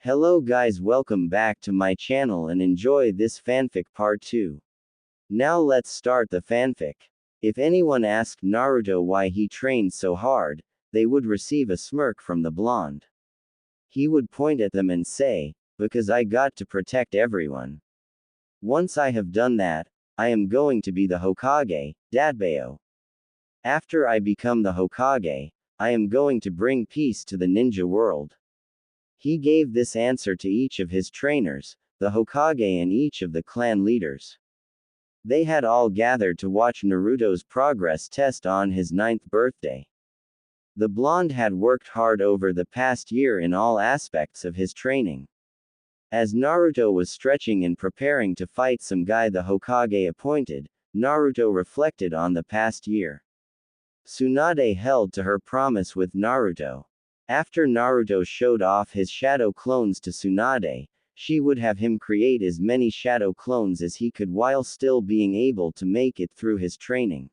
Hello guys, welcome back to my channel and enjoy this fanfic part 2. Now let's start the fanfic. If anyone asked Naruto why he trained so hard, they would receive a smirk from the blonde. He would point at them and say, "Because I got to protect everyone. Once I have done that, I am going to be the Hokage, Dadbao. After I become the Hokage, I am going to bring peace to the ninja world." He gave this answer to each of his trainers, the Hokage and each of the clan leaders. They had all gathered to watch Naruto's progress test on his 9th birthday. The blonde had worked hard over the past year in all aspects of his training. As Naruto was stretching and preparing to fight some guy the Hokage appointed, Naruto reflected on the past year. Tsunade held to her promise with Naruto. After Naruto showed off his shadow clones to Tsunade, she would have him create as many shadow clones as he could while still being able to make it through his training.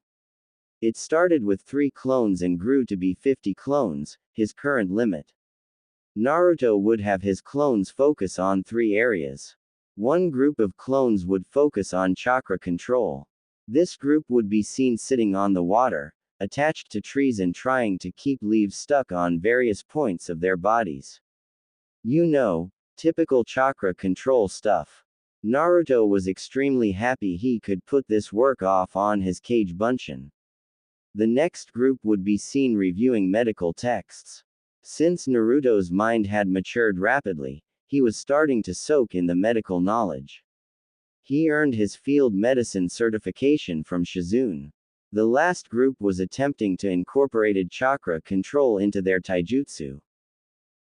It started with 3 clones and grew to be 50 clones, his current limit. Naruto would have his clones focus on 3 areas. One group of clones would focus on chakra control. This group would be seen sitting on the water, attached to trees and trying to keep leaves stuck on various points of their bodies. You know, typical chakra control stuff. Naruto was extremely happy he could put this work off on his Kage Bunshin. The next group would be seen reviewing medical texts. Since Naruto's mind had matured rapidly, he was starting to soak in the medical knowledge. He earned his field medicine certification from Shizune. The last group was attempting to incorporate chakra control into their taijutsu.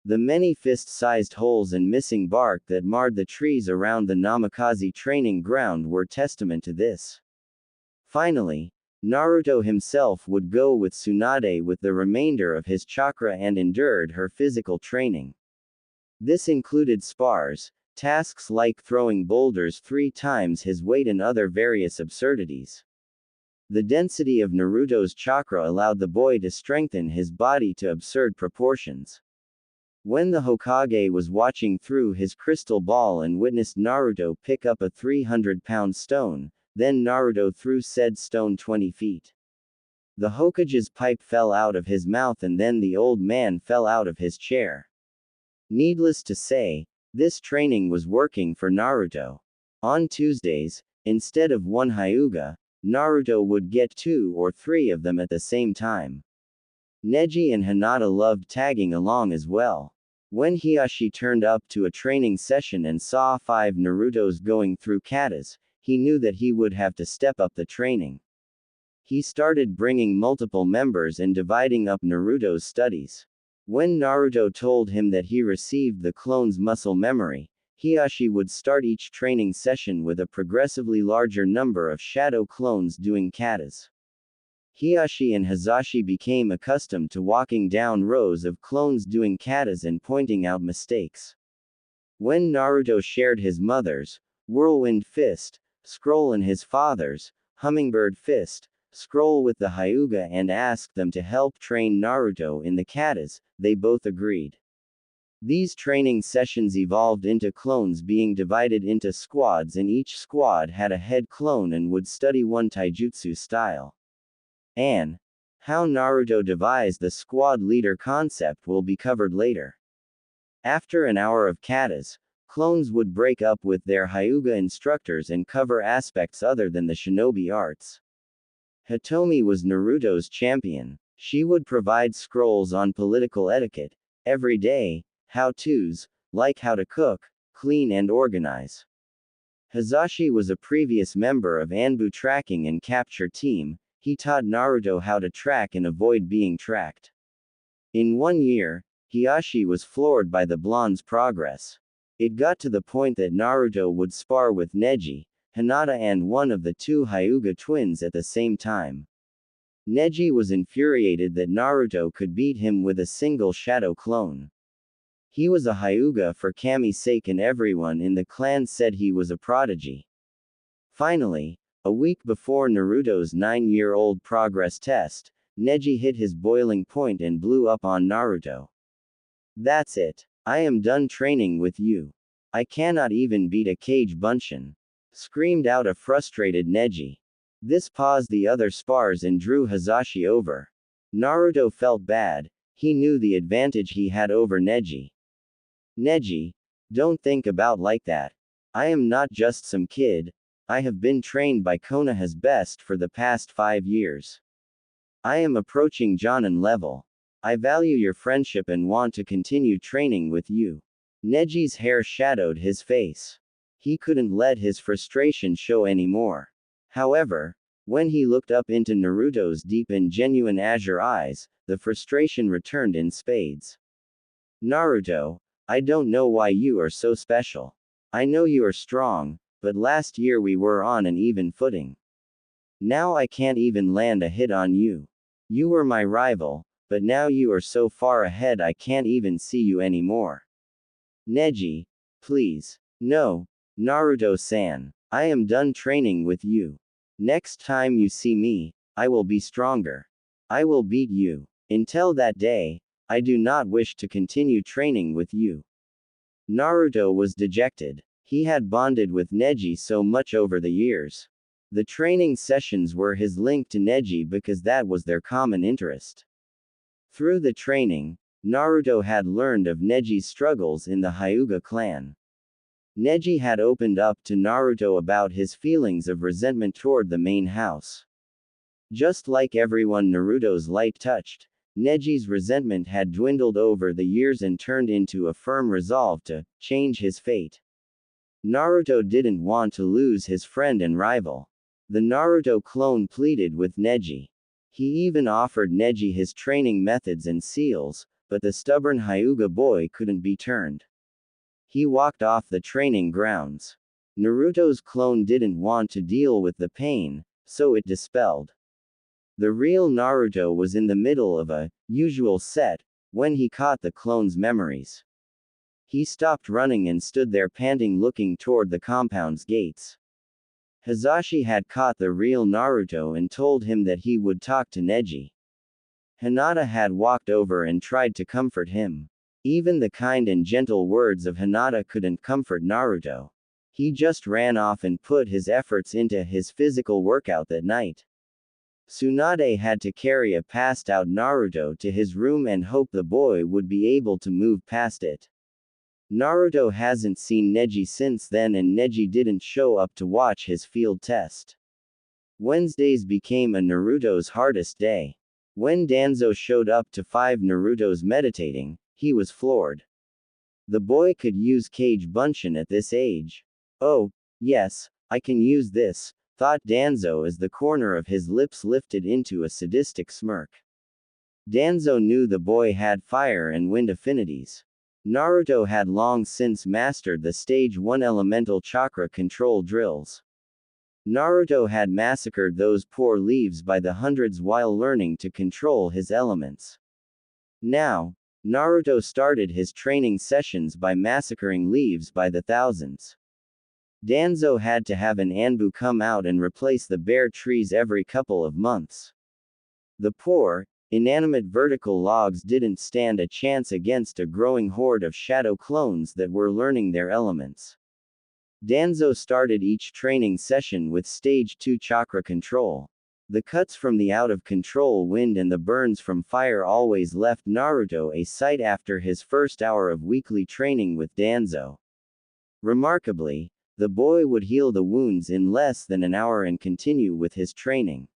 The many fist-sized holes and missing bark that marred the trees around the Namikaze training ground were testament to this. Finally, Naruto himself would go with Tsunade with the remainder of his chakra and endured her physical training. This included spars, tasks like throwing boulders 3 times his weight and other various absurdities. The density of Naruto's chakra allowed the boy to strengthen his body to absurd proportions. When the Hokage was watching through his crystal ball and witnessed Naruto pick up a 300-pound stone, then Naruto threw said stone 20 feet. The Hokage's pipe fell out of his mouth and then the old man fell out of his chair. Needless to say, this training was working for Naruto. On Tuesdays, instead of 1 Hyuga, Naruto would get 2 or 3 of them at the same time. Neji and Hinata loved tagging along as well. When Hiashi turned up to a training session and saw 5 Narutos going through katas, he knew that he would have to step up the training. He started bringing multiple members and dividing up Naruto's studies. When Naruto told him that he received the clone's muscle memory, Hiashi would start each training session with a progressively larger number of shadow clones doing katas. Hiashi and Hizashi became accustomed to walking down rows of clones doing katas and pointing out mistakes. When Naruto shared his mother's whirlwind fist scroll and his father's hummingbird fist scroll with the Hyuga and asked them to help train Naruto in the katas, they both agreed. These training sessions evolved into clones being divided into squads and each squad had a head clone and would study one taijutsu style. And how Naruto devised the squad leader concept will be covered later. After an hour of katas, clones would break up with their Hyuga instructors and cover aspects other than the shinobi arts. Hitomi was Naruto's champion. She would provide scrolls on political etiquette every day, how-tos, like how to cook, clean and organize. Hizashi was a previous member of Anbu tracking and capture team. He taught Naruto how to track and avoid being tracked. In 1 year, Hiashi was floored by the blonde's progress. It got to the point that Naruto would spar with Neji, Hinata and one of the 2 Hyuga twins at the same time. Neji was infuriated that Naruto could beat him with a single shadow clone. He was a Hyuga for Kami's sake and everyone in the clan said he was a prodigy. Finally, a week before Naruto's 9-year-old progress test, Neji hit his boiling point and blew up on Naruto. That's it. I am done training with you. I cannot even beat a cage bunshin. Screamed out a frustrated Neji. This paused the other spars and drew Hazashi over. Naruto felt bad. He knew the advantage he had over Neji. Neji, don't think about like that. I am not just some kid. I have been trained by Konoha's best for the past 5 years. I am approaching Jonin level. I value your friendship and want to continue training with you. Neji's hair shadowed his face. He couldn't let his frustration show anymore. However, when he looked up into Naruto's deep and genuine azure eyes, the frustration returned in spades. Naruto, I don't know why you are so special. I know you are strong, but last year we were on an even footing. Now I can't even land a hit on you. You were my rival, but now you are so far ahead I can't even see you anymore. Neji, please. No, Naruto-san. I am done training with you. Next time you see me, I will be stronger. I will beat you. Until that day, I do not wish to continue training with you. Naruto was dejected. He had bonded with Neji so much over the years. The training sessions were his link to Neji because that was their common interest. Through the training, Naruto had learned of Neji's struggles in the Hyuga clan. Neji had opened up to Naruto about his feelings of resentment toward the main house. Just like everyone Naruto's light touched, Neji's resentment had dwindled over the years and turned into a firm resolve to change his fate. Naruto didn't want to lose his friend and rival. The Naruto clone pleaded with Neji. He even offered Neji his training methods and seals, but the stubborn Hyuga boy couldn't be turned. He walked off the training grounds. Naruto's clone didn't want to deal with the pain, so it dispelled. The real Naruto was in the middle of a usual set when he caught the clone's memories. He stopped running and stood there panting, looking toward the compound's gates. Hazashi had caught the real Naruto and told him that he would talk to Neji. Hinata had walked over and tried to comfort him. Even the kind and gentle words of Hinata couldn't comfort Naruto. He just ran off and put his efforts into his physical workout that night. Tsunade had to carry a passed-out Naruto to his room and hope the boy would be able to move past it. Naruto hasn't seen Neji since then, and Neji didn't show up to watch his field test. Wednesdays became a Naruto's hardest day. When Danzo showed up to 5 Naruto's meditating, he was floored. The boy could use Kage Bunshin at this age. Oh, yes, I can use this, thought Danzo as the corner of his lips lifted into a sadistic smirk. Danzo knew the boy had fire and wind affinities. Naruto had long since mastered the Stage 1 elemental chakra control drills. Naruto had massacred those poor leaves by the hundreds while learning to control his elements. Now, Naruto started his training sessions by massacring leaves by the thousands. Danzo had to have an Anbu come out and replace the bare trees every couple of months. The poor, inanimate vertical logs didn't stand a chance against a growing horde of shadow clones that were learning their elements. Danzo started each training session with Stage 2 chakra control. The cuts from the out-of-control wind and the burns from fire always left Naruto a sight after his first hour of weekly training with Danzo. Remarkably, the boy would heal the wounds in less than an hour and continue with his training.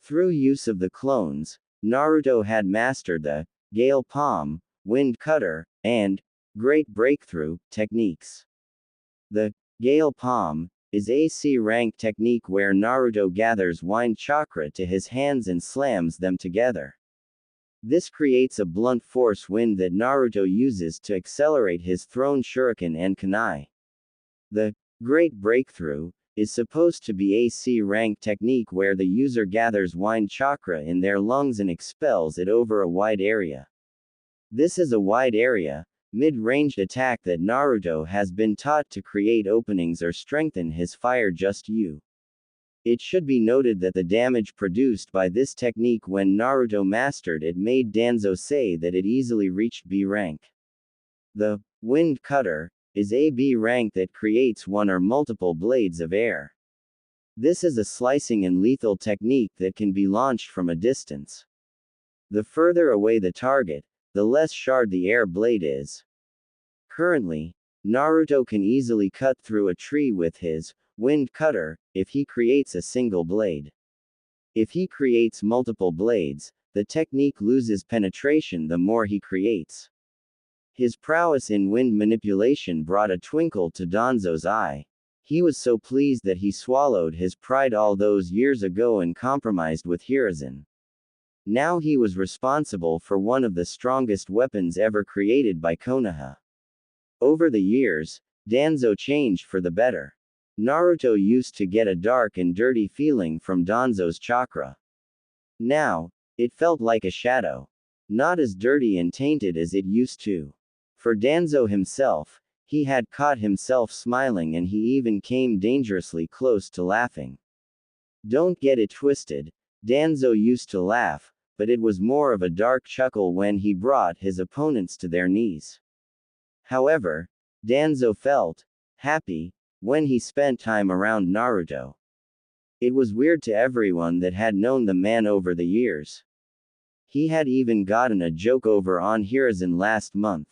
Through use of the clones, Naruto had mastered the Gale Palm, Wind Cutter, and Great Breakthrough techniques. The Gale Palm is a C-rank technique where Naruto gathers wind chakra to his hands and slams them together. This creates a blunt force wind that Naruto uses to accelerate his thrown shuriken and kunai. The Great Breakthrough is supposed to be a C-rank technique where the user gathers wind chakra in their lungs and expels it over a wide area. This is a wide area, mid-ranged attack that Naruto has been taught to create openings or strengthen his fire just you. It should be noted that the damage produced by this technique when Naruto mastered it made Danzo say that it easily reached B rank. The wind cutter is a B rank that creates one or multiple blades of air. This is a slicing and lethal technique that can be launched from a distance. The further away the target, the less sharp the air blade is. Currently, Naruto can easily cut through a tree with his wind cutter if he creates a single blade. If he creates multiple blades, the technique loses penetration the more he creates. His prowess in wind manipulation brought a twinkle to Danzo's eye. He was so pleased that he swallowed his pride all those years ago and compromised with Hiruzen. Now he was responsible for one of the strongest weapons ever created by Konoha. Over the years, Danzo changed for the better. Naruto used to get a dark and dirty feeling from Danzo's chakra. Now, it felt like a shadow. Not as dirty and tainted as it used to. For Danzo himself, he had caught himself smiling and he even came dangerously close to laughing. Don't get it twisted, Danzo used to laugh, but it was more of a dark chuckle when he brought his opponents to their knees. However, Danzo felt happy when he spent time around Naruto. It was weird to everyone that had known the man over the years. He had even gotten a joke over on Hiruzen last month.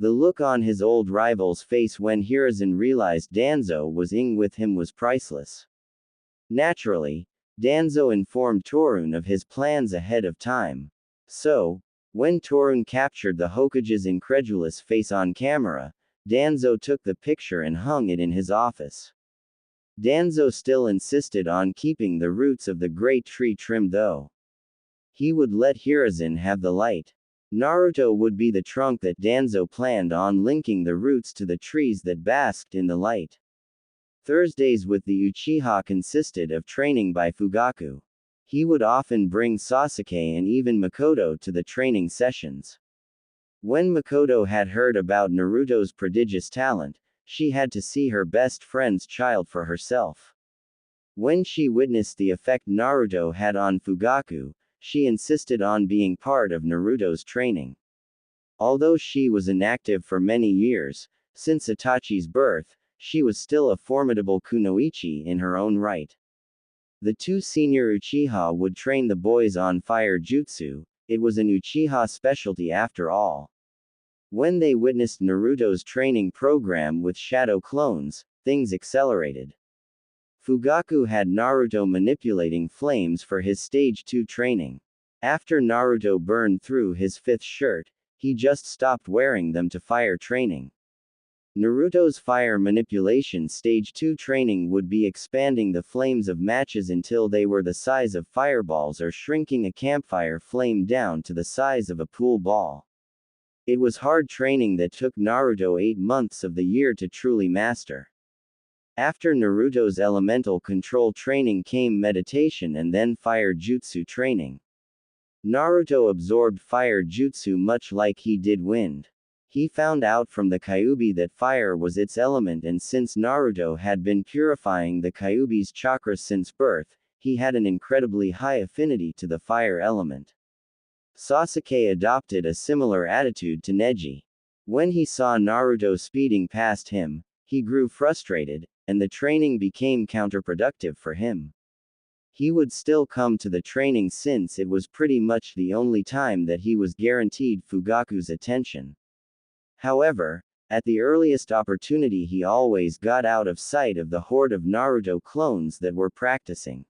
The look on his old rival's face when Hiruzen realized Danzo was with him was priceless. Naturally, Danzo informed Torun of his plans ahead of time. So, when Torun captured the Hokage's incredulous face on camera, Danzo took the picture and hung it in his office. Danzo still insisted on keeping the roots of the great tree trimmed though. He would let Hiruzen have the light. Naruto would be the trunk that Danzo planned on linking the roots to the trees that basked in the light. Thursdays with the Uchiha consisted of training by Fugaku. He would often bring Sasuke and even Makoto to the training sessions. When Makoto had heard about Naruto's prodigious talent, she had to see her best friend's child for herself. When she witnessed the effect Naruto had on Fugaku, she insisted on being part of Naruto's training. Although she was inactive for many years, since Itachi's birth, she was still a formidable kunoichi in her own right. The two senior Uchiha would train the boys on fire jutsu. It was an Uchiha specialty after all. When they witnessed Naruto's training program with shadow clones, things accelerated. Fugaku had Naruto manipulating flames for his stage 2 training. After Naruto burned through his 5th shirt, he just stopped wearing them to fire training. Naruto's fire manipulation stage 2 training would be expanding the flames of matches until they were the size of fireballs or shrinking a campfire flame down to the size of a pool ball. It was hard training that took Naruto 8 months of the year to truly master. After Naruto's elemental control training came meditation and then fire jutsu training. Naruto absorbed fire jutsu much like he did wind. He found out from the Kyuubi that fire was its element, and since Naruto had been purifying the Kyuubi's chakras since birth, he had an incredibly high affinity to the fire element. Sasuke adopted a similar attitude to Neji. When he saw Naruto speeding past him, he grew frustrated, and the training became counterproductive for him. He would still come to the training since it was pretty much the only time that he was guaranteed Fugaku's attention. However, at the earliest opportunity he always got out of sight of the horde of Naruto clones that were practicing.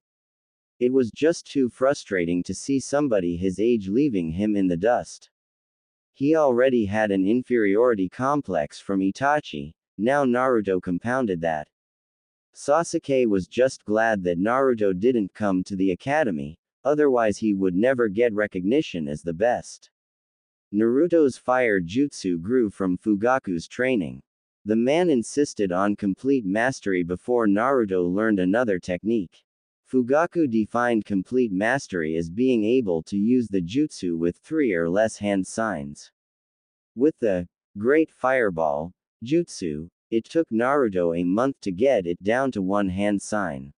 It was just too frustrating to see somebody his age leaving him in the dust. He already had an inferiority complex from Itachi, now Naruto compounded that. Sasuke was just glad that Naruto didn't come to the academy, otherwise he would never get recognition as the best. Naruto's fire jutsu grew from Fugaku's training. The man insisted on complete mastery before Naruto learned another technique. Fugaku defined complete mastery as being able to use the jutsu with 3 or less hand signs. With the Great Fireball jutsu, it took Naruto a month to get it down to 1 hand sign.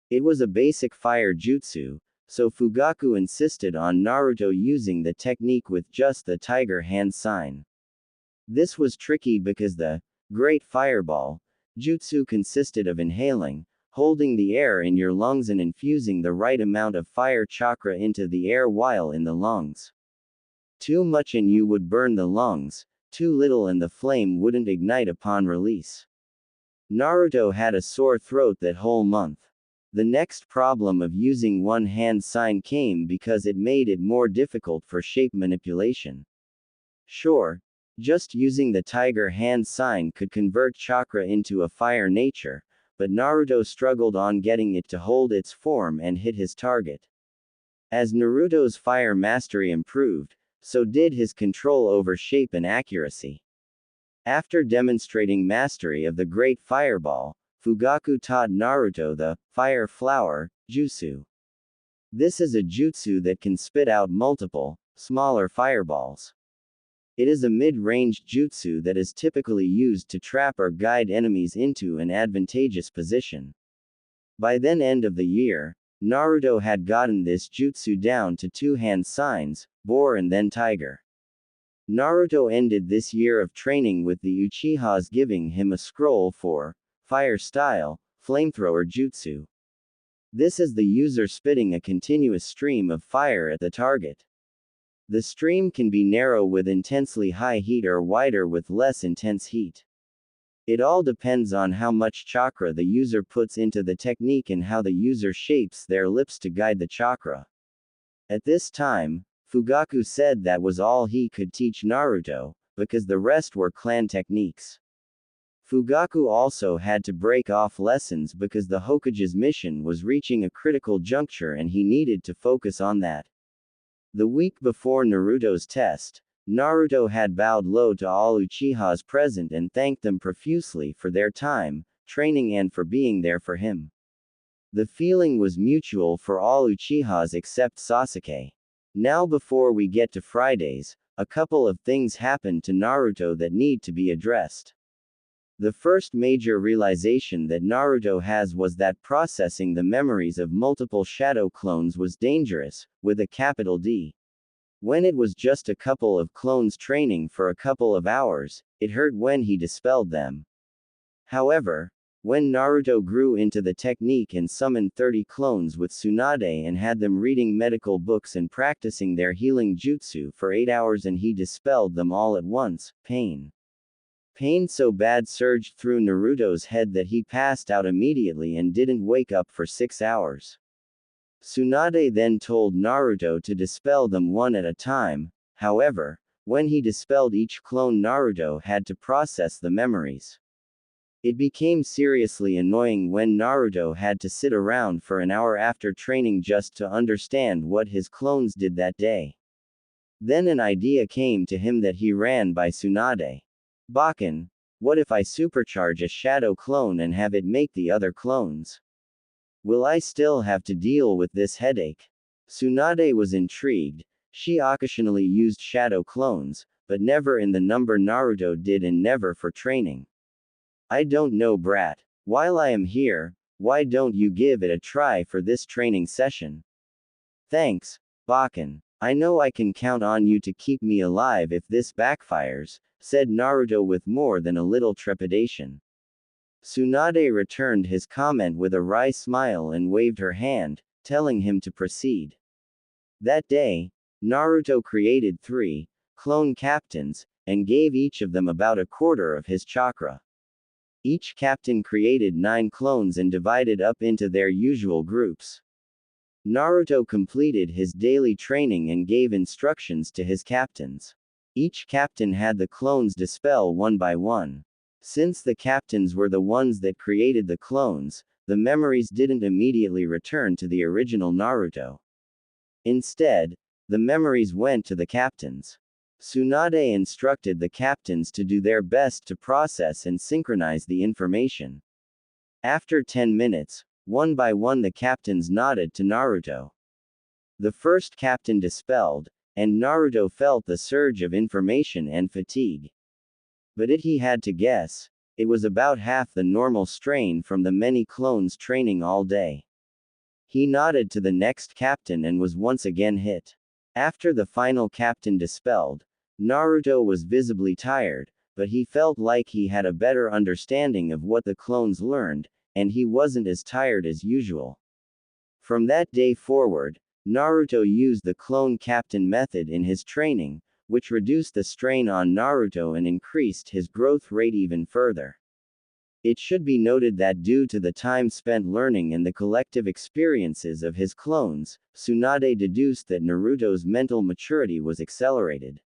It was a basic fire jutsu, so Fugaku insisted on Naruto using the technique with just the tiger hand sign. This was tricky because the Great Fireball jutsu consisted of inhaling, holding the air in your lungs and infusing the right amount of fire chakra into the air while in the lungs. Too much and you would burn the lungs, too little and the flame wouldn't ignite upon release. Naruto had a sore throat that whole month. The next problem of using one hand sign came because it made it more difficult for shape manipulation. Sure, just using the tiger hand sign could convert chakra into a fire nature, but Naruto struggled on getting it to hold its form and hit his target. As Naruto's fire mastery improved, so did his control over shape and accuracy. After demonstrating mastery of the Great Fireball, Fugaku taught Naruto the Fire Flower Jutsu. This is a jutsu that can spit out multiple, smaller fireballs. It is a mid-range jutsu that is typically used to trap or guide enemies into an advantageous position. By then end of the year, Naruto had gotten this jutsu down to two hand signs, boar and then tiger. Naruto ended this year of training with the Uchihas giving him a scroll for Fire Style, Flamethrower Jutsu. This is the user spitting a continuous stream of fire at the target. The stream can be narrow with intensely high heat or wider with less intense heat. It all depends on how much chakra the user puts into the technique and how the user shapes their lips to guide the chakra. At this time, Fugaku said that was all he could teach Naruto, because the rest were clan techniques. Fugaku also had to break off lessons because the Hokage's mission was reaching a critical juncture and he needed to focus on that. The week before Naruto's test, Naruto had bowed low to all Uchihas present and thanked them profusely for their time, training and for being there for him. The feeling was mutual for all Uchihas except Sasuke. Now before we get to Fridays, a couple of things happened to Naruto that need to be addressed. The first major realization that Naruto has was that processing the memories of multiple shadow clones was dangerous, with a capital D. When it was just a couple of clones training for a couple of hours, it hurt when he dispelled them. However, when Naruto grew into the technique and summoned 30 clones with Tsunade and had them reading medical books and practicing their healing jutsu for 8 hours and he dispelled them all at once, Pain so bad surged through Naruto's head that he passed out immediately and didn't wake up for 6 hours. Tsunade then told Naruto to dispel them one at a time. However, when he dispelled each clone, Naruto had to process the memories. It became seriously annoying when Naruto had to sit around for an hour after training just to understand what his clones did that day. Then an idea came to him that he ran by Tsunade. Bakken, what if I supercharge a shadow clone and have it make the other clones? Will I still have to deal with this headache? Tsunade was intrigued. She occasionally used shadow clones, but never in the number Naruto did and never for training. I don't know, brat. While I am here, why don't you give it a try for this training session? Thanks, Bakken. I know I can count on you to keep me alive if this backfires, said Naruto with more than a little trepidation. Tsunade returned his comment with a wry smile and waved her hand, telling him to proceed. That day, Naruto created 3 clone captains, and gave each of them about a quarter of his chakra. Each captain created 9 clones and divided up into their usual groups. Naruto completed his daily training and gave instructions to his captains. Each captain had the clones dispel one by one. Since the captains were the ones that created the clones, the memories didn't immediately return to the original Naruto. Instead, the memories went to the captains. Tsunade instructed the captains to do their best to process and synchronize the information. After 10 minutes, one by one the captains nodded to Naruto. The first captain dispelled, and Naruto felt the surge of information and fatigue. But he had to guess, it was about half the normal strain from the many clones training all day. He nodded to the next captain and was once again hit. After the final captain dispelled, Naruto was visibly tired, but he felt like he had a better understanding of what the clones learned, and he wasn't as tired as usual. From that day forward, Naruto used the clone captain method in his training, which reduced the strain on Naruto and increased his growth rate even further. It should be noted that due to the time spent learning and the collective experiences of his clones, Tsunade deduced that Naruto's mental maturity was accelerated.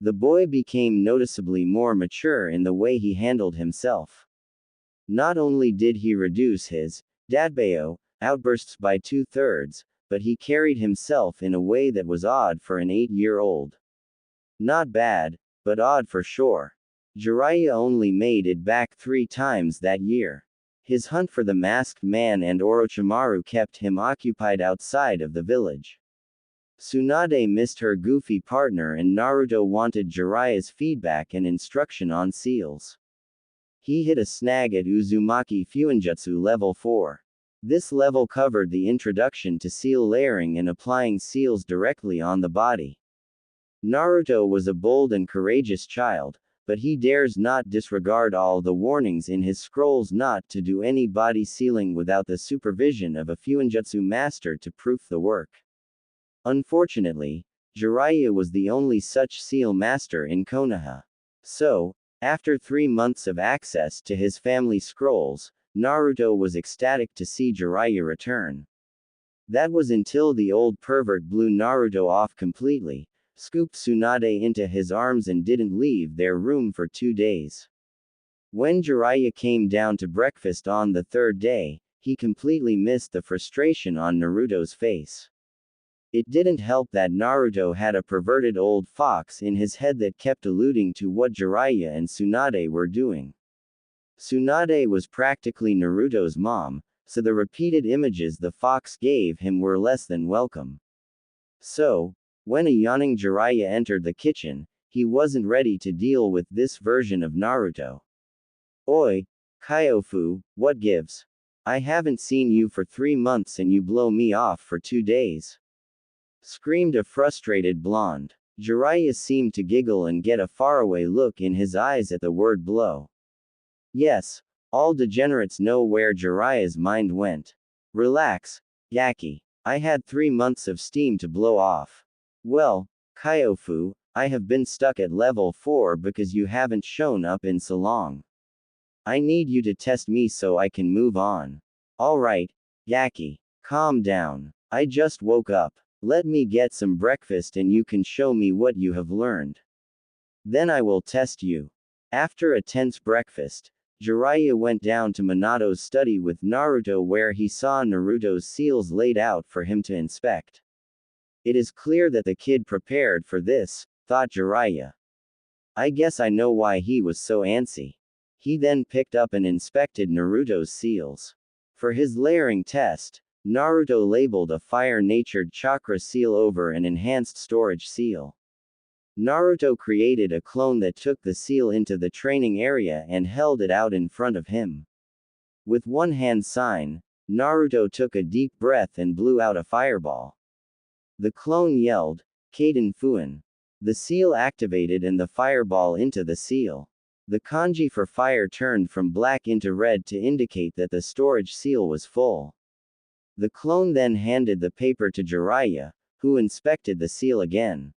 The boy became noticeably more mature in the way he handled himself. Not only did he reduce his dadbeo outbursts by 2/3, but he carried himself in a way that was odd for an 8-year-old. Not bad, but odd for sure. Jiraiya only made it back 3 times that year. His hunt for the masked man and Orochimaru kept him occupied outside of the village. Tsunade missed her goofy partner and Naruto wanted Jiraiya's feedback and instruction on seals. He hit a snag at Uzumaki Fuinjutsu level 4. This level covered the introduction to seal layering and applying seals directly on the body. Naruto was a bold and courageous child, but he dares not disregard all the warnings in his scrolls not to do any body sealing without the supervision of a Fuinjutsu master to proof the work. Unfortunately, Jiraiya was the only such seal master in Konoha. So, after 3 months of access to his family scrolls, Naruto was ecstatic to see Jiraiya return. That was until the old pervert blew Naruto off completely, scooped Tsunade into his arms and didn't leave their room for 2 days. When Jiraiya came down to breakfast on the 3rd day, he completely missed the frustration on Naruto's face. It didn't help that Naruto had a perverted old fox in his head that kept alluding to what Jiraiya and Tsunade were doing. Tsunade was practically Naruto's mom, so the repeated images the fox gave him were less than welcome. So, when a yawning Jiraiya entered the kitchen, he wasn't ready to deal with this version of Naruto. "Oi, Kyofu, what gives? I haven't seen you for 3 months and you blow me off for 2 days." Screamed a frustrated blonde. Jiraiya seemed to giggle and get a faraway look in his eyes at the word blow. Yes, all degenerates know where Jiraiya's mind went. "Relax, Yaki. I had 3 months of steam to blow off. Well, Kyofu, I have been stuck at level 4 because you haven't shown up in so long. I need you to test me so I can move on." "Alright, Yaki. Calm down. I just woke up. Let me get some breakfast and you can show me what you have learned. Then I will test you." After a tense breakfast, Jiraiya went down to Minato's study with Naruto where he saw Naruto's seals laid out for him to inspect. It is clear that the kid prepared for this, thought Jiraiya. I guess I know why he was so antsy. He then picked up and inspected Naruto's seals. For his layering test, Naruto labeled a fire-natured chakra seal over an enhanced storage seal. Naruto created a clone that took the seal into the training area and held it out in front of him. With one hand sign, Naruto took a deep breath and blew out a fireball. The clone yelled, "Kaden Fuin." The seal activated and the fireball into the seal. The kanji for fire turned from black into red to indicate that the storage seal was full. The clone then handed the paper to Jiraiya, who inspected the seal again.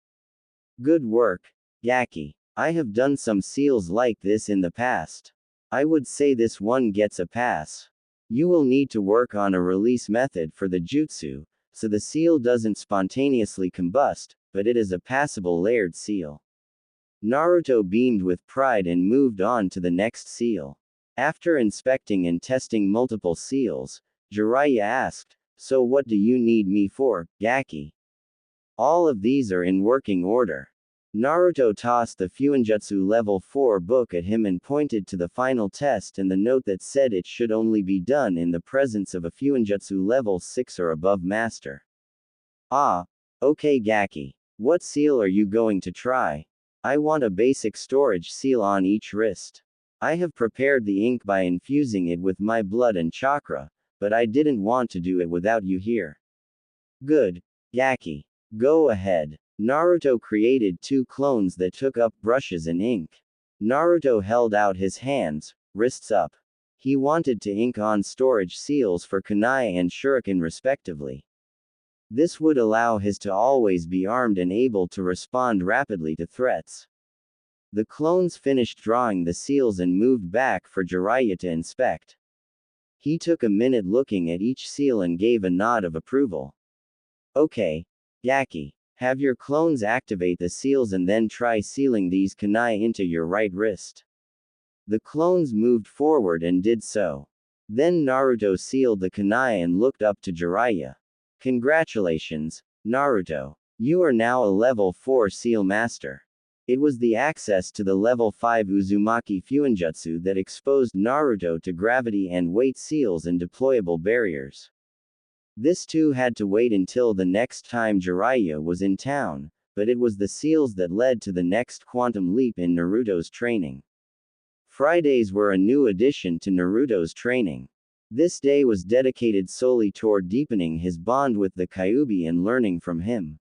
"Good work, Yaki. I have done some seals like this in the past. I would say this one gets a pass. You will need to work on a release method for the jutsu, so the seal doesn't spontaneously combust, but it is a passable layered seal." Naruto beamed with pride and moved on to the next seal. After inspecting and testing multiple seals, Jiraiya asked, "So what do you need me for, Yaki?" "All of these are in working order." Naruto tossed the Fuinjutsu level 4 book at him and pointed to the final test and the note that said it should only be done in the presence of a Fuinjutsu level 6 or above master. "Ah, okay Gaki. What seal are you going to try?" "I want a basic storage seal on each wrist. I have prepared the ink by infusing it with my blood and chakra, but I didn't want to do it without you here." "Good, Yaki. Go ahead." Naruto created 2 clones that took up brushes and ink. Naruto held out his hands, wrists up. He wanted to ink on storage seals for kunai and shuriken respectively. This would allow his to always be armed and able to respond rapidly to threats. The clones finished drawing the seals and moved back for Jiraiya to inspect. He took a minute looking at each seal and gave a nod of approval. Okay, Yaki, have your clones activate the seals and then try sealing these kunai into your right wrist. The clones moved forward and did so. Then Naruto sealed the kunai and looked up to Jiraiya. Congratulations, Naruto. You are now a level 4 seal master. It was the access to the level 5 Uzumaki Fuinjutsu that exposed Naruto to gravity and weight seals and deployable barriers. This too had to wait until the next time Jiraiya was in town, but it was the seals that led to the next quantum leap in Naruto's training. Fridays were a new addition to Naruto's training. This day was dedicated solely toward deepening his bond with the Kyuubi and learning from him.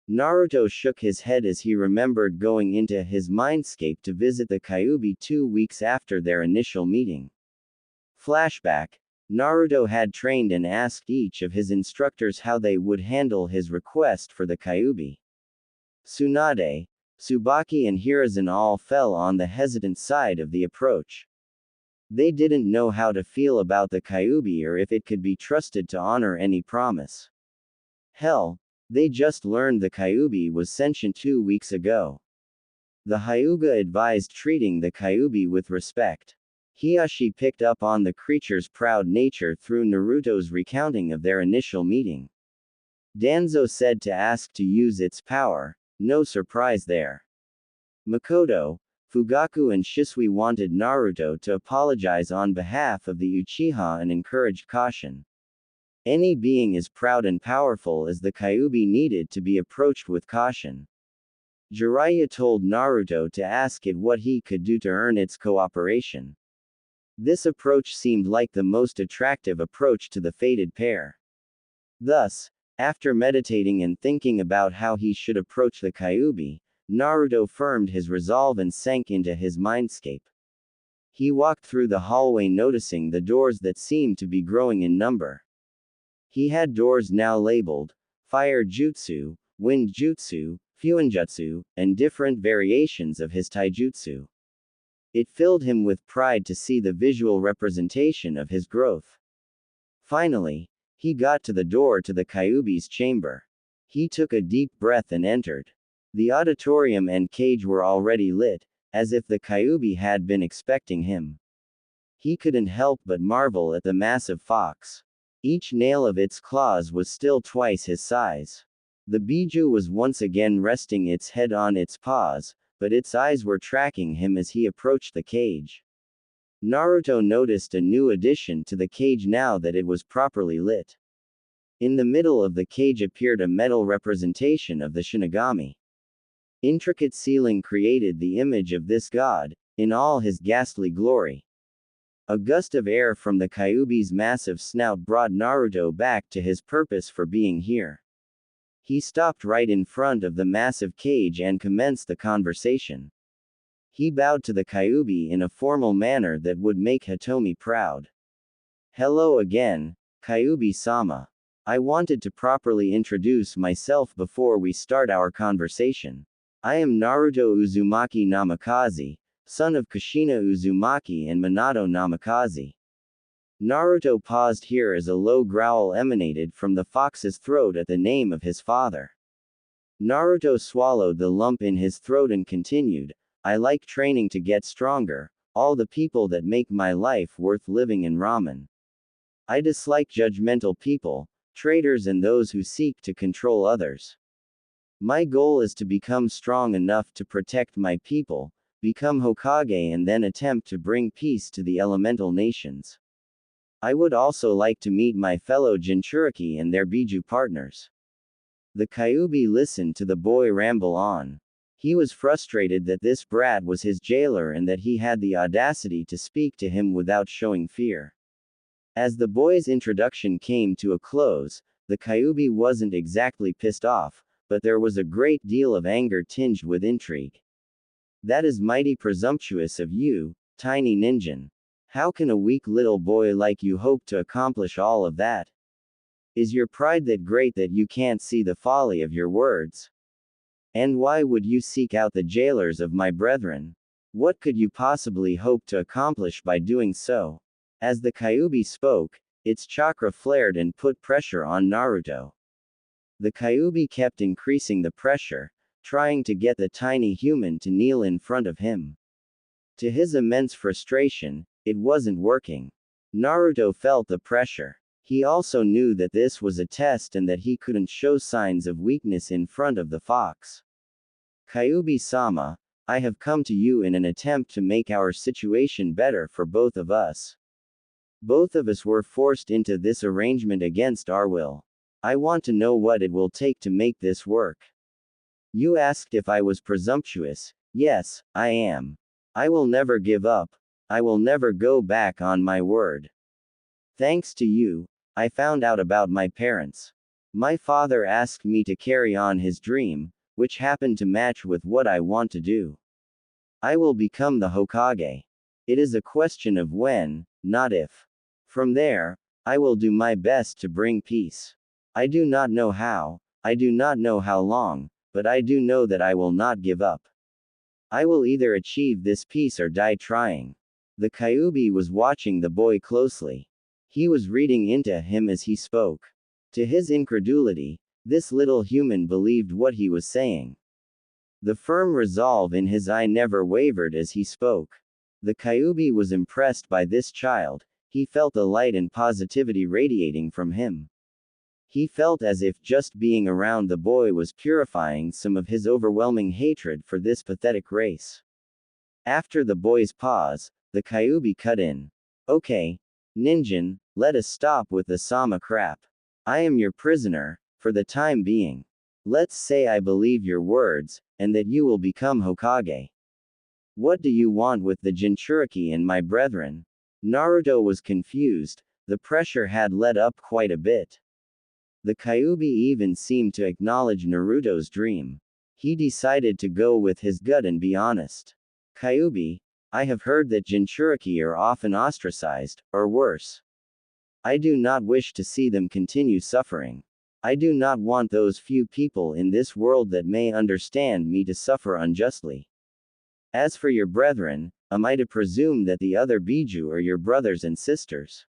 Naruto shook his head as he remembered going into his mindscape to visit the Kyuubi 2 weeks after their initial meeting. Flashback. Naruto had trained and asked each of his instructors how they would handle his request for the Kyuubi. Tsunade, Tsubaki and Hiruzen all fell on the hesitant side of the approach. They didn't know how to feel about the Kyuubi or if it could be trusted to honor any promise. Hell, they just learned the Kyuubi was sentient 2 weeks ago. The Hyuga advised treating the Kyuubi with respect. Hiashi picked up on the creature's proud nature through Naruto's recounting of their initial meeting. Danzo said to ask to use its power, no surprise there. Makoto, Fugaku and Shisui wanted Naruto to apologize on behalf of the Uchiha and encouraged caution. Any being as proud and powerful as the Kyuubi needed to be approached with caution. Jiraiya told Naruto to ask it what he could do to earn its cooperation. This approach seemed like the most attractive approach to the fated pair. Thus, after meditating and thinking about how he should approach the Kyuubi, Naruto firmed his resolve and sank into his mindscape. He walked through the hallway noticing the doors that seemed to be growing in number. He had doors now labeled Fire Jutsu, Wind Jutsu, Fuinjutsu, and different variations of his taijutsu. It filled him with pride to see the visual representation of his growth. Finally, he got to the door to the Kyuubi's chamber. He took a deep breath and entered. The auditorium and cage were already lit, as if the Kyuubi had been expecting him. He couldn't help but marvel at the massive fox. Each nail of its claws was still twice his size. The Biju was once again resting its head on its paws, but its eyes were tracking him as he approached the cage. Naruto noticed a new addition to the cage now that it was properly lit. In the middle of the cage appeared a metal representation of the Shinigami. Intricate ceiling created the image of this god, in all his ghastly glory. A gust of air from the Kyuubi's massive snout brought Naruto back to his purpose for being here. He stopped right in front of the massive cage and commenced the conversation. He bowed to the Kyuubi in a formal manner that would make Hitomi proud. Hello again, Kyuubi-sama. I wanted to properly introduce myself before we start our conversation. I am Naruto Uzumaki Namikaze, son of Kushina Uzumaki and Minato Namikaze. Naruto paused here as a low growl emanated from the fox's throat at the name of his father. Naruto swallowed the lump in his throat and continued, I like training to get stronger, all the people that make my life worth living in ramen. I dislike judgmental people, traitors and those who seek to control others. My goal is to become strong enough to protect my people, become Hokage and then attempt to bring peace to the elemental nations. I would also like to meet my fellow Jinchuriki and their Biju partners. The Kyuubi listened to the boy ramble on. He was frustrated that this brat was his jailer and that he had the audacity to speak to him without showing fear. As the boy's introduction came to a close, the Kyuubi wasn't exactly pissed off, but there was a great deal of anger tinged with intrigue. That is mighty presumptuous of you, tiny ninja. How can a weak little boy like you hope to accomplish all of that? Is your pride that great that you can't see the folly of your words? And why would you seek out the jailers of my brethren? What could you possibly hope to accomplish by doing so? As the Kyuubi spoke, its chakra flared and put pressure on Naruto. The Kyuubi kept increasing the pressure, trying to get the tiny human to kneel in front of him. To his immense frustration, it wasn't working. Naruto felt the pressure. He also knew that this was a test and that he couldn't show signs of weakness in front of the fox. Kyuubi-sama, I have come to you in an attempt to make our situation better for both of us. Both of us were forced into this arrangement against our will. I want to know what it will take to make this work. You asked if I was presumptuous. Yes, I am. I will never give up. I will never go back on my word. Thanks to you, I found out about my parents. My father asked me to carry on his dream, which happened to match with what I want to do. I will become the Hokage. It is a question of when, not if. From there, I will do my best to bring peace. I do not know how, I do not know how long, but I do know that I will not give up. I will either achieve this peace or die trying. The Kyuubi was watching the boy closely. He was reading into him as he spoke. To his incredulity, this little human believed what he was saying. The firm resolve in his eye never wavered as he spoke. The Kyuubi was impressed by this child. He felt the light and positivity radiating from him. He felt as if just being around the boy was purifying some of his overwhelming hatred for this pathetic race. After the boy's pause, the Kyuubi cut in. Okay, Ninjin, let us stop with the Sama crap. I am your prisoner, for the time being. Let's say I believe your words, and that you will become Hokage. What do you want with the Jinchuriki and my brethren? Naruto was confused. The pressure had let up quite a bit. The Kyuubi even seemed to acknowledge Naruto's dream. He decided to go with his gut and be honest. Kyuubi, I have heard that Jinchuriki are often ostracized, or worse. I do not wish to see them continue suffering. I do not want those few people in this world that may understand me to suffer unjustly. As for your brethren, am I to presume that the other Biju are your brothers and sisters?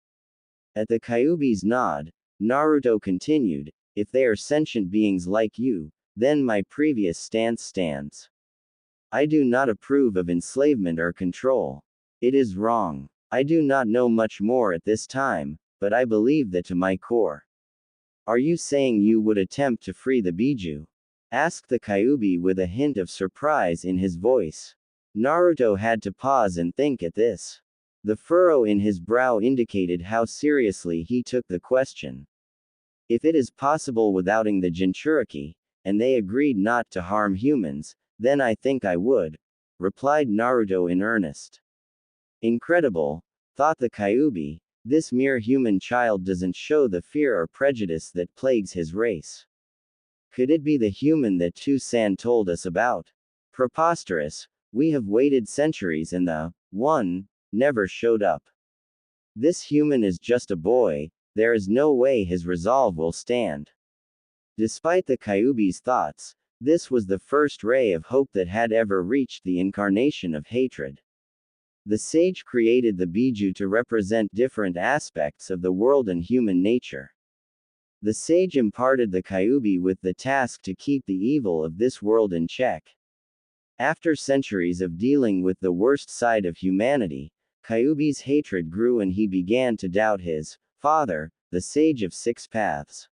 At the Kyuubi's nod, Naruto continued, if they are sentient beings like you, then my previous stance stands. I do not approve of enslavement or control. It is wrong. I do not know much more at this time, but I believe that to my core. Are you saying you would attempt to free the Biju? Asked the Kyuubi with a hint of surprise in his voice. Naruto had to pause and think at this. The furrow in his brow indicated how seriously he took the question. If it is possible without the Jinchuriki, and they agreed not to harm humans, then I think I would, replied Naruto in earnest. Incredible, thought the Kyuubi, this mere human child doesn't show the fear or prejudice that plagues his race. Could it be the human that Toussaint told us about? Preposterous, we have waited centuries and the one never showed up. This human is just a boy, there is no way his resolve will stand. Despite the Kyuubi's thoughts, this was the first ray of hope that had ever reached the incarnation of hatred. The sage created the Biju to represent different aspects of the world and human nature. The sage imparted the Kyuubi with the task to keep the evil of this world in check. After centuries of dealing with the worst side of humanity, Kyuubi's hatred grew and he began to doubt his father, the sage of six paths.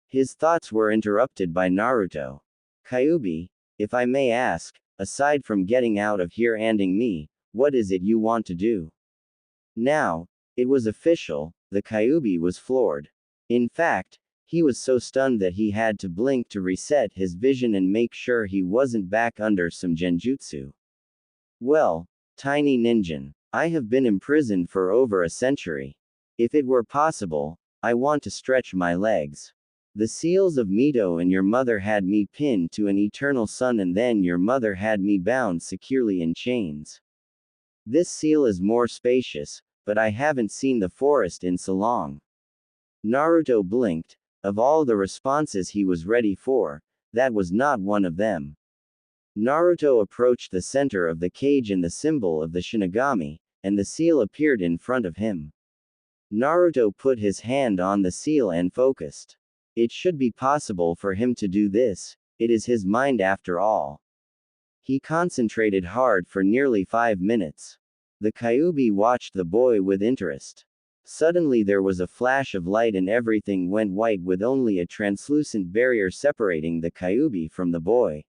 His thoughts were interrupted by Naruto. Kyuubi, if I may ask, aside from getting out of here anding me, what is it you want to do? Now, it was official, the Kyuubi was floored. In fact, he was so stunned that he had to blink to reset his vision and make sure he wasn't back under some genjutsu. Well, tiny ninja, I have been imprisoned for over a century. If it were possible, I want to stretch my legs. The seals of Mito and your mother had me pinned to an eternal sun, and then your mother had me bound securely in chains. This seal is more spacious, but I haven't seen the forest in so long. Naruto blinked. Of all the responses he was ready for, that was not one of them. Naruto approached the center of the cage and the symbol of the Shinigami, and the seal appeared in front of him. Naruto put his hand on the seal and focused. It should be possible for him to do this, it is his mind after all. He concentrated hard for nearly 5 minutes. The Kyuubi watched the boy with interest. Suddenly there was a flash of light and everything went white with only a translucent barrier separating the Kyuubi from the boy.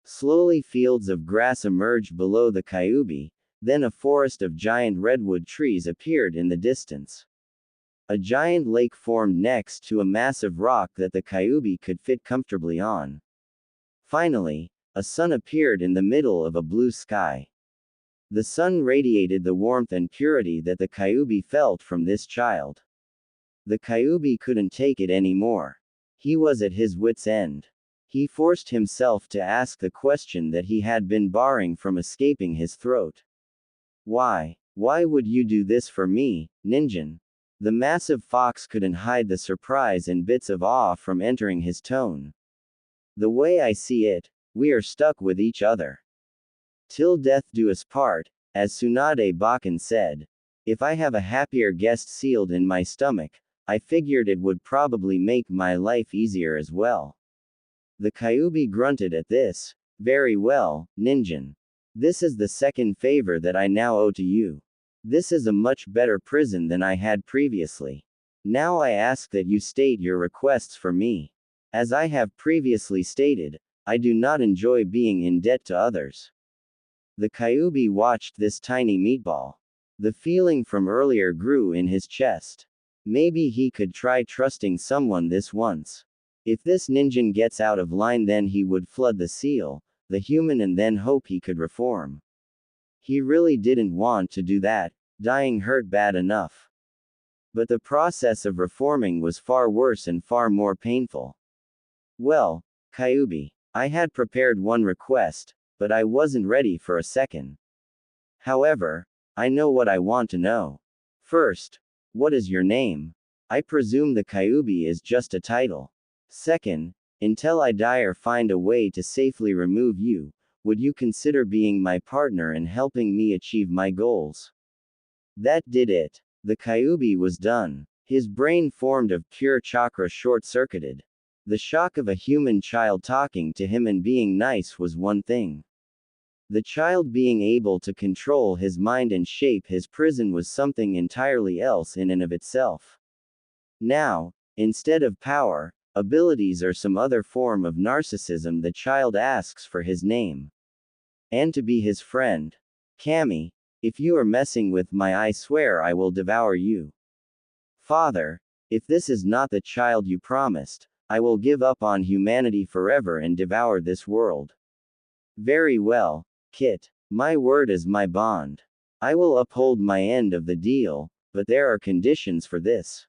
Slowly fields of grass emerged below the Kyuubi, then a forest of giant redwood trees appeared in the distance. A giant lake formed next to a massive rock that the Kyuubi could fit comfortably on. Finally, a sun appeared in the middle of a blue sky. The sun radiated the warmth and purity that the Kyuubi felt from this child. The Kyuubi couldn't take it anymore. He was at his wit's end. He forced himself to ask the question that he had been barring from escaping his throat. Why? Why would you do this for me, Ninjin? The massive fox couldn't hide the surprise and bits of awe from entering his tone. The way I see it, we are stuck with each other. Till death do us part, as Tsunade Bakken said. If I have a happier guest sealed in my stomach, I figured it would probably make my life easier as well. The Kyuubi grunted at this. Very well, Ninjin. This is the second favor that I now owe to you. This is a much better prison than I had previously. Now I ask that you state your requests for me. As I have previously stated, I do not enjoy being in debt to others. The Kyuubi watched this tiny meatball. The feeling from earlier grew in his chest. Maybe he could try trusting someone this once. If this Ninjin gets out of line, then he would flood the seal, the human, and then hope he could reform. He really didn't want to do that, dying hurt bad enough. But the process of reforming was far worse and far more painful. Well, Kyuubi, I had prepared one request, but I wasn't ready for a second. However, I know what I want to know. First, what is your name? I presume the Kyuubi is just a title. Second, until I die or find a way to safely remove you, would you consider being my partner and helping me achieve my goals? That did it. The Kyuubi was done. His brain formed of pure chakra short-circuited. The shock of a human child talking to him and being nice was one thing. The child being able to control his mind and shape his prison was something entirely else in and of itself. Now, instead of power, abilities or some other form of narcissism, the child asks for his name. And to be his friend. Kami, if you are messing with I swear I will devour you. Father, if this is not the child you promised, I will give up on humanity forever and devour this world. Very well, Kit. My word is my bond. I will uphold my end of the deal, but there are conditions for this.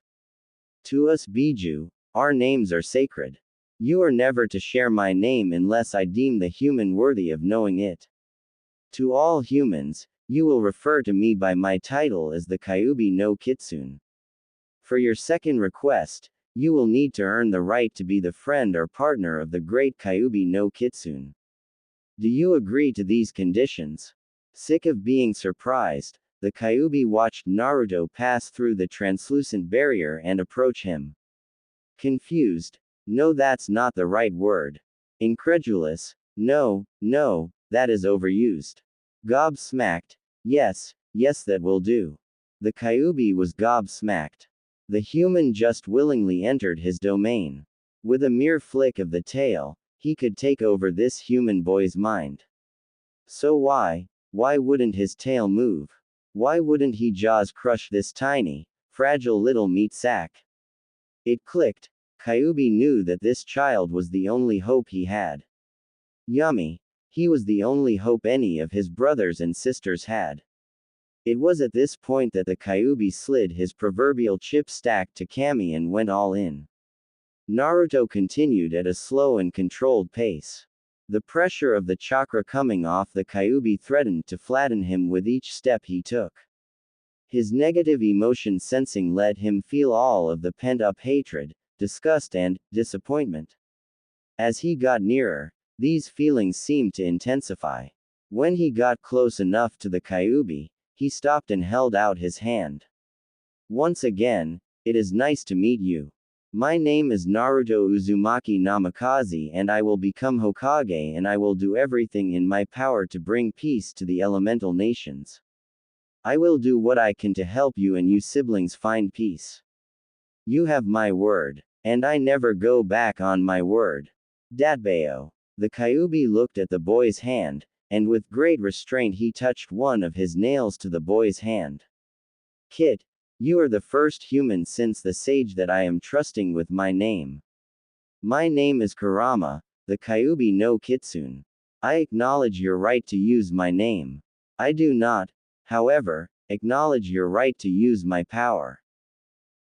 To us Biju, our names are sacred. You are never to share my name unless I deem the human worthy of knowing it. To all humans, you will refer to me by my title as the Kyuubi no Kitsune. For your second request, you will need to earn the right to be the friend or partner of the great Kyuubi no Kitsune. Do you agree to these conditions? Sick of being surprised, the Kyuubi watched Naruto pass through the translucent barrier and approach him. Confused, no, that's not the right word. Incredulous, no, that is overused. Gobsmacked, yes, that will do. The Kyuubi was gobsmacked. The human just willingly entered his domain. With a mere flick of the tail, he could take over this human boy's mind. So why wouldn't his tail move? Why wouldn't he jaws crush this tiny, fragile little meat sack? It clicked. Kyuubi knew that this child was the only hope he had. Yummy. He was the only hope any of his brothers and sisters had. It was at this point that the Kyuubi slid his proverbial chip stack to Kami and went all in. Naruto continued at a slow and controlled pace. The pressure of the chakra coming off the Kyuubi threatened to flatten him with each step he took. His negative emotion sensing let him feel all of the pent-up hatred, disgust and disappointment. As he got nearer, these feelings seemed to intensify. When he got close enough to the Kyuubi, he stopped and held out his hand. Once again, it is nice to meet you. My name is Naruto Uzumaki Namikaze and I will become Hokage and I will do everything in my power to bring peace to the elemental nations. I will do what I can to help you and you siblings find peace. You have my word. And I never go back on my word. Datbeo. The Kyuubi looked at the boy's hand, and with great restraint he touched one of his nails to the boy's hand. Kit, you are the first human since the sage that I am trusting with my name. My name is Kurama, the Kyuubi no Kitsune. I acknowledge your right to use my name. I do not, however, acknowledge your right to use my power.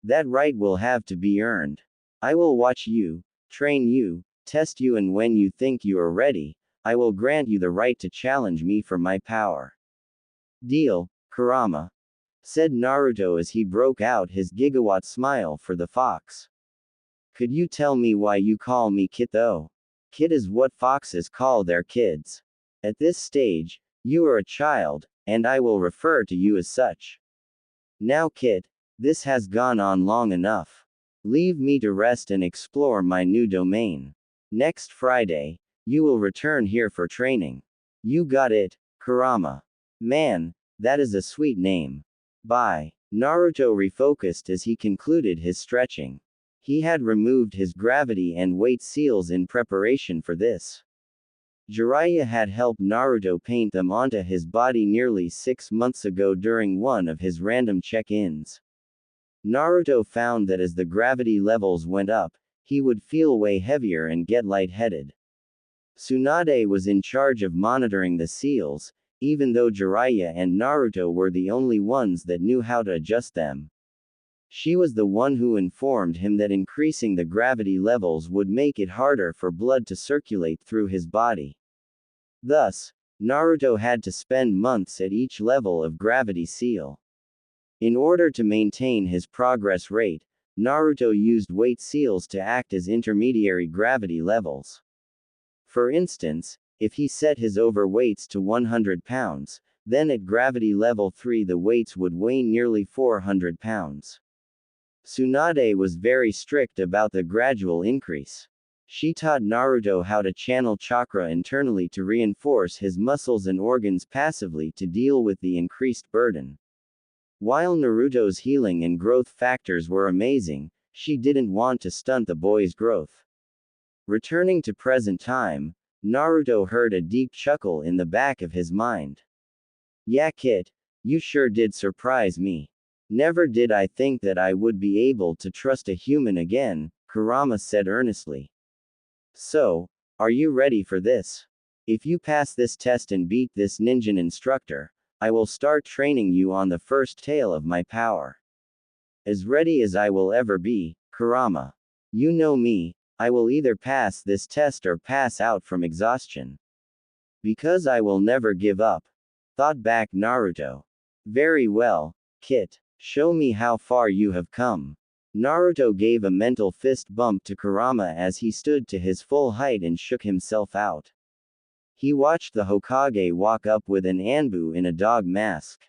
That right will have to be earned. I will watch you, train you, test you, and when you think you are ready, I will grant you the right to challenge me for my power. Deal, Kurama, said Naruto as he broke out his gigawatt smile for the fox. Could you tell me why you call me Kit though? Kit is what foxes call their kids. At this stage, you are a child, and I will refer to you as such. Now Kit, this has gone on long enough. Leave me to rest and explore my new domain. Next Friday, you will return here for training. You got it, Kurama. Man, that is a sweet name. Bye. Naruto refocused as he concluded his stretching. He had removed his gravity and weight seals in preparation for this. Jiraiya had helped Naruto paint them onto his body nearly 6 months ago during one of his random check-ins. Naruto found that as the gravity levels went up, he would feel way heavier and get lightheaded. Tsunade was in charge of monitoring the seals, even though Jiraiya and Naruto were the only ones that knew how to adjust them. She was the one who informed him that increasing the gravity levels would make it harder for blood to circulate through his body. Thus, Naruto had to spend months at each level of gravity seal. In order to maintain his progress rate, Naruto used weight seals to act as intermediary gravity levels. For instance, if he set his overweights to 100 pounds, then at gravity level 3 the weights would weigh nearly 400 pounds. Tsunade was very strict about the gradual increase. She taught Naruto how to channel chakra internally to reinforce his muscles and organs passively to deal with the increased burden. While Naruto's healing and growth factors were amazing, she didn't want to stunt the boy's growth. Returning to present time, Naruto heard a deep chuckle in the back of his mind. Yeah Kit, you sure did surprise me. Never did I think that I would be able to trust a human again, Kurama said earnestly. So, are you ready for this? If you pass this test and beat this ninja instructor, I will start training you on the first tale of my power. As ready as I will ever be, Kurama. You know me, I will either pass this test or pass out from exhaustion. Because I will never give up. Thought back Naruto. Very well, Kit. Show me how far you have come. Naruto gave a mental fist bump to Kurama as he stood to his full height and shook himself out. He watched the Hokage walk up with an Anbu in a dog mask.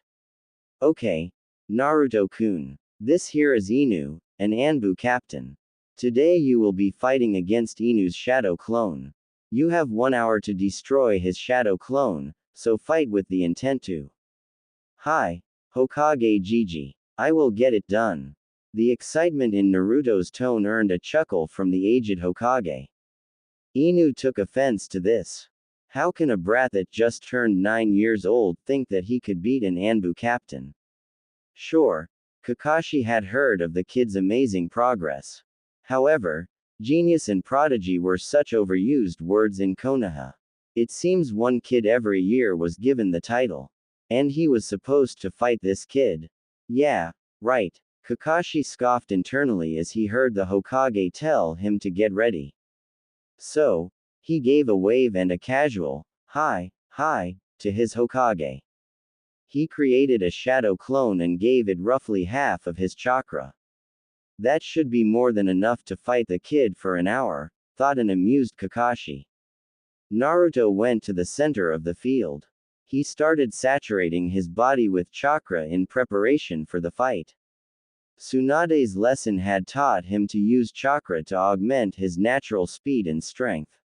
Okay, Naruto-kun. This here is Inu, an Anbu captain. Today you will be fighting against Inu's shadow clone. You have 1 hour to destroy his shadow clone, so fight with the intent to. Hi, Hokage Gigi. I will get it done. The excitement in Naruto's tone earned a chuckle from the aged Hokage. Inu took offense to this. How can a brat that just turned 9 years old think that he could beat an Anbu captain? Sure, Kakashi had heard of the kid's amazing progress. However, genius and prodigy were such overused words in Konoha. It seems one kid every year was given the title. And he was supposed to fight this kid. Yeah, right. Kakashi scoffed internally as he heard the Hokage tell him to get ready. So, he gave a wave and a casual, hi, to his Hokage. He created a shadow clone and gave it roughly half of his chakra. That should be more than enough to fight the kid for an hour, thought an amused Kakashi. Naruto went to the center of the field. He started saturating his body with chakra in preparation for the fight. Tsunade's lesson had taught him to use chakra to augment his natural speed and strength.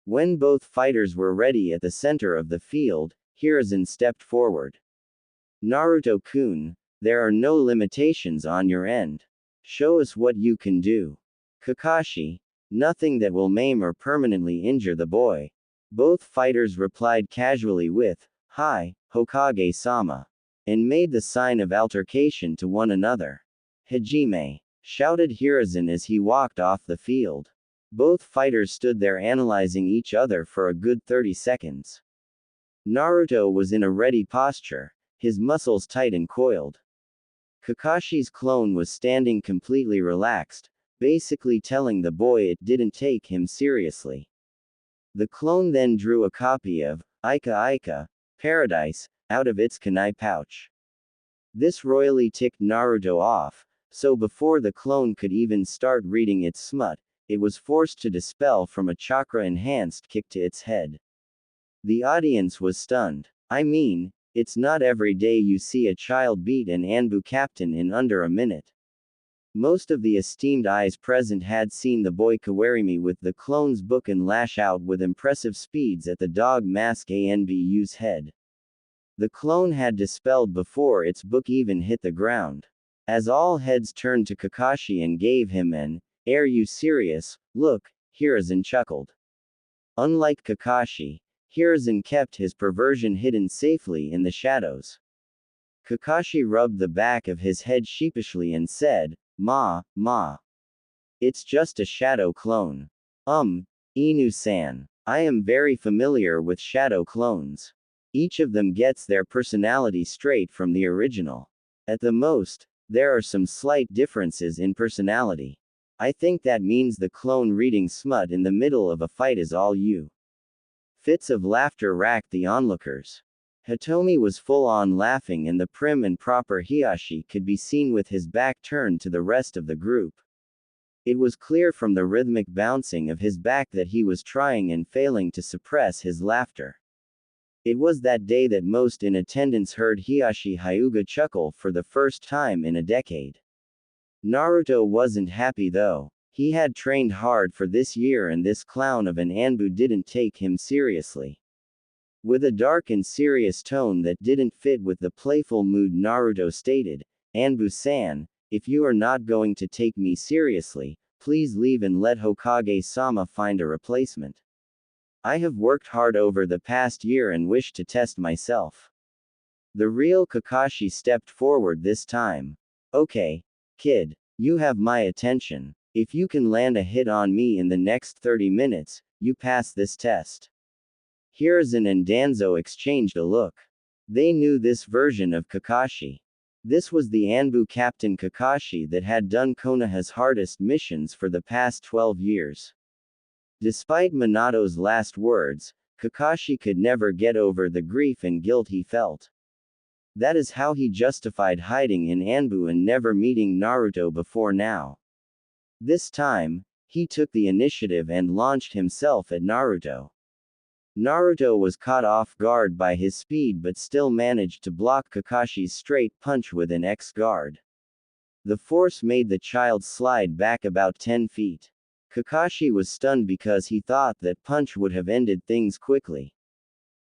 When both fighters were ready at the center of the field, Hiruzen stepped forward. Naruto-kun, there are no limitations on your end. Show us what you can do. Kakashi, nothing that will maim or permanently injure the boy. Both fighters replied casually with, hi, Hokage-sama, and made the sign of altercation to one another. Hajime, shouted Hiruzen as he walked off the field. Both fighters stood there analyzing each other for a good 30 seconds. Naruto was in a ready posture, his muscles tight and coiled. Kakashi's clone was standing completely relaxed, basically telling the boy it didn't take him seriously. The clone then drew a copy of Ika, Paradise, out of its kunai pouch. This royally ticked Naruto off, so before the clone could even start reading its smut, it was forced to dispel from a chakra-enhanced kick to its head. The audience was stunned. I mean, it's not every day you see a child beat an Anbu captain in under a minute. Most of the esteemed eyes present had seen the boy Kawarimi with the clone's book and lash out with impressive speeds at the dog mask Anbu's head. The clone had dispelled before its book even hit the ground. As all heads turned to Kakashi and gave him an, "Are you serious?" look, Hiruzen chuckled. Unlike Kakashi, Hiruzen kept his perversion hidden safely in the shadows. Kakashi rubbed the back of his head sheepishly and said, Ma. It's just a shadow clone. Inu-san. I am very familiar with shadow clones. Each of them gets their personality straight from the original. At the most, there are some slight differences in personality. I think that means the clone reading smut in the middle of a fight is all you. Fits of laughter racked the onlookers. Hitomi was full-on laughing and the prim and proper Hiyashi could be seen with his back turned to the rest of the group. It was clear from the rhythmic bouncing of his back that he was trying and failing to suppress his laughter. It was that day that most in attendance heard Hiyashi Hyuga chuckle for the first time in a decade. Naruto wasn't happy though. He had trained hard for this year and this clown of an Anbu didn't take him seriously. With a dark and serious tone that didn't fit with the playful mood, Naruto stated, Anbu-san, if you are not going to take me seriously, please leave and let Hokage-sama find a replacement. I have worked hard over the past year and wish to test myself. The real Kakashi stepped forward this time. Okay, kid, you have my attention. If you can land a hit on me in the next 30 minutes, you pass this test. Hiruzen and Danzo exchanged a look. They knew this version of Kakashi. This was the Anbu Captain Kakashi that had done Konoha's hardest missions for the past 12 years. Despite Minato's last words, Kakashi could never get over the grief and guilt he felt. That is how he justified hiding in Anbu and never meeting Naruto before now. This time, he took the initiative and launched himself at Naruto. Naruto was caught off guard by his speed but still managed to block Kakashi's straight punch with an X-guard. The force made the child slide back about 10 feet. Kakashi was stunned because he thought that punch would have ended things quickly.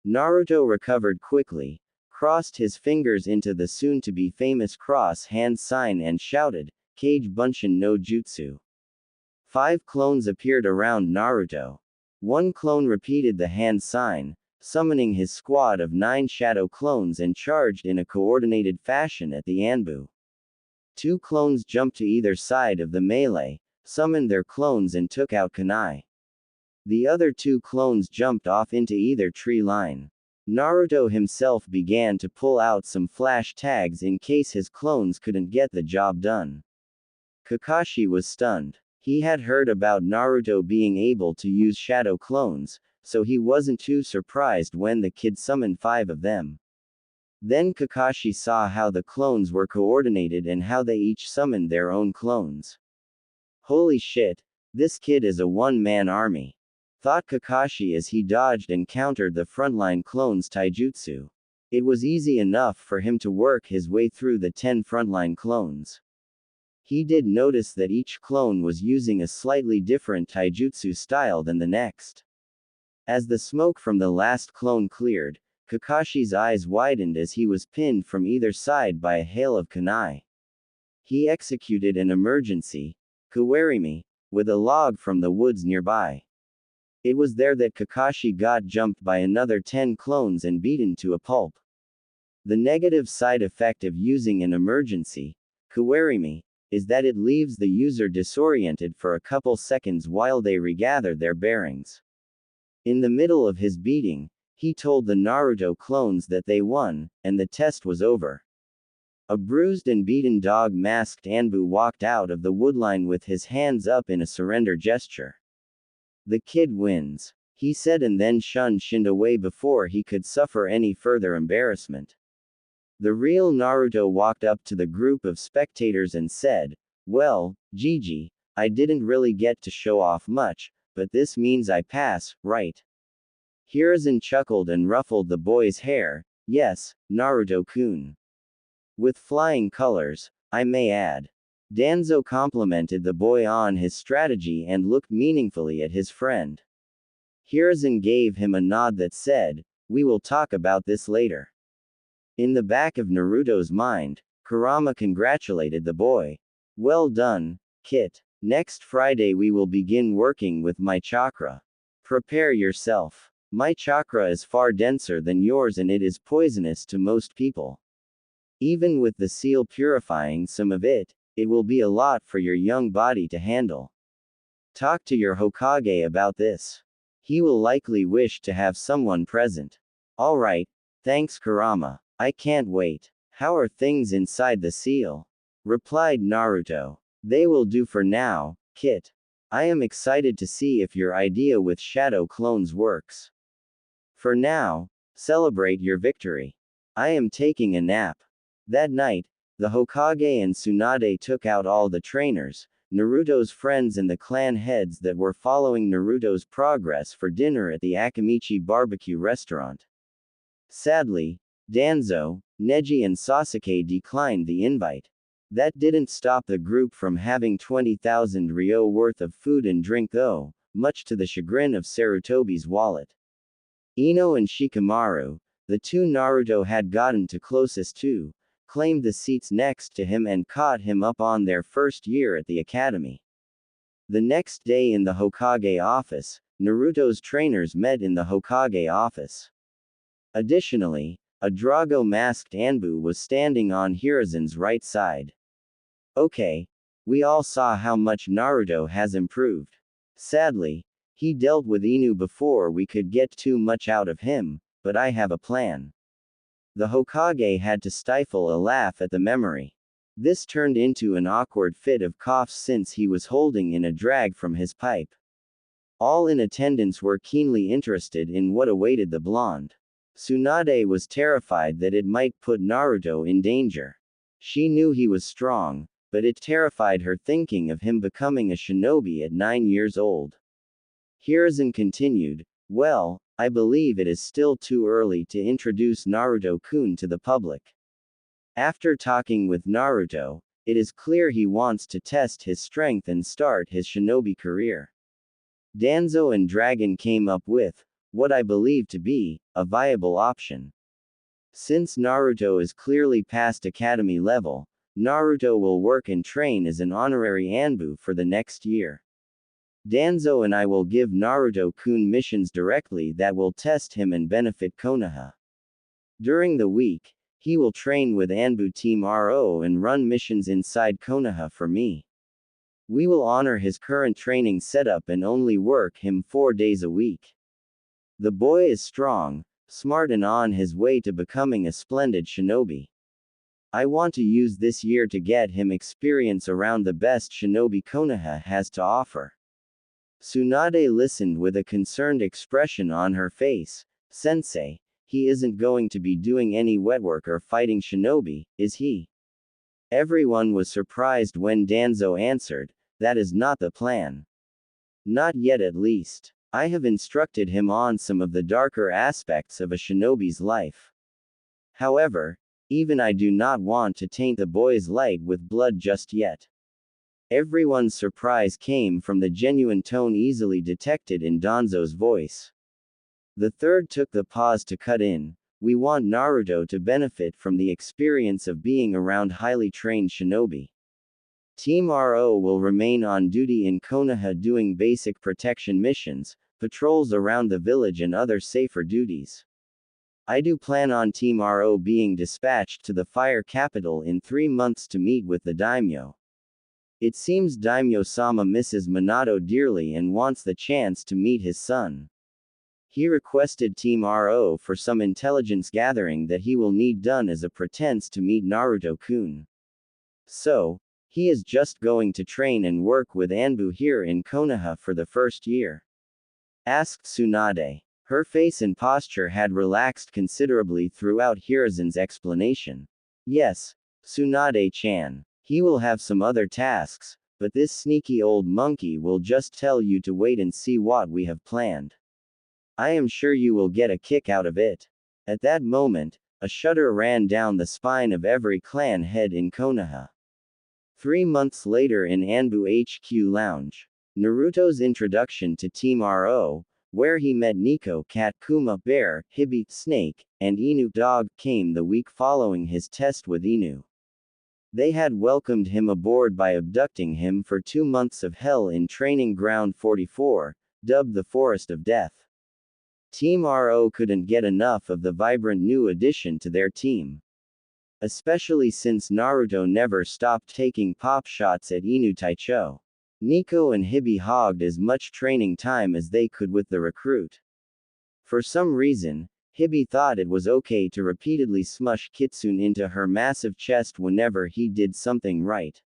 Naruto recovered quickly, crossed his fingers into the soon-to-be famous cross-hand sign and shouted, Kage Bunshin no Jutsu. 5 clones appeared around Naruto. One clone repeated the hand sign, summoning his squad of 9 shadow clones and charged in a coordinated fashion at the Anbu. 2 clones jumped to either side of the melee, summoned their clones and took out kunai. The other 2 clones jumped off into either tree line. Naruto himself began to pull out some flash tags in case his clones couldn't get the job done. Kakashi was stunned. He had heard about Naruto being able to use shadow clones, so he wasn't too surprised when the kid summoned 5 of them. Then Kakashi saw how the clones were coordinated and how they each summoned their own clones. Holy shit, this kid is a one-man army, thought Kakashi as he dodged and countered the frontline clones' taijutsu. It was easy enough for him to work his way through the 10 frontline clones. He did notice that each clone was using a slightly different taijutsu style than the next. As the smoke from the last clone cleared, Kakashi's eyes widened as he was pinned from either side by a hail of kunai. He executed an emergency kuwarimi with a log from the woods nearby. It was there that Kakashi got jumped by another 10 clones and beaten to a pulp. The negative side effect of using an emergency kuwarimi is that it leaves the user disoriented for a couple seconds while they regather their bearings. In the middle of his beating, he told the Naruto clones that they won, and the test was over. A bruised and beaten dog-masked Anbu walked out of the woodline with his hands up in a surrender gesture. The kid wins, he said, and then shunned away before he could suffer any further embarrassment. The real Naruto walked up to the group of spectators and said, "Well, Gigi, I didn't really get to show off much, but this means I pass, right?" Hiruzen chuckled and ruffled the boy's hair. "Yes, Naruto-kun. With flying colors, I may add." Danzo complimented the boy on his strategy and looked meaningfully at his friend. Hiruzen gave him a nod that said, "We will talk about this later." In the back of Naruto's mind, Kurama congratulated the boy. "Well done, Kit. Next Friday we will begin working with my chakra. Prepare yourself. My chakra is far denser than yours and it is poisonous to most people. Even with the seal purifying some of it, it will be a lot for your young body to handle. Talk to your Hokage about this. He will likely wish to have someone present." "Alright, thanks Kurama. I can't wait." "How are things inside the seal?" replied Naruto. "They will do for now, Kit. I am excited to see if your idea with shadow clones works. For now, celebrate your victory. I am taking a nap." That night, the Hokage and Tsunade took out all the trainers, Naruto's friends and the clan heads that were following Naruto's progress for dinner at the Akamichi barbecue restaurant. Sadly, Danzo, Neji and Sasuke declined the invite. That didn't stop the group from having 20,000 ryo worth of food and drink though, much to the chagrin of Sarutobi's wallet. Ino and Shikamaru, the two Naruto had gotten to closest to, claimed the seats next to him and caught him up on their first year at the academy. The next day in the Hokage office, Naruto's trainers met in the Hokage office. Additionally, a Drago-masked Anbu was standing on Hiruzen's right side. "Okay. We all saw how much Naruto has improved. Sadly, he dealt with Inu before we could get too much out of him, but I have a plan." The Hokage had to stifle a laugh at the memory. This turned into an awkward fit of coughs since he was holding in a drag from his pipe. All in attendance were keenly interested in what awaited the blonde. Tsunade was terrified that it might put Naruto in danger. She knew he was strong, but it terrified her thinking of him becoming a shinobi at 9 years old. Hiruzen continued, "Well, I believe it is still too early to introduce Naruto-kun to the public. After talking with Naruto, it is clear he wants to test his strength and start his shinobi career." Danzo and Dragon came up with what I believe to be a viable option. Since Naruto is clearly past academy level, Naruto will work and train as an honorary Anbu for the next year. Danzo and I will give Naruto-kun missions directly that will test him and benefit Konoha. During the week, he will train with Anbu Team RO and run missions inside Konoha for me. We will honor his current training setup and only work him 4 days a week. The boy is strong, smart and on his way to becoming a splendid shinobi. I want to use this year to get him experience around the best shinobi Konoha has to offer. Tsunade listened with a concerned expression on her face. Sensei, he isn't going to be doing any wet work or fighting shinobi, is he? Everyone was surprised when Danzo answered, that is not the plan. Not yet at least. I have instructed him on some of the darker aspects of a shinobi's life. However, even I do not want to taint the boy's light with blood just yet. Everyone's surprise came from the genuine tone easily detected in Danzo's voice. The third took the pause to cut in. We want Naruto to benefit from the experience of being around highly trained shinobi. Team RO will remain on duty in Konoha doing basic protection missions, patrols around the village and other safer duties. I do plan on Team RO being dispatched to the fire capital in 3 months to meet with the daimyo. It seems Daimyo-sama misses Minato dearly and wants the chance to meet his son. He requested Team RO for some intelligence gathering that he will need done as a pretense to meet Naruto-kun. So, he is just going to train and work with Anbu here in Konoha for the first year? Asked Tsunade. Her face and posture had relaxed considerably throughout Hiruzen's explanation. Yes, Tsunade-chan. He will have some other tasks, but this sneaky old monkey will just tell you to wait and see what we have planned. I am sure you will get a kick out of it. At that moment, a shudder ran down the spine of every clan head in Konoha. 3 months later in Anbu HQ Lounge. Naruto's introduction to Team RO, where he met Nico Cat Kuma Bear, Hibi Snake, and Inu Dog, came the week following his test with Inu. They had welcomed him aboard by abducting him for 2 months of hell in Training Ground 44, dubbed the Forest of Death. Team RO couldn't get enough of the vibrant new addition to their team. Especially since Naruto never stopped taking pop shots at Inu Taicho. Nico and Hibi hogged as much training time as they could with the recruit. For some reason, Hibi thought it was okay to repeatedly smush Kitsune into her massive chest whenever he did something right.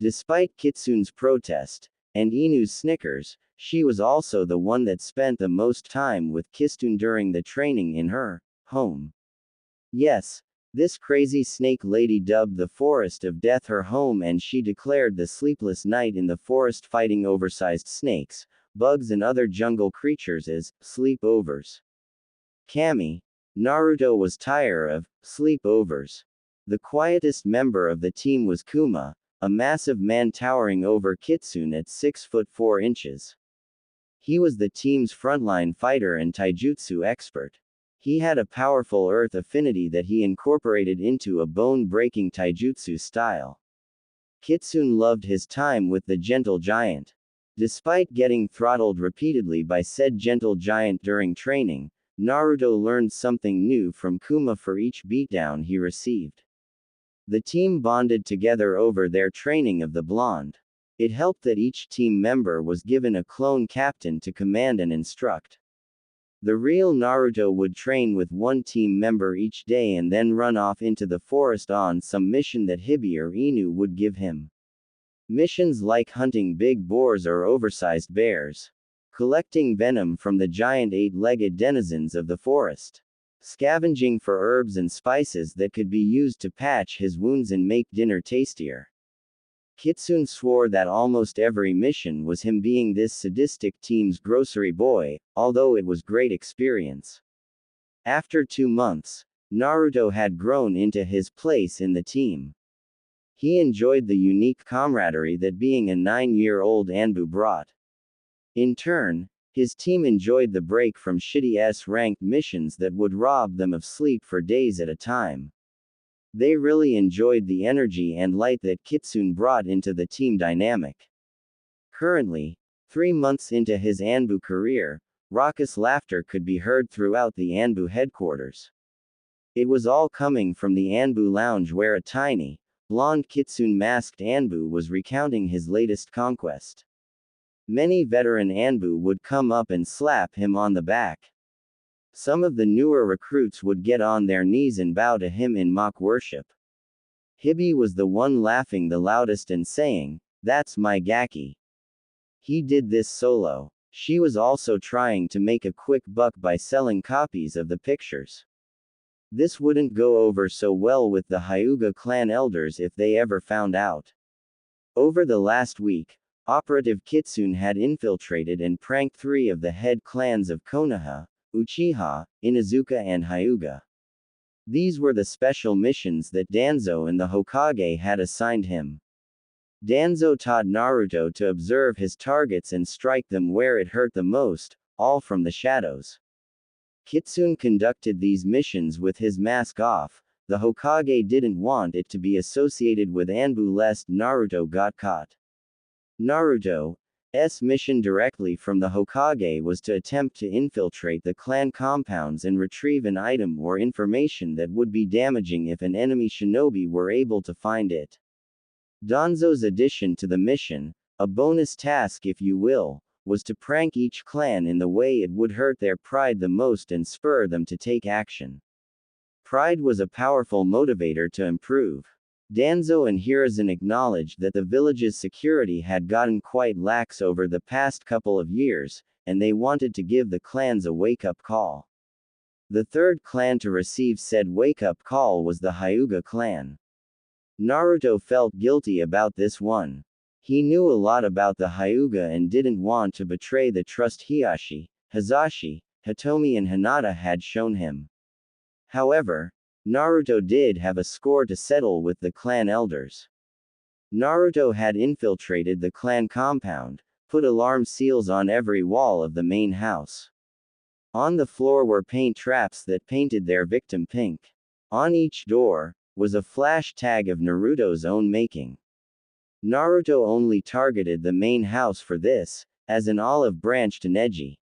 Despite Kitsune's protest, and Inu's snickers, she was also the one that spent the most time with Kitsune during the training in her home. Yes, this crazy snake lady dubbed the Forest of Death her home, and she declared the sleepless night in the forest fighting oversized snakes, bugs and other jungle creatures as sleepovers. Kami, Naruto was tired of sleepovers. The quietest member of the team was Kuma, a massive man towering over Kitsune at 6 foot 4 inches. He was the team's frontline fighter and taijutsu expert. He had a powerful earth affinity that he incorporated into a bone-breaking taijutsu style. Kitsune loved his time with the gentle giant. Despite getting throttled repeatedly by said gentle giant during training, Naruto learned something new from Kuma for each beatdown he received. The team bonded together over their training of the blonde. It helped that each team member was given a clone captain to command and instruct. The real Naruto would train with one team member each day and then run off into the forest on some mission that Hibi or Inu would give him. Missions like hunting big boars or oversized bears, collecting venom from the giant 8-legged denizens of the forest, scavenging for herbs and spices that could be used to patch his wounds and make dinner tastier. Kitsune swore that almost every mission was him being this sadistic team's grocery boy, although it was great experience. After 2 months, Naruto had grown into his place in the team. He enjoyed the unique camaraderie that being a 9-year-old Anbu brought. In turn, his team enjoyed the break from shitty S-ranked missions that would rob them of sleep for days at a time. They really enjoyed the energy and light that Kitsune brought into the team dynamic. Currently, 3 months into his Anbu career, raucous laughter could be heard throughout the Anbu headquarters. It was all coming from the Anbu lounge where a tiny, blonde Kitsune-masked Anbu was recounting his latest conquest. Many veteran Anbu would come up and slap him on the back. Some of the newer recruits would get on their knees and bow to him in mock worship. Hibi was the one laughing the loudest and saying, "That's my Gaki." He did this solo. She was also trying to make a quick buck by selling copies of the pictures. This wouldn't go over so well with the Hyuga clan elders if they ever found out. Over the last week, Operative Kitsune had infiltrated and pranked 3 of the head clans of Konoha, Uchiha, Inuzuka and Hyuga. These were the special missions that Danzo and the Hokage had assigned him. Danzo taught Naruto to observe his targets and strike them where it hurt the most, all from the shadows. Kitsune conducted these missions with his mask off. The Hokage didn't want it to be associated with Anbu lest Naruto got caught. Naruto's mission directly from the Hokage was to attempt to infiltrate the clan compounds and retrieve an item or information that would be damaging if an enemy shinobi were able to find it. Danzo's addition to the mission, a bonus task if you will, was to prank each clan in the way it would hurt their pride the most and spur them to take action. Pride was a powerful motivator to improve. Danzo and Hiruzen acknowledged that the village's security had gotten quite lax over the past couple of years, and they wanted to give the clans a wake-up call. The third clan to receive said wake-up call was the Hyuga clan. Naruto felt guilty about this one. He knew a lot about the Hyuga and didn't want to betray the trust Hiashi, Hizashi, Hitomi and Hinata had shown him. However, Naruto did have a score to settle with the clan elders. Naruto had infiltrated the clan compound, put alarm seals on every wall of the main house. On the floor were paint traps that painted their victim pink. On each door was a flash tag of Naruto's own making. Naruto only targeted the main house for this, as an olive branch to Neji.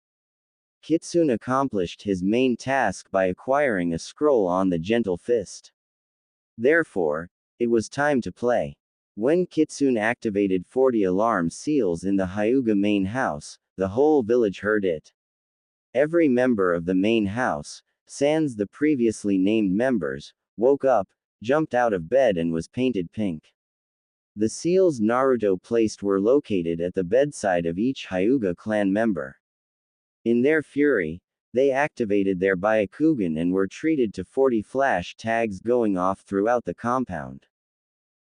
Kitsune accomplished his main task by acquiring a scroll on the Gentle Fist. Therefore, it was time to play. When Kitsune activated 40 alarm seals in the Hyuga main house, the whole village heard it. Every member of the main house, sans the previously named members, woke up, jumped out of bed and was painted pink. The seals Naruto placed were located at the bedside of each Hyuga clan member. In their fury, they activated their Byakugan and were treated to 40 flash tags going off throughout the compound.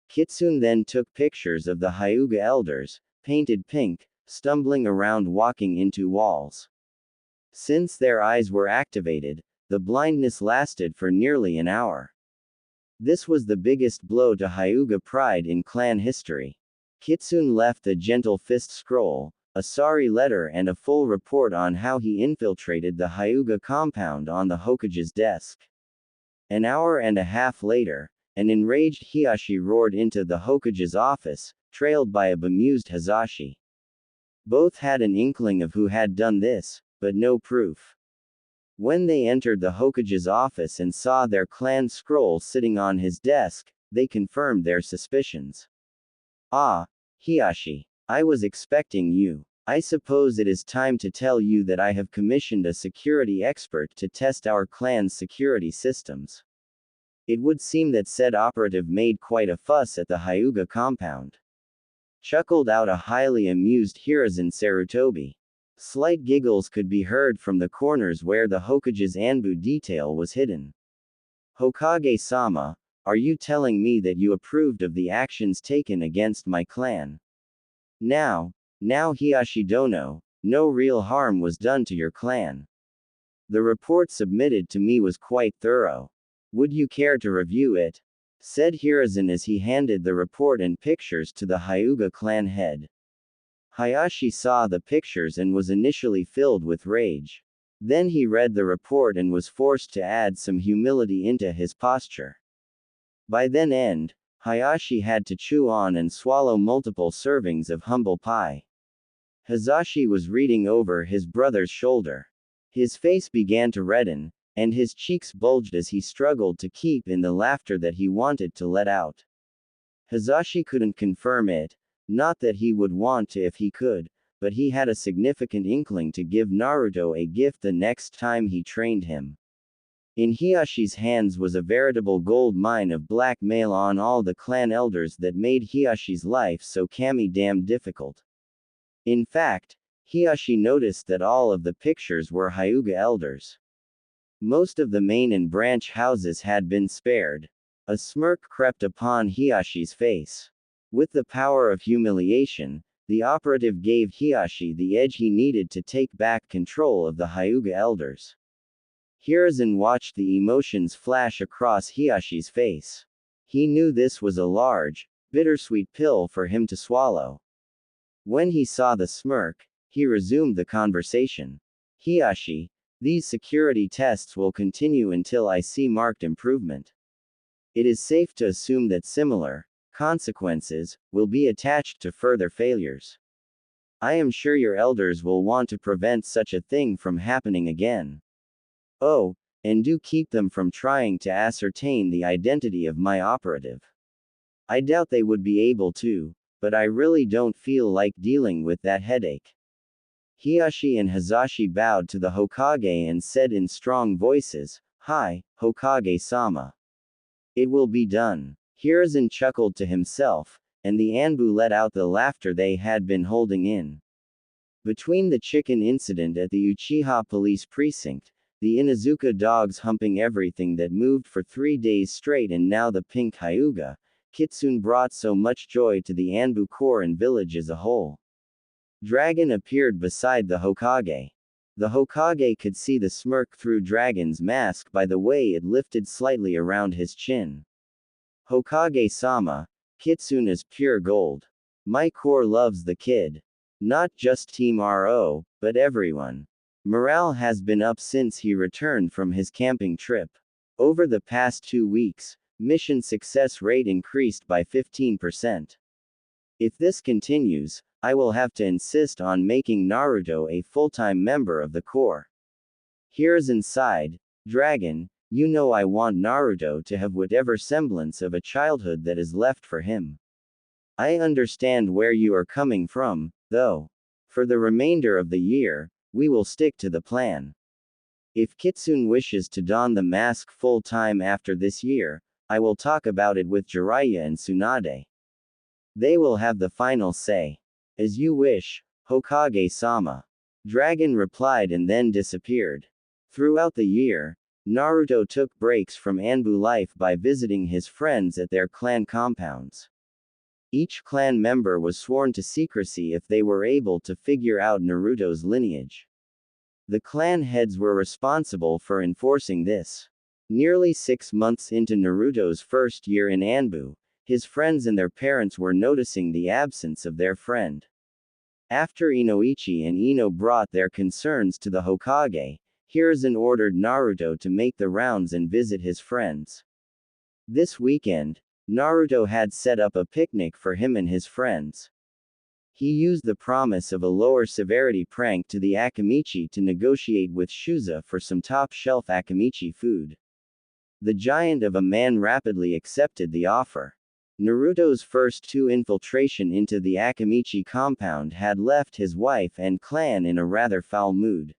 Kitsune then took pictures of the Hyuga elders, painted pink, stumbling around walking into walls. Since their eyes were activated, the blindness lasted for nearly an hour. This was the biggest blow to Hyuga pride in clan history. Kitsune left the Gentle Fist scroll, a sorry letter and a full report on how he infiltrated the Hyuga compound on the Hokage's desk. An hour and a half later, an enraged Hiashi roared into the Hokage's office, trailed by a bemused Hizashi. Both had an inkling of who had done this, but no proof. When they entered the Hokage's office and saw their clan scroll sitting on his desk, they confirmed their suspicions. "Ah, Hiashi. I was expecting you. I suppose it is time to tell you that I have commissioned a security expert to test our clan's security systems." It would seem that said operative made quite a fuss at the Hyuga compound. Chuckled out a highly amused Hiruzen Sarutobi. Slight giggles could be heard from the corners where the Hokage's Anbu detail was hidden. "Hokage-sama, are you telling me that you approved of the actions taken against my clan? Now Hiashi Dono, no real harm was done to your clan. The report submitted to me was quite thorough. Would you care to review it?" said Hiruzen as he handed the report and pictures to the Hyuga clan head. Hayashi saw the pictures and was initially filled with rage. Then he read the report and was forced to add some humility into his posture. By then end, Hayashi had to chew on and swallow multiple servings of humble pie. Hizashi was reading over his brother's shoulder. His face began to redden, and his cheeks bulged as he struggled to keep in the laughter that he wanted to let out. Hizashi couldn't confirm it, not that he would want to if he could, but he had a significant inkling to give Naruto a gift the next time he trained him. In Hiyashi's hands was a veritable gold mine of blackmail on all the clan elders that made Hiyashi's life so damn difficult. In fact, Hiyashi noticed that all of the pictures were Hyuga elders. Most of the main and branch houses had been spared. A smirk crept upon Hiyashi's face. With the power of humiliation, the operative gave Hiyashi the edge he needed to take back control of the Hyuga elders. Hiruzen watched the emotions flash across Hiyashi's face. He knew this was a large, bittersweet pill for him to swallow. When he saw the smirk, he resumed the conversation. Hiyashi, these security tests will continue until I see marked improvement. It is safe to assume that similar consequences will be attached to further failures. I am sure your elders will want to prevent such a thing from happening again. Oh, and do keep them from trying to ascertain the identity of my operative. I doubt they would be able to, but I really don't feel like dealing with that headache. Hiyashi and Hazashi bowed to the Hokage and said in strong voices, "Hi, Hokage-sama. It will be done." Hiruzen chuckled to himself, and the Anbu let out the laughter they had been holding in. Between the chicken incident at the Uchiha police precinct, the Inuzuka dogs humping everything that moved for 3 days straight, and now the pink Hyuga, Kitsune brought so much joy to the Anbu Corps and village as a whole. Dragon appeared beside the Hokage. The Hokage could see the smirk through Dragon's mask by the way it lifted slightly around his chin. Hokage-sama, Kitsune is pure gold. My corps loves the kid. Not just Team RO, but everyone. Morale has been up since he returned from his camping trip. Over the past 2 weeks, mission success rate increased by 15%. If this continues, I will have to insist on making Naruto a full-time member of the Corps. Hiruzen sighed. Dragon, you know I want Naruto to have whatever semblance of a childhood that is left for him. I understand where you are coming from, though. For the remainder of the year, we will stick to the plan. If Kitsune wishes to don the mask full-time after this year, I will talk about it with Jiraiya and Tsunade. They will have the final say. As you wish, Hokage-sama. Dragon replied and then disappeared. Throughout the year, Naruto took breaks from Anbu life by visiting his friends at their clan compounds. Each clan member was sworn to secrecy if they were able to figure out Naruto's lineage. The clan heads were responsible for enforcing this. Nearly 6 months into Naruto's first year in Anbu, his friends and their parents were noticing the absence of their friend. After Inoichi and Ino brought their concerns to the Hokage, Hiruzen ordered Naruto to make the rounds and visit his friends. This weekend, Naruto had set up a picnic for him and his friends. He used the promise of a lower severity prank to the Akamichi to negotiate with Shuza for some top-shelf Akamichi food. The giant of a man rapidly accepted the offer. Naruto's first 2 infiltration into the Akamichi compound had left his wife and clan in a rather foul mood.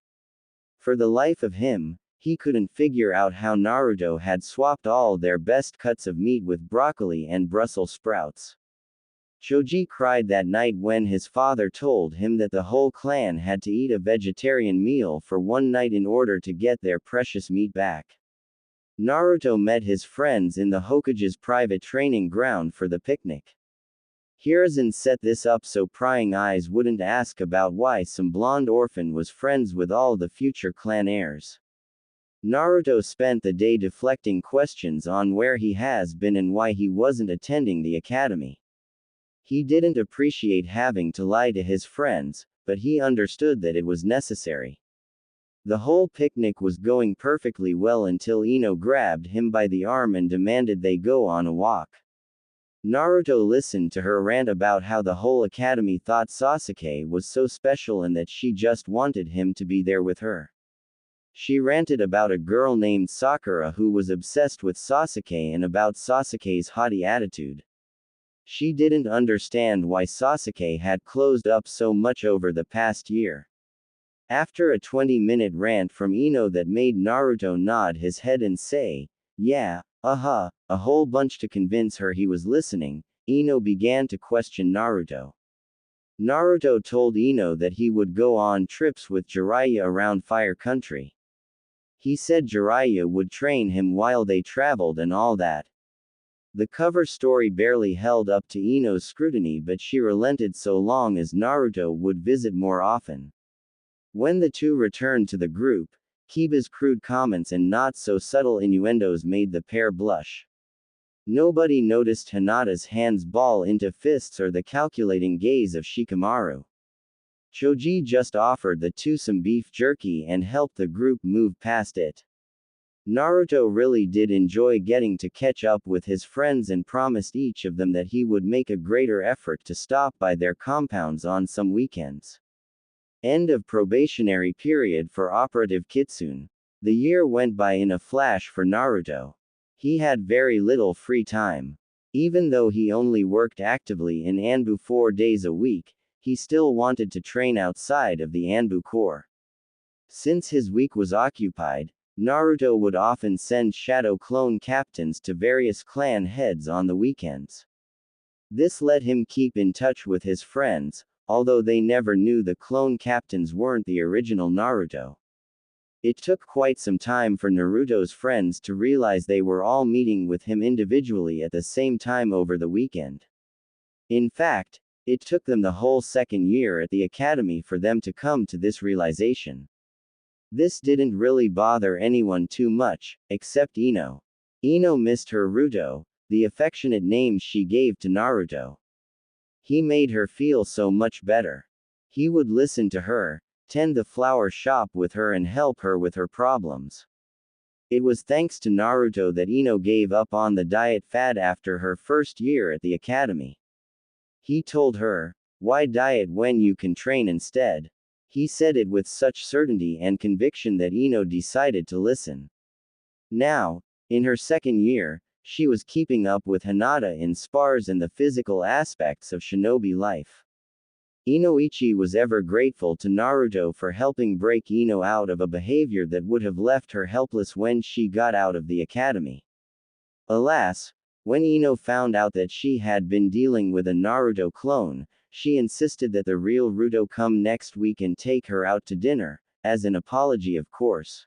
For the life of him, he couldn't figure out how Naruto had swapped all their best cuts of meat with broccoli and Brussels sprouts. Choji cried that night when his father told him that the whole clan had to eat a vegetarian meal for one night in order to get their precious meat back. Naruto met his friends in the Hokage's private training ground for the picnic. Hiruzen set this up so prying eyes wouldn't ask about why some blonde orphan was friends with all the future clan heirs. Naruto spent the day deflecting questions on where he has been and why he wasn't attending the academy. He didn't appreciate having to lie to his friends, but he understood that it was necessary. The whole picnic was going perfectly well until Ino grabbed him by the arm and demanded they go on a walk. Naruto listened to her rant about how the whole academy thought Sasuke was so special and that she just wanted him to be there with her. She ranted about a girl named Sakura who was obsessed with Sasuke and about Sasuke's haughty attitude. She didn't understand why Sasuke had closed up so much over the past year. After a 20-minute rant from Ino that made Naruto nod his head and say, "Yeah, a whole bunch to convince her he was listening, Ino began to question Naruto. Naruto told Ino that he would go on trips with Jiraiya around Fire Country. He said Jiraiya would train him while they traveled and all that. The cover story barely held up to Ino's scrutiny, but she relented so long as Naruto would visit more often. When the two returned to the group, Kiba's crude comments and not-so-subtle innuendos made the pair blush. Nobody noticed Hinata's hands ball into fists or the calculating gaze of Shikamaru. Choji just offered the two some beef jerky and helped the group move past it. Naruto really did enjoy getting to catch up with his friends and promised each of them that he would make a greater effort to stop by their compounds on some weekends. End of probationary period for Operative Kitsune. The year went by in a flash for Naruto. He had very little free time. Even though he only worked actively in Anbu 4 days a week, he still wanted to train outside of the Anbu Corps. Since his week was occupied, Naruto would often send shadow clone captains to various clan heads on the weekends. This let him keep in touch with his friends, although they never knew the clone captains weren't the original Naruto. It took quite some time for Naruto's friends to realize they were all meeting with him individually at the same time over the weekend. In fact, it took them the whole second year at the academy for them to come to this realization. This didn't really bother anyone too much, except Ino. Ino missed her Ruto, the affectionate name she gave to Naruto. He made her feel so much better. He would listen to her, tend the flower shop with her and help her with her problems. It was thanks to Naruto that Ino gave up on the diet fad after her first year at the academy. He told her, "Why diet when you can train instead?" He said it with such certainty and conviction that Ino decided to listen. Now, in her second year, she was keeping up with Hinata in spars and the physical aspects of shinobi life. Inoichi was ever grateful to Naruto for helping break Ino out of a behavior that would have left her helpless when she got out of the academy. Alas, when Ino found out that she had been dealing with a Naruto clone, she insisted that the real Ruto come next week and take her out to dinner, as an apology of course.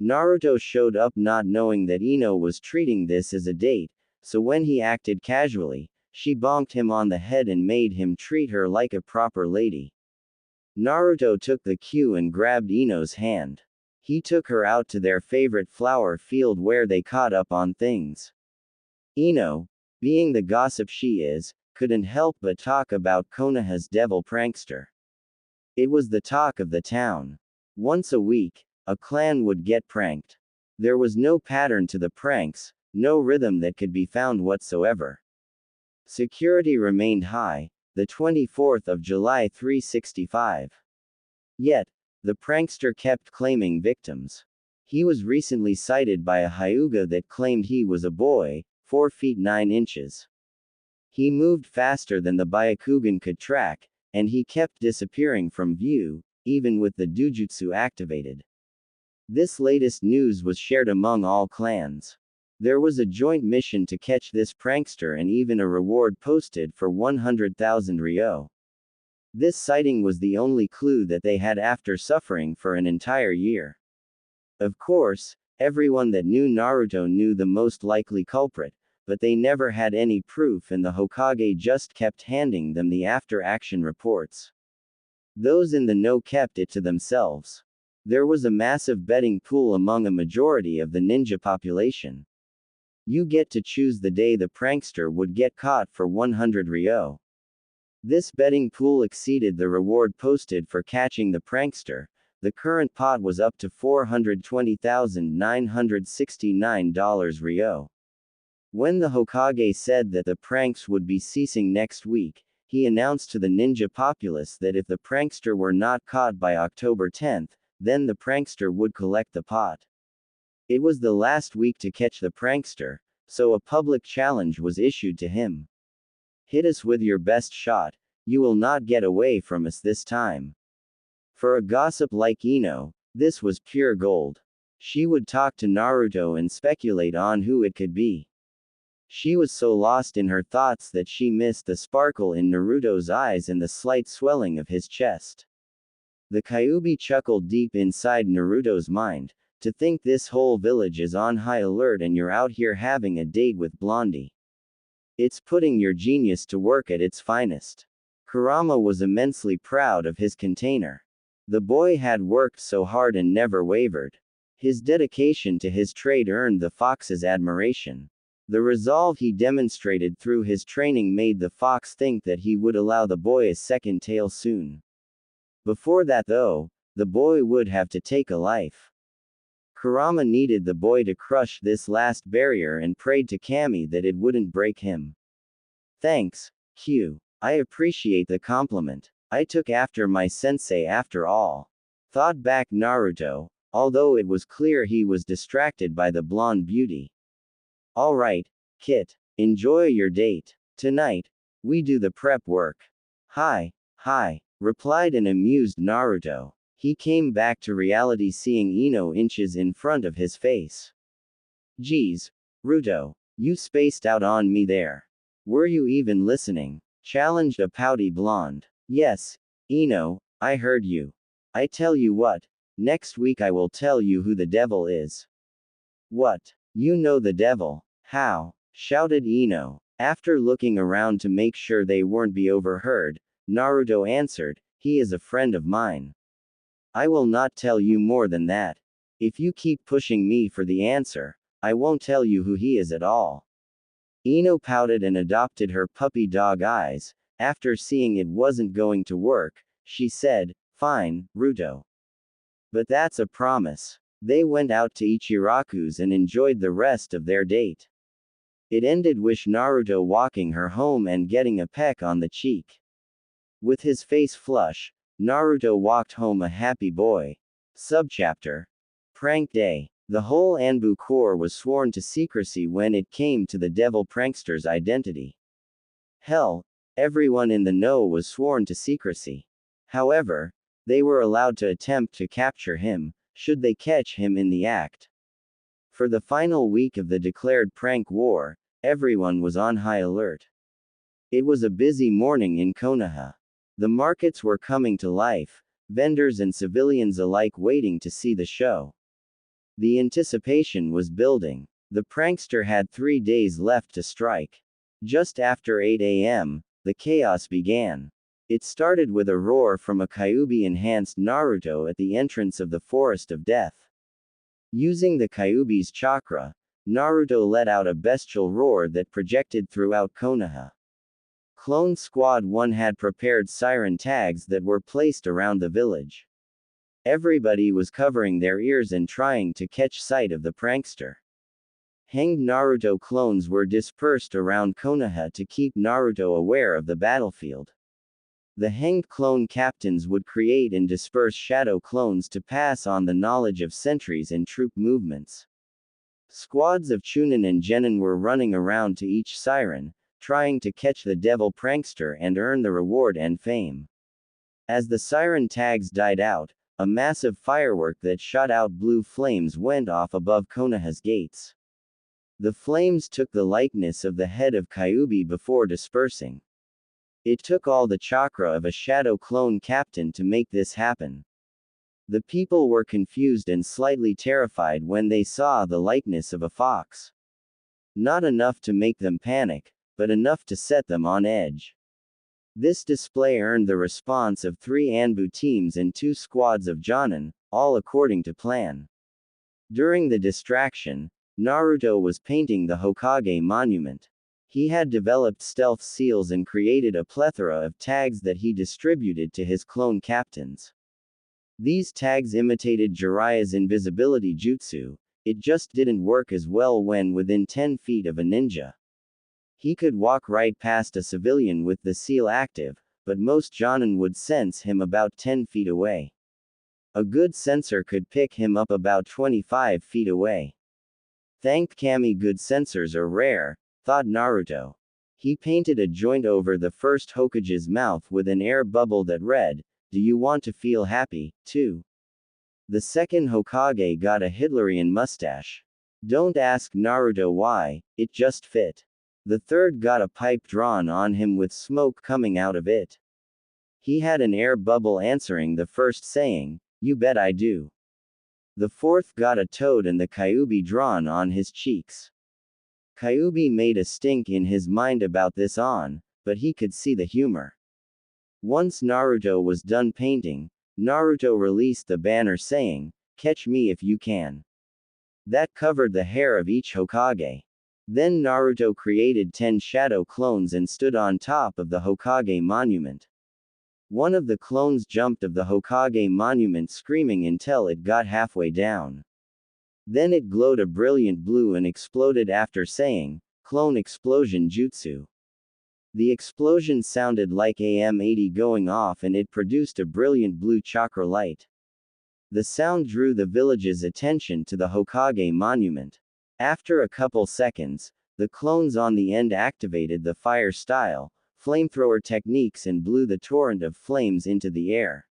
Naruto showed up not knowing that Ino was treating this as a date, so when he acted casually, she bonked him on the head and made him treat her like a proper lady. Naruto took the cue and grabbed Ino's hand. He took her out to their favorite flower field where they caught up on things. Ino, being the gossip she is, couldn't help but talk about Konoha's devil prankster. It was the talk of the town. Once a week, a clan would get pranked. There was no pattern to the pranks, no rhythm that could be found whatsoever. Security remained high, the 24th of July 365. Yet, the prankster kept claiming victims. He was recently cited by a Hyuga that claimed he was a boy, 4 feet 9 inches. He moved faster than the Byakugan could track, and he kept disappearing from view, even with the Dujutsu activated. This latest news was shared among all clans. There was a joint mission to catch this prankster and even a reward posted for 100,000 ryo. This sighting was the only clue that they had after suffering for an entire year. Of course, everyone that knew Naruto knew the most likely culprit, but they never had any proof and the Hokage just kept handing them the after-action reports. Those in the know kept it to themselves. There was a massive betting pool among a majority of the ninja population. You get to choose the day the prankster would get caught for 100 ryo. This betting pool exceeded the reward posted for catching the prankster. The current pot was up to $420,969 ryo. When the Hokage said that the pranks would be ceasing next week, he announced to the ninja populace that if the prankster were not caught by October 10th, then the prankster would collect the pot. It was the last week to catch the prankster, so a public challenge was issued to him. Hit us with your best shot, you will not get away from us this time. For a gossip like Ino, this was pure gold. She would talk to Naruto and speculate on who it could be. She was so lost in her thoughts that she missed the sparkle in Naruto's eyes and the slight swelling of his chest. The Kyuubi chuckled deep inside Naruto's mind. To think this whole village is on high alert and you're out here having a date with Blondie. It's putting your genius to work at its finest. Kurama was immensely proud of his container. The boy had worked so hard and never wavered. His dedication to his trade earned the fox's admiration. The resolve he demonstrated through his training made the fox think that he would allow the boy a second tail soon. Before that though, the boy would have to take a life. Kurama needed the boy to crush this last barrier and prayed to Kami that it wouldn't break him. Thanks, Q. I appreciate the compliment. I took after my sensei after all. Thought back Naruto, although it was clear he was distracted by the blonde beauty. Alright, Kit. Enjoy your date. Tonight, we do the prep work. Hi, replied an amused Naruto. He came back to reality seeing Ino inches in front of his face. Geez, Ruto, you spaced out on me there. Were you even listening? Challenged a pouty blonde. Yes, Ino, I heard you. I tell you what, next week I will tell you who the devil is. What? You know the devil? How? Shouted Ino. After looking around to make sure they weren't be overheard, Naruto answered, he is a friend of mine. I will not tell you more than that. If you keep pushing me for the answer, I won't tell you who he is at all. Ino pouted and adopted her puppy dog eyes. After seeing it wasn't going to work, she said, fine, Ruto. But that's a promise. They went out to Ichiraku's and enjoyed the rest of their date. It ended with Naruto walking her home and getting a peck on the cheek. With his face flush, Naruto walked home a happy boy. Subchapter. Prank Day. The whole Anbu Corps was sworn to secrecy when it came to the devil prankster's identity. Hell, everyone in the know was sworn to secrecy. However, they were allowed to attempt to capture him, should they catch him in the act. For the final week of the declared prank war, everyone was on high alert. It was a busy morning in Konoha. The markets were coming to life, vendors and civilians alike waiting to see the show. The anticipation was building. The prankster had 3 days left to strike. Just after 8 a.m., the chaos began. It started with a roar from a Kyuubi-enhanced Naruto at the entrance of the Forest of Death. Using the Kyuubi's chakra, Naruto let out a bestial roar that projected throughout Konoha. Clone Squad 1 had prepared siren tags that were placed around the village. Everybody was covering their ears and trying to catch sight of the prankster. Hanged Naruto clones were dispersed around Konoha to keep Naruto aware of the battlefield. The hanged clone captains would create and disperse shadow clones to pass on the knowledge of sentries and troop movements. Squads of Chunin and Genin were running around to each siren, trying to catch the devil prankster and earn the reward and fame. As the siren tags died out, a massive firework that shot out blue flames went off above Konoha's gates. The flames took the likeness of the head of Kyuubi before dispersing. It took all the chakra of a shadow clone captain to make this happen. The people were confused and slightly terrified when they saw the likeness of a fox. Not enough to make them panic, but enough to set them on edge. This display earned the response of 3 Anbu teams and 2 squads of Jonin, all according to plan. During the distraction, Naruto was painting the Hokage monument. He had developed stealth seals and created a plethora of tags that he distributed to his clone captains. These tags imitated Jiraiya's invisibility jutsu, it just didn't work as well when within 10 feet of a ninja. He could walk right past a civilian with the seal active, but most Jonin would sense him about 10 feet away. A good sensor could pick him up about 25 feet away. Thank Kami, good sensors are rare, thought Naruto. He painted a joint over the first Hokage's mouth with an air bubble that read, "Do you want to feel happy, too?" The second Hokage got a Hitlerian mustache. Don't ask Naruto why, it just fit. The third got a pipe drawn on him with smoke coming out of it. He had an air bubble answering the first saying, "You bet I do." The fourth got a toad and the Kyuubi drawn on his cheeks. Kyuubi made a stink in his mind about this but he could see the humor. Once Naruto was done painting, Naruto released the banner saying, "Catch me if you can." That covered the hair of each Hokage. Then Naruto created 10 shadow clones and stood on top of the Hokage monument. One of the clones jumped of the Hokage monument screaming until it got halfway down. Then it glowed a brilliant blue and exploded after saying, "Clone explosion jutsu." The explosion sounded like AM-80 going off and it produced a brilliant blue chakra light. The sound drew the village's attention to the Hokage monument. After a couple seconds, the clones on the end activated the fire style, flamethrower techniques and blew the torrent of flames into the air.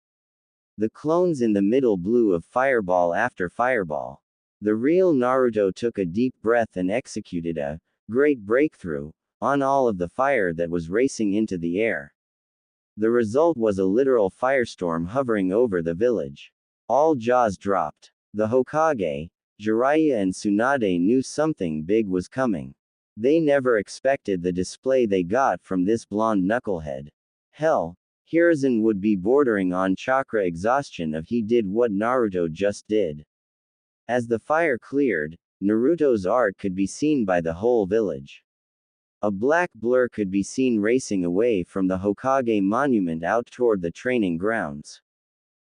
The clones in the middle blew of fireball after fireball. The real Naruto took a deep breath and executed a great breakthrough on all of the fire that was racing into the air. The result was a literal firestorm hovering over the village. All jaws dropped. The Hokage, Jiraiya and Tsunade knew something big was coming. They never expected the display they got from this blonde knucklehead. Hell, Hiruzen would be bordering on chakra exhaustion if he did what Naruto just did. As the fire cleared, Naruto's art could be seen by the whole village. A black blur could be seen racing away from the Hokage monument out toward the training grounds.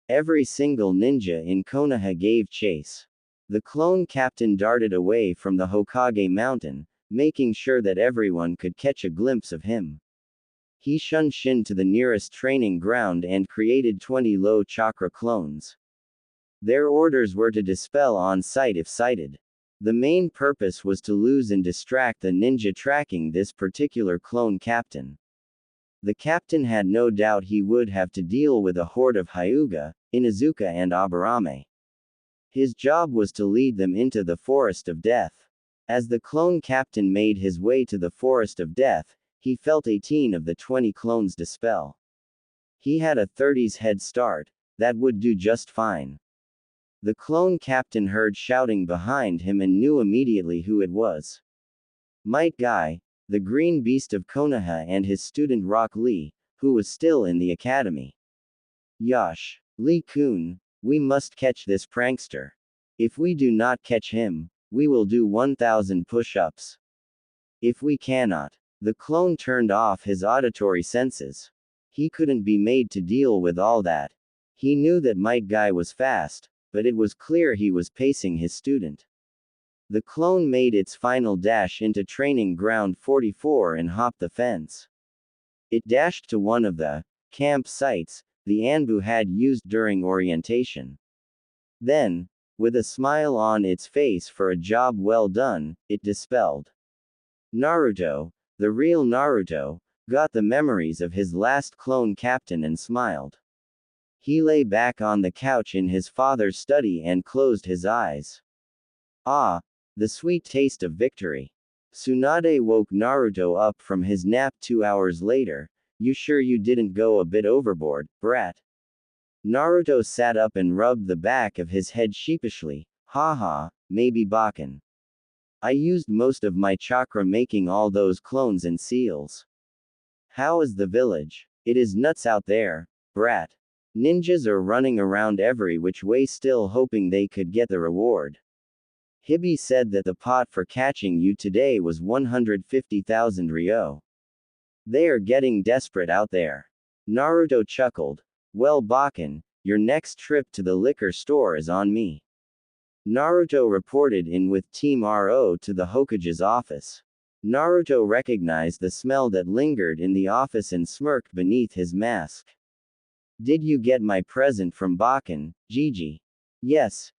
Every single ninja in Konoha gave chase. The clone captain darted away from the Hokage mountain, making sure that everyone could catch a glimpse of him. He shunshin to the nearest training ground and created 20 low chakra clones. Their orders were to dispel on sight if sighted. The main purpose was to lose and distract the ninja tracking this particular clone captain. The captain had no doubt he would have to deal with a horde of Hyuga, Inuzuka and Aburame. His job was to lead them into the Forest of Death. As the clone captain made his way to the Forest of Death, he felt 18 of the 20 clones dispel. He had a 30's head start, that would do just fine. The clone captain heard shouting behind him and knew immediately who it was. Might Guy, the green beast of Konoha and his student Rock Lee, who was still in the academy. Yosh, Lee-kun, we must catch this prankster. If we do not catch him, we will do 1,000 push-ups. If we cannot, the clone turned off his auditory senses. He couldn't be made to deal with all that. He knew that Might Guy was fast, but it was clear he was pacing his student. The clone made its final dash into training ground 44 and hopped the fence. It dashed to one of the camp sites the Anbu had used during orientation. Then, with a smile on its face for a job well done, it dispelled. Naruto, the real Naruto, got the memories of his last clone captain and smiled. He lay back on the couch in his father's study and closed his eyes. Ah, the sweet taste of victory. Tsunade woke Naruto up from his nap 2 hours later. You sure you didn't go a bit overboard, brat? Naruto sat up and rubbed the back of his head sheepishly. Haha, maybe Bakken. I used most of my chakra making all those clones and seals. How is the village? It is nuts out there, brat. Ninjas are running around every which way still hoping they could get the reward. Hibby said that the pot for catching you today was 150,000 ryo. They are getting desperate out there. Naruto chuckled. Well Bakken, your next trip to the liquor store is on me. Naruto reported in with Team RO to the Hokage's office. Naruto recognized the smell that lingered in the office and smirked beneath his mask. Did you get my present from Bakken, Gigi? Yes,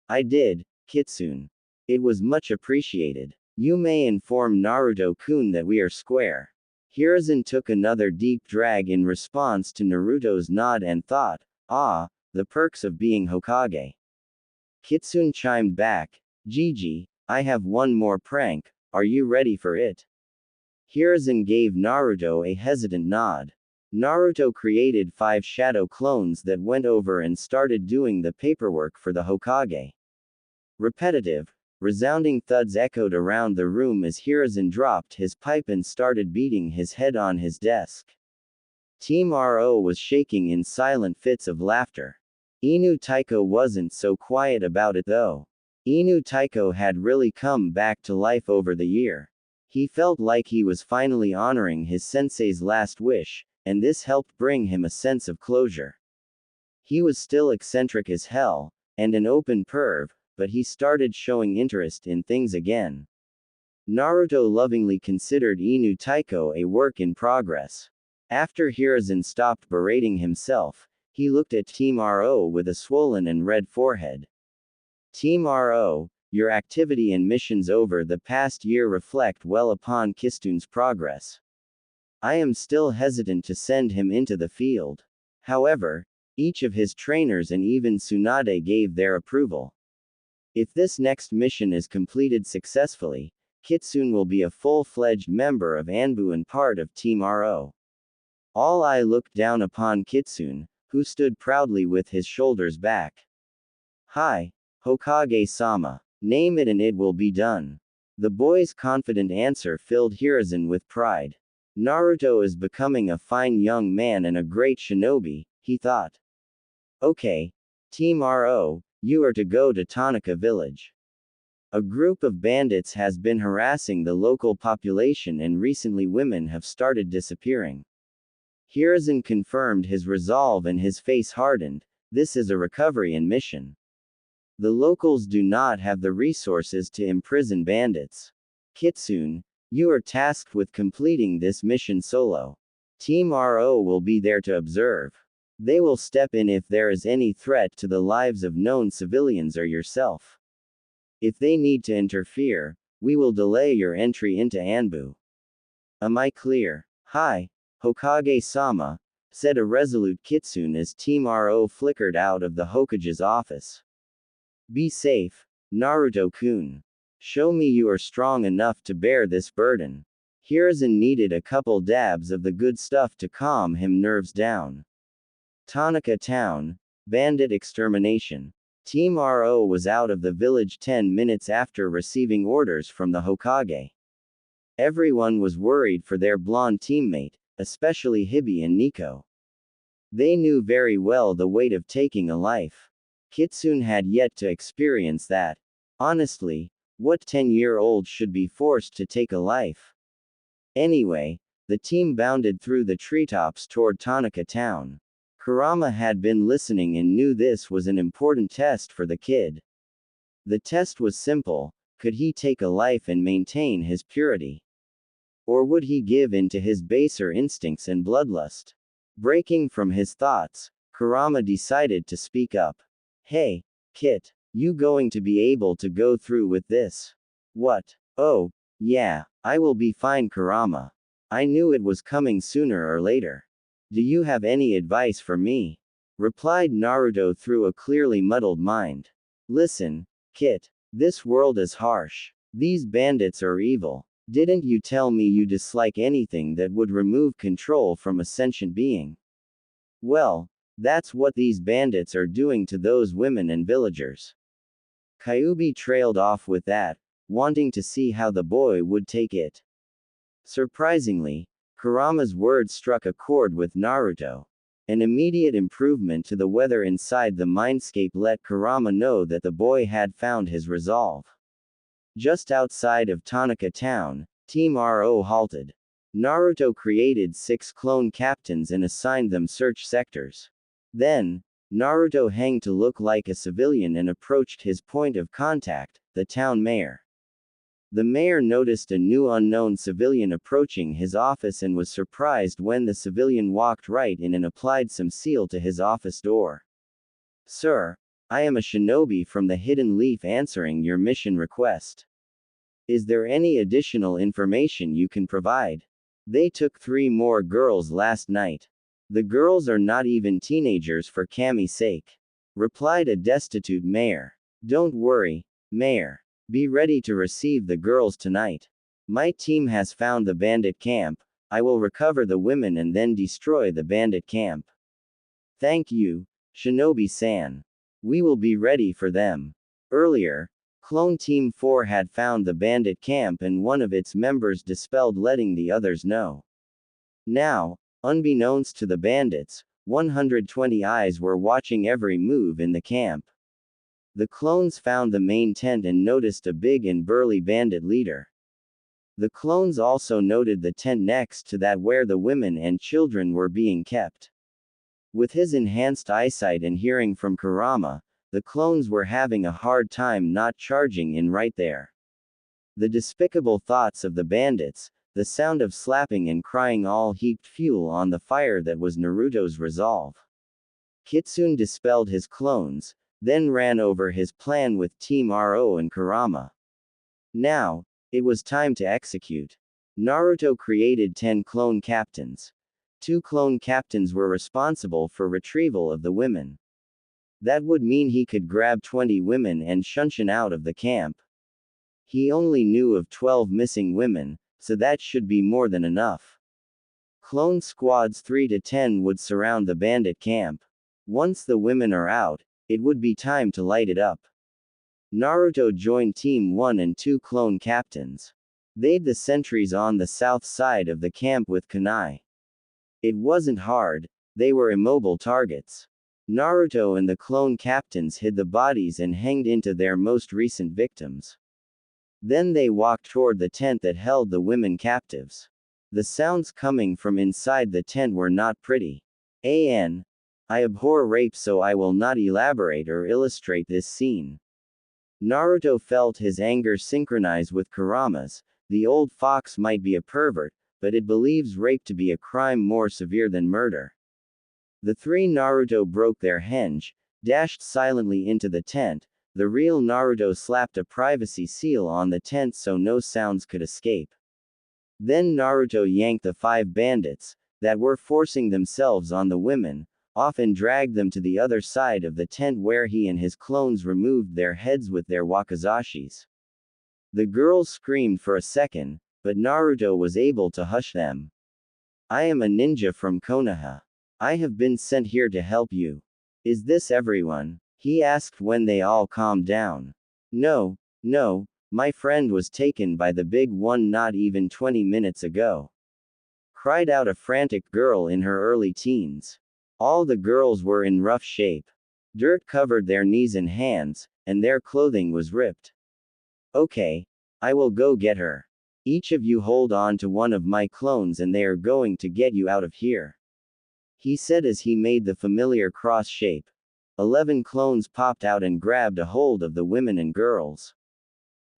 I did, Kitsune. It was much appreciated. You may inform Naruto-kun that we are square. Hiruzen took another deep drag in response to Naruto's nod and thought, ah, the perks of being Hokage. Kitsune chimed back, Gigi, I have one more prank, are you ready for it? Hiruzen gave Naruto a hesitant nod. Naruto created 5 shadow clones that went over and started doing the paperwork for the Hokage. Repetitive, resounding thuds echoed around the room as Hiruzen dropped his pipe and started beating his head on his desk. Team RO was shaking in silent fits of laughter. Inu Taiko wasn't so quiet about it though. Inu Taiko had really come back to life over the year. He felt like he was finally honoring his sensei's last wish, and this helped bring him a sense of closure. He was still eccentric as hell, and an open perv, but he started showing interest in things again. Naruto lovingly considered Inu Taiko a work in progress. After Hiruzen stopped berating himself, he looked at Team RO with a swollen and red forehead. Team RO, your activity and missions over the past year reflect well upon Kitsune's progress. I am still hesitant to send him into the field. However, each of his trainers and even Tsunade gave their approval. If this next mission is completed successfully, Kitsune will be a full-fledged member of Anbu and part of Team RO. All I looked down upon Kitsune, who stood proudly with his shoulders back. Hi, Hokage-sama. Name it and it will be done. The boy's confident answer filled Hiruzen with pride. Naruto is becoming a fine young man and a great shinobi, he thought. Okay. Team RO, you are to go to Tanaka village. A group of bandits has been harassing the local population and recently women have started disappearing. Hiruzen confirmed his resolve and his face hardened. This is a recovery and mission. The locals do not have the resources to imprison bandits. Kitsune, you are tasked with completing this mission solo. Team RO will be there to observe. They will step in if there is any threat to the lives of known civilians or yourself. If they need to interfere, we will delay your entry into Anbu. Am I clear? Hi, Hokage-sama, said a resolute Kitsune as Team RO flickered out of the Hokage's office. Be safe, Naruto-kun. Show me you are strong enough to bear this burden. Hiruzen needed a couple dabs of the good stuff to calm him nerves down. Tanaka Town, bandit extermination. Team RO was out of the village 10 minutes after receiving orders from the Hokage. Everyone was worried for their blonde teammate, especially Hibi and Nico. They knew very well the weight of taking a life. Kitsune had yet to experience that. Honestly, what 10-year-old should be forced to take a life? Anyway, the team bounded through the treetops toward Tanaka Town. Kurama had been listening and knew this was an important test for the kid. The test was simple: could he take a life and maintain his purity? Or would he give in to his baser instincts and bloodlust? Breaking from his thoughts, Kurama decided to speak up. Hey, Kit, you going to be able to go through with this? What? Oh, yeah, I will be fine, Kurama. I knew it was coming sooner or later. Do you have any advice for me? Replied Naruto through a clearly muddled mind. Listen, Kit, this world is harsh. These bandits are evil. Didn't you tell me you dislike anything that would remove control from a sentient being? Well, that's what these bandits are doing to those women and villagers. Kyuubi trailed off with that, wanting to see how the boy would take it. Surprisingly, Kurama's words struck a chord with Naruto. An immediate improvement to the weather inside the mindscape let Kurama know that the boy had found his resolve. Just outside of Tanaka Town, Team RO halted. Naruto created 6 clone captains and assigned them search sectors. Then, Naruto hanged to look like a civilian and approached his point of contact, the town mayor. The mayor noticed a new unknown civilian approaching his office and was surprised when the civilian walked right in and applied some seal to his office door. Sir, I am a shinobi from the Hidden Leaf answering your mission request. Is there any additional information you can provide? They took 3 more girls last night. The girls are not even teenagers for Kami's sake, replied a destitute mayor. Don't worry, Mayor. Be ready to receive the girls tonight. My team has found the bandit camp. I will recover the women and then destroy the bandit camp. Thank you, Shinobi-san. We will be ready for them. Earlier, Clone Team 4 had found the bandit camp and one of its members dispelled, letting the others know. Now, unbeknownst to the bandits, 120 eyes were watching every move in the camp. The clones found the main tent and noticed a big and burly bandit leader. The clones also noted the tent next to that where the women and children were being kept. With his enhanced eyesight and hearing from Kurama, the clones were having a hard time not charging in right there. The despicable thoughts of the bandits, the sound of slapping and crying all heaped fuel on the fire that was Naruto's resolve. Kitsune dispelled his clones, then ran over his plan with Team RO and Kurama. Now, it was time to execute. Naruto created 10 clone captains. 2 clone captains were responsible for retrieval of the women. That would mean he could grab 20 women and Shunshin out of the camp. He only knew of 12 missing women, so that should be more than enough. Clone squads 3 to 10 would surround the bandit camp. Once the women are out, it would be time to light it up. Naruto joined Team 1 and 2 clone captains. They'd the sentries on the south side of the camp with kunai. It wasn't hard, they were immobile targets. Naruto and the clone captains hid the bodies and hanged into their most recent victims. Then they walked toward the tent that held the women captives. The sounds coming from inside the tent were not pretty. I abhor rape, so I will not elaborate or illustrate this scene. Naruto felt his anger synchronize with Kurama's. The old fox might be a pervert, but it believes rape to be a crime more severe than murder. The 3 Naruto broke their henge, dashed silently into the tent. The real Naruto slapped a privacy seal on the tent so no sounds could escape. Then Naruto yanked the 5 bandits that were forcing themselves on the women off and dragged them to the other side of the tent where he and his clones removed their heads with their wakizashis. The girls screamed for a second, but Naruto was able to hush them. I am a ninja from Konoha. I have been sent here to help you. Is this everyone? He asked when they all calmed down. No, my friend was taken by the big one not even 20 minutes ago. Cried out a frantic girl in her early teens. All the girls were in rough shape. Dirt covered their knees and hands, and their clothing was ripped. Okay, I will go get her. Each of you hold on to one of my clones and they are going to get you out of here. He said as he made the familiar cross shape. 11 clones popped out and grabbed a hold of the women and girls.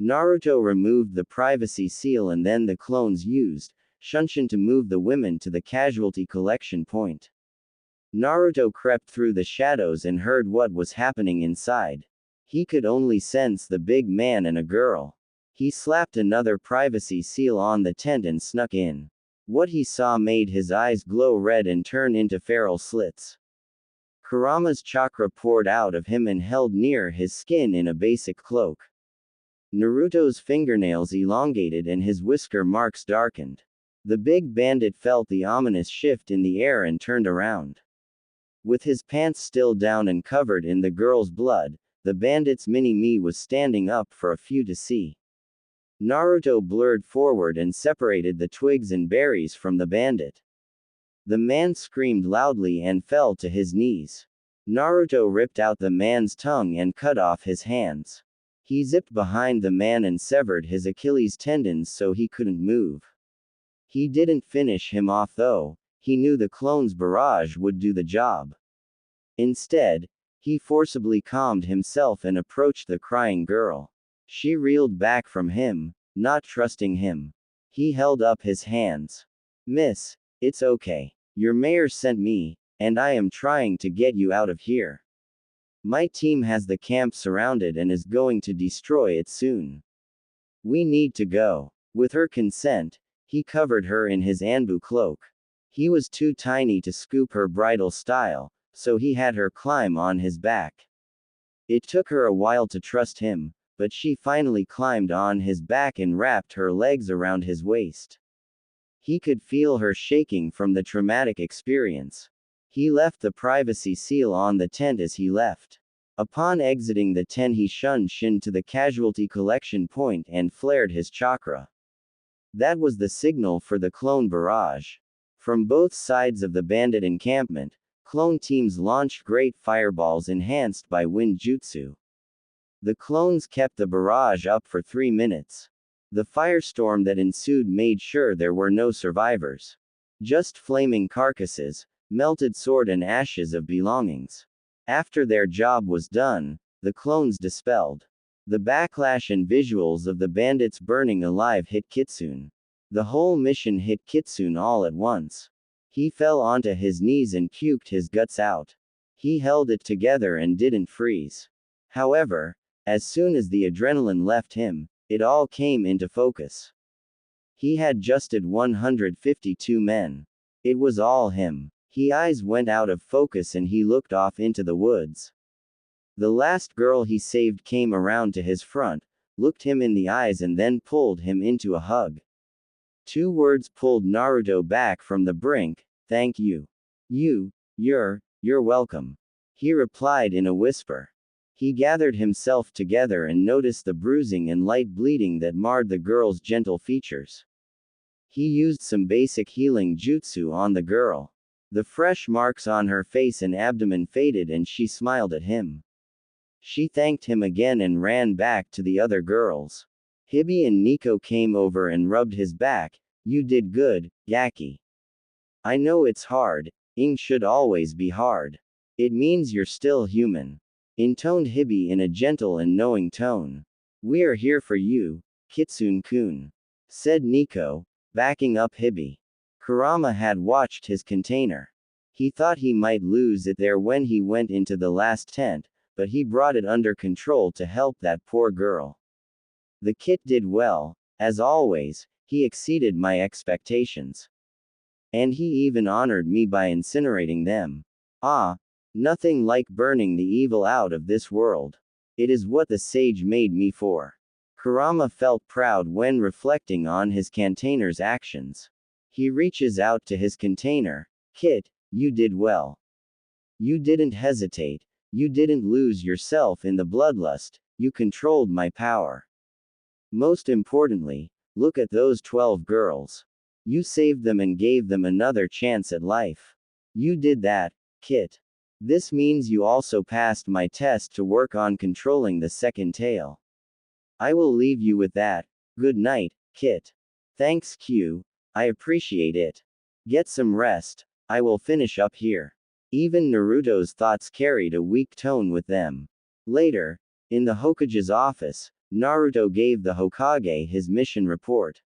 Naruto removed the privacy seal and then the clones used Shunshin to move the women to the casualty collection point. Naruto crept through the shadows and heard what was happening inside. He could only sense the big man and a girl. He slapped another privacy seal on the tent and snuck in. What he saw made his eyes glow red and turn into feral slits. Kurama's chakra poured out of him and held near his skin in a basic cloak. Naruto's fingernails elongated and his whisker marks darkened. The big bandit felt the ominous shift in the air and turned around. With his pants still down and covered in the girl's blood, the bandit's mini-me was standing up for a few to see. Naruto blurred forward and separated the twigs and berries from the bandit. The man screamed loudly and fell to his knees. Naruto ripped out the man's tongue and cut off his hands. He zipped behind the man and severed his Achilles tendons so he couldn't move. He didn't finish him off though. He knew the clone's barrage would do the job. Instead, he forcibly calmed himself and approached the crying girl. She reeled back from him, not trusting him. He held up his hands. Miss, it's okay. Your mayor sent me, and I am trying to get you out of here. My team has the camp surrounded and is going to destroy it soon. We need to go. With her consent, he covered her in his Anbu cloak. He was too tiny to scoop her bridal style, so he had her climb on his back. It took her a while to trust him, but she finally climbed on his back and wrapped her legs around his waist. He could feel her shaking from the traumatic experience. He left the privacy seal on the tent as he left. Upon exiting the tent, he shunned Shin to the casualty collection point and flared his chakra. That was the signal for the clone barrage. From both sides of the bandit encampment, clone teams launched great fireballs enhanced by wind jutsu. The clones kept the barrage up for 3 minutes. The firestorm that ensued made sure there were no survivors. Just flaming carcasses, melted sword and ashes of belongings. After their job was done, the clones dispelled. The backlash and visuals of the bandits burning alive hit Kitsune. The whole mission hit Kitsune all at once. He fell onto his knees and puked his guts out. He held it together and didn't freeze. However, as soon as the adrenaline left him, it all came into focus. He had justed 152 men. It was all him. His eyes went out of focus and he looked off into the woods. The last girl he saved came around to his front, looked him in the eyes and then pulled him into a hug. 2 words pulled Naruto back from the brink: "Thank you." You're welcome," he replied in a whisper. He gathered himself together and noticed the bruising and light bleeding that marred the girl's gentle features. He used some basic healing jutsu on the girl. The fresh marks on her face and abdomen faded and she smiled at him. She thanked him again and ran back to the other girls. Hibi and Nico came over and rubbed his back. "You did good, Gaki. I know it's hard. Ing should always be hard. It means you're still human," intoned Hibi in a gentle and knowing tone. "We are here for you, Kitsune-kun," said Nico, backing up Hibi. Kurama had watched his container. He thought he might lose it there when he went into the last tent, but he brought it under control to help that poor girl. The kit did well, as always. He exceeded my expectations. And he even honored me by incinerating them. Ah, nothing like burning the evil out of this world. It is what the sage made me for. Kurama felt proud when reflecting on his container's actions. He reaches out to his container. "Kit, you did well. You didn't hesitate. You didn't lose yourself in the bloodlust. You controlled my power. Most importantly, look at those 12 girls. You saved them and gave them another chance at life. You did that, Kit. This means you also passed my test to work on controlling the second tail. I will leave you with that. Good night, Kit." "Thanks, Q. I appreciate it. Get some rest. I will finish up here." Even Naruto's thoughts carried a weak tone with them. Later, in the Hokage's office, Naruto gave the Hokage his mission report.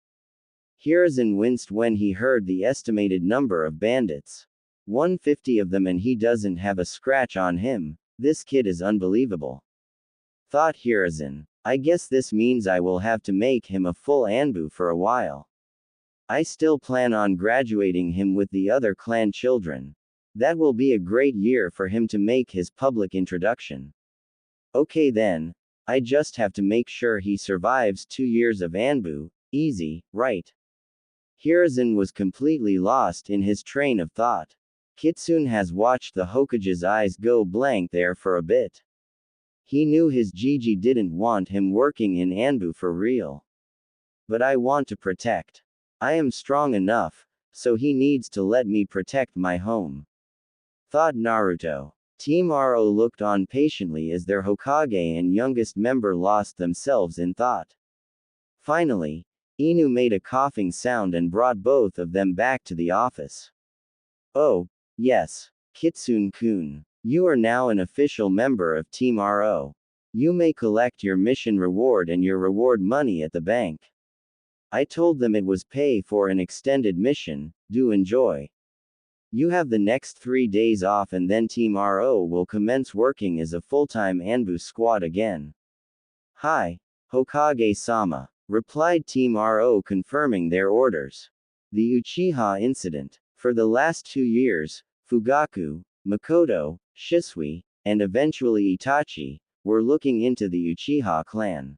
Hiruzen winced when he heard the estimated number of bandits. 150 of them and he doesn't have a scratch on him. This kid is unbelievable, thought Hiruzen. I guess this means I will have to make him a full Anbu for a while. I still plan on graduating him with the other clan children. That will be a great year for him to make his public introduction. Okay then, I just have to make sure he survives 2 years of Anbu. Easy, right? Hiruzen was completely lost in his train of thought. Kitsune has watched the Hokage's eyes go blank there for a bit. He knew his Gigi didn't want him working in Anbu for real. But I want to protect. I am strong enough, so he needs to let me protect my home, thought Naruto. Team Ro looked on patiently as their Hokage and youngest member lost themselves in thought. Finally, Inu made a coughing sound and brought both of them back to the office. "Oh, yes, Kitsune-kun. You are now an official member of Team Ro. You may collect your mission reward and your reward money at the bank. I told them it was pay for an extended mission. Do enjoy. You have the next 3 days off and then Team Ro will commence working as a full-time Anbu squad again." "Hi, Hokage-sama. replied Team RO, confirming their orders. The Uchiha incident. For the last 2 years, Fugaku, Makoto, Shisui, and eventually Itachi, were looking into the Uchiha clan.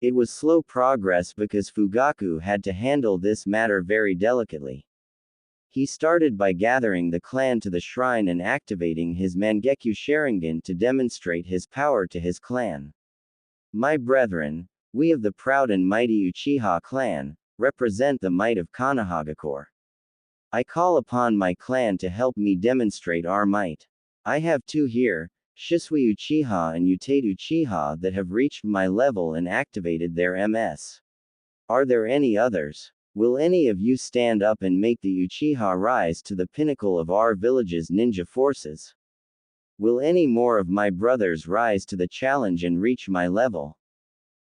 It was slow progress because Fugaku had to handle this matter very delicately. He started by gathering the clan to the shrine and activating his Mangekyo Sharingan to demonstrate his power to his clan. My brethren, we of the proud and mighty Uchiha clan, represent the might of Konoha. I call upon my clan to help me demonstrate our might. I have two here, Shisui Uchiha and Utate Uchiha, that have reached my level and activated their MS. Are there any others? Will any of you stand up and make the Uchiha rise to the pinnacle of our village's ninja forces? Will any more of my brothers rise to the challenge and reach my level?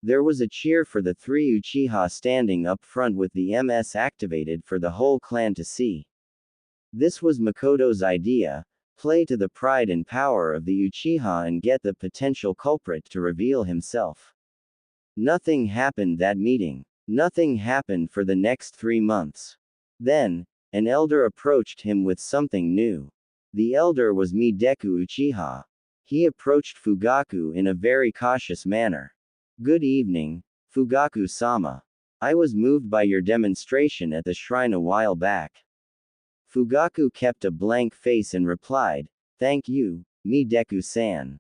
There was a cheer for the three Uchiha standing up front with the MS activated for the whole clan to see. This was Makoto's idea: play to the pride and power of the Uchiha and get the potential culprit to reveal himself. Nothing happened that meeting. Nothing happened for the next 3 months. Then, an elder approached him with something new. The elder was Mideku Uchiha. He approached Fugaku in a very cautious manner. Good evening, Fugaku-sama. I was moved by your demonstration at the shrine a while back. Fugaku kept a blank face and replied, "Thank you, Mideku-san.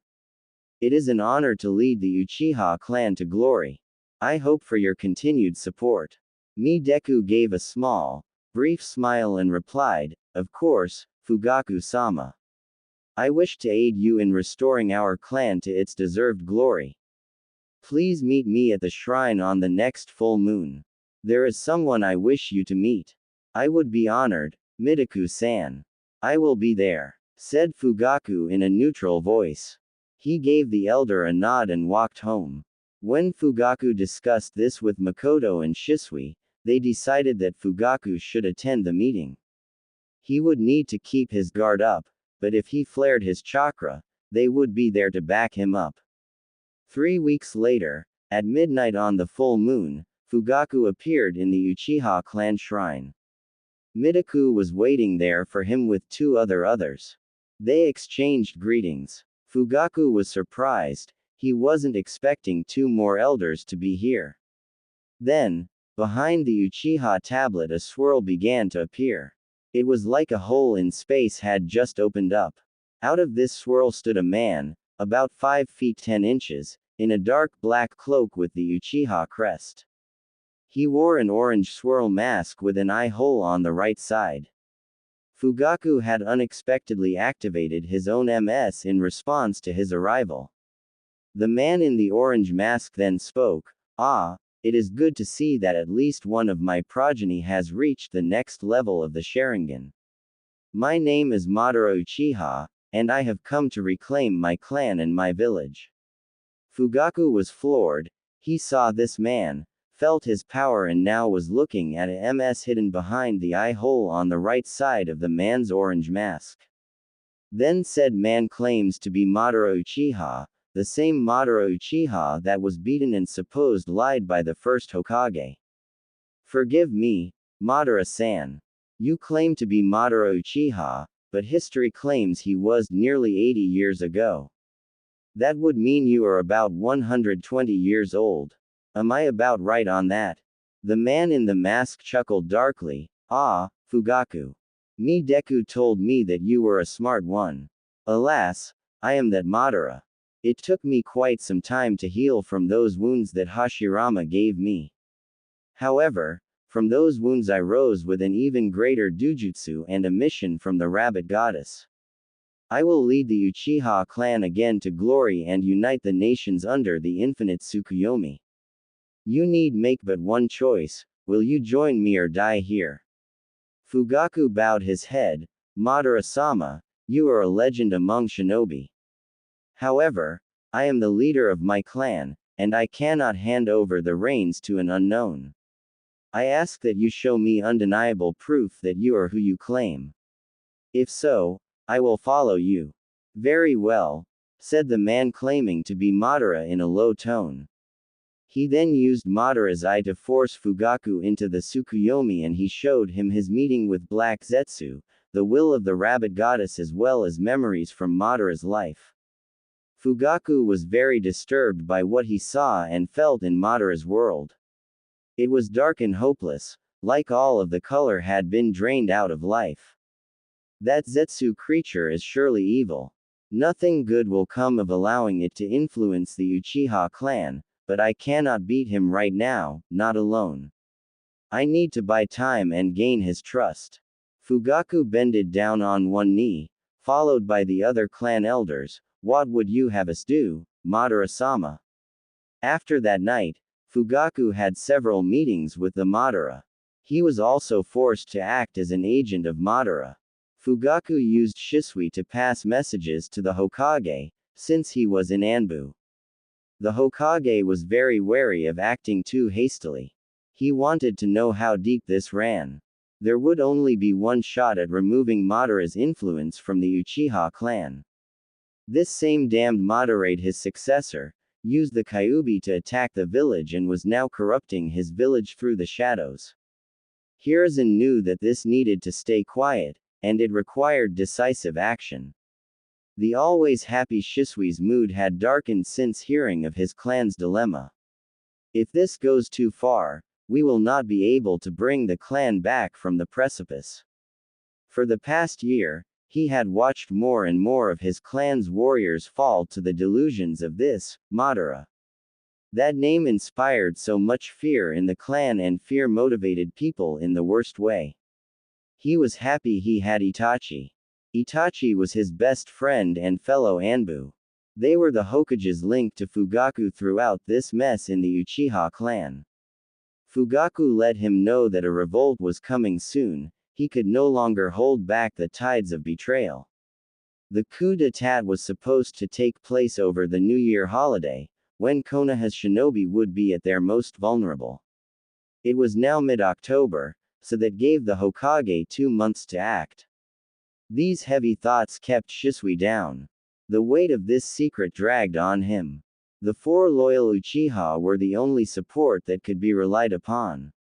It is an honor to lead the Uchiha clan to glory. I hope for your continued support." Mideku gave a small, brief smile and replied, "Of course, Fugaku-sama. I wish to aid you in restoring our clan to its deserved glory. Please meet me at the shrine on the next full moon. There is someone I wish you to meet. I would be honored, Mideku-san. I will be there," said Fugaku in a neutral voice. He gave the elder a nod and walked home. When Fugaku discussed this with Makoto and Shisui, they decided that Fugaku should attend the meeting. He would need to keep his guard up, but if he flared his chakra, they would be there to back him up. 3 weeks later, at midnight on the full moon, Fugaku appeared in the Uchiha clan shrine. Mideku was waiting there for him with two others. They exchanged greetings. Fugaku was surprised. He wasn't expecting two more elders to be here. Then, behind the Uchiha tablet, a swirl began to appear. It was like a hole in space had just opened up. Out of this swirl stood a man, about 5 feet 10 inches, in a dark black cloak with the Uchiha crest. He wore an orange swirl mask with an eye hole on the right side. Fugaku had unexpectedly activated his own MS in response to his arrival. The man in the orange mask then spoke, "Ah, it is good to see that at least one of my progeny has reached the next level of the Sharingan. My name is Madara Uchiha, and I have come to reclaim my clan and my village." Fugaku was floored. He saw this man, felt his power, and now was looking at a MS hidden behind the eye hole on the right side of the man's orange mask. Then said man claims to be Madara Uchiha, the same Madara Uchiha that was beaten and supposed lied by the first Hokage. "Forgive me, Madara-san. You claim to be Madara Uchiha, but history claims he was nearly 80 years ago. That would mean you are about 120 years old. Am I about right on that?" The man in the mask chuckled darkly. "Ah, Fugaku. Mideku told me that you were a smart one. Alas, I am that Madara. It took me quite some time to heal from those wounds that Hashirama gave me. However, from those wounds I rose with an even greater dujutsu and a mission from the rabbit goddess. I will lead the Uchiha clan again to glory and unite the nations under the infinite Tsukuyomi. You need make but one choice: will you join me or die here?" Fugaku bowed his head. "Madara-sama, you are a legend among shinobi. However, I am the leader of my clan, and I cannot hand over the reins to an unknown. I ask that you show me undeniable proof that you are who you claim. If so, I will follow you." "Very well," said the man claiming to be Madara in a low tone. He then used Madara's eye to force Fugaku into the Tsukuyomi, and he showed him his meeting with Black Zetsu, the will of the rabbit goddess, as well as memories from Madara's life. Fugaku was very disturbed by what he saw and felt in Madara's world. It was dark and hopeless, like all of the color had been drained out of life. That Zetsu creature is surely evil. Nothing good will come of allowing it to influence the Uchiha clan, but I cannot beat him right now, not alone. I need to buy time and gain his trust. Fugaku bended down on one knee, followed by the other clan elders. What would you have us do, Madara-sama? After that night, Fugaku had several meetings with the Madara. He was also forced to act as an agent of Madara. Fugaku used Shisui to pass messages to the Hokage, since he was in Anbu. The Hokage was very wary of acting too hastily. He wanted to know how deep this ran. There would only be one shot at removing Madara's influence from the Uchiha clan. This same damned Madara, his successor, used the Kyuubi to attack the village and was now corrupting his village through the shadows. Hiruzen knew that this needed to stay quiet, and it required decisive action. The always happy Shisui's mood had darkened since hearing of his clan's dilemma. If this goes too far, we will not be able to bring the clan back from the precipice. For the past year, he had watched more and more of his clan's warriors fall to the delusions of this, Madara. That name inspired so much fear in the clan, and fear motivated people in the worst way. He was happy he had Itachi. Itachi was his best friend and fellow Anbu. They were the Hokage's link to Fugaku throughout this mess in the Uchiha clan. Fugaku let him know that a revolt was coming soon. He could no longer hold back the tides of betrayal. The coup d'etat was supposed to take place over the New Year holiday, when Konoha's shinobi would be at their most vulnerable. It was now mid-October, so that gave the Hokage 2 months to act. These heavy thoughts kept Shisui down. The weight of this secret dragged on him. The 4 loyal Uchiha were the only support that could be relied upon.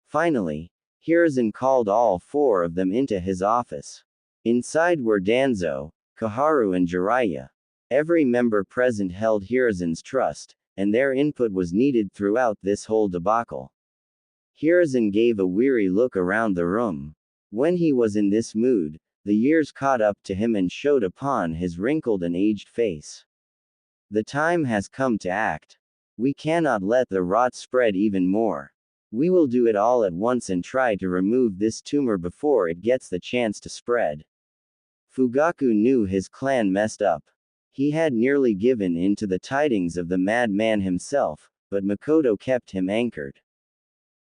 Finally, Hiruzen called all 4 of them into his office. Inside were Danzo, Koharu and Jiraiya. Every member present held Hiruzen's trust, and their input was needed throughout this whole debacle. Hiruzen gave a weary look around the room. When he was in this mood, the years caught up to him and showed upon his wrinkled and aged face. The time has come to act. We cannot let the rot spread even more. We will do it all at once and try to remove this tumor before it gets the chance to spread. Fugaku knew his clan messed up. He had nearly given in to the tidings of the madman himself, but Makoto kept him anchored.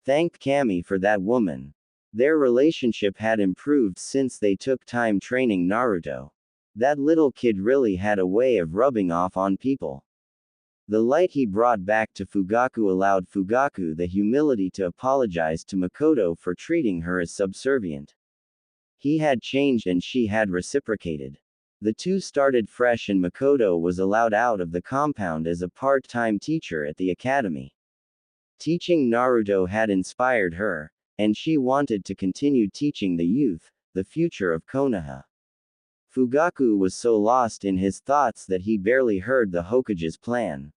Thanked Kami for that woman. Their relationship had improved since they took time training Naruto. That little kid really had a way of rubbing off on people. The light he brought back to Fugaku allowed Fugaku the humility to apologize to Makoto for treating her as subservient. He had changed and she had reciprocated. The two started fresh, and Makoto was allowed out of the compound as a part-time teacher at the academy. Teaching Naruto had inspired her, and she wanted to continue teaching the youth, the future of Konoha. Fugaku was so lost in his thoughts that he barely heard the Hokage's plan.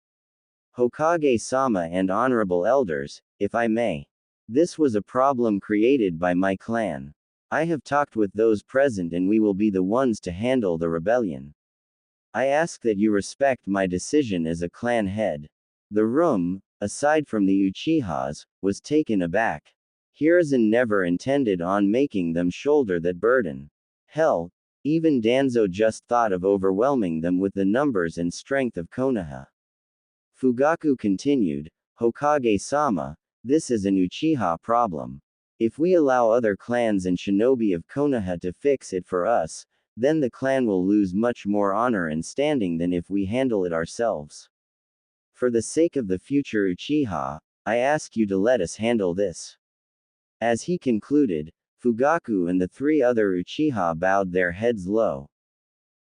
Hokage-sama and honorable elders, if I may. This was a problem created by my clan. I have talked with those present and we will be the ones to handle the rebellion. I ask that you respect my decision as a clan head. The room, aside from the Uchihas, was taken aback. Hiruzen never intended on making them shoulder that burden. Hell, even Danzo just thought of overwhelming them with the numbers and strength of Konoha. Fugaku continued, Hokage-sama, this is an Uchiha problem. If we allow other clans and shinobi of Konoha to fix it for us, then the clan will lose much more honor and standing than if we handle it ourselves. For the sake of the future Uchiha, I ask you to let us handle this. As he concluded, Fugaku and the 3 other Uchiha bowed their heads low.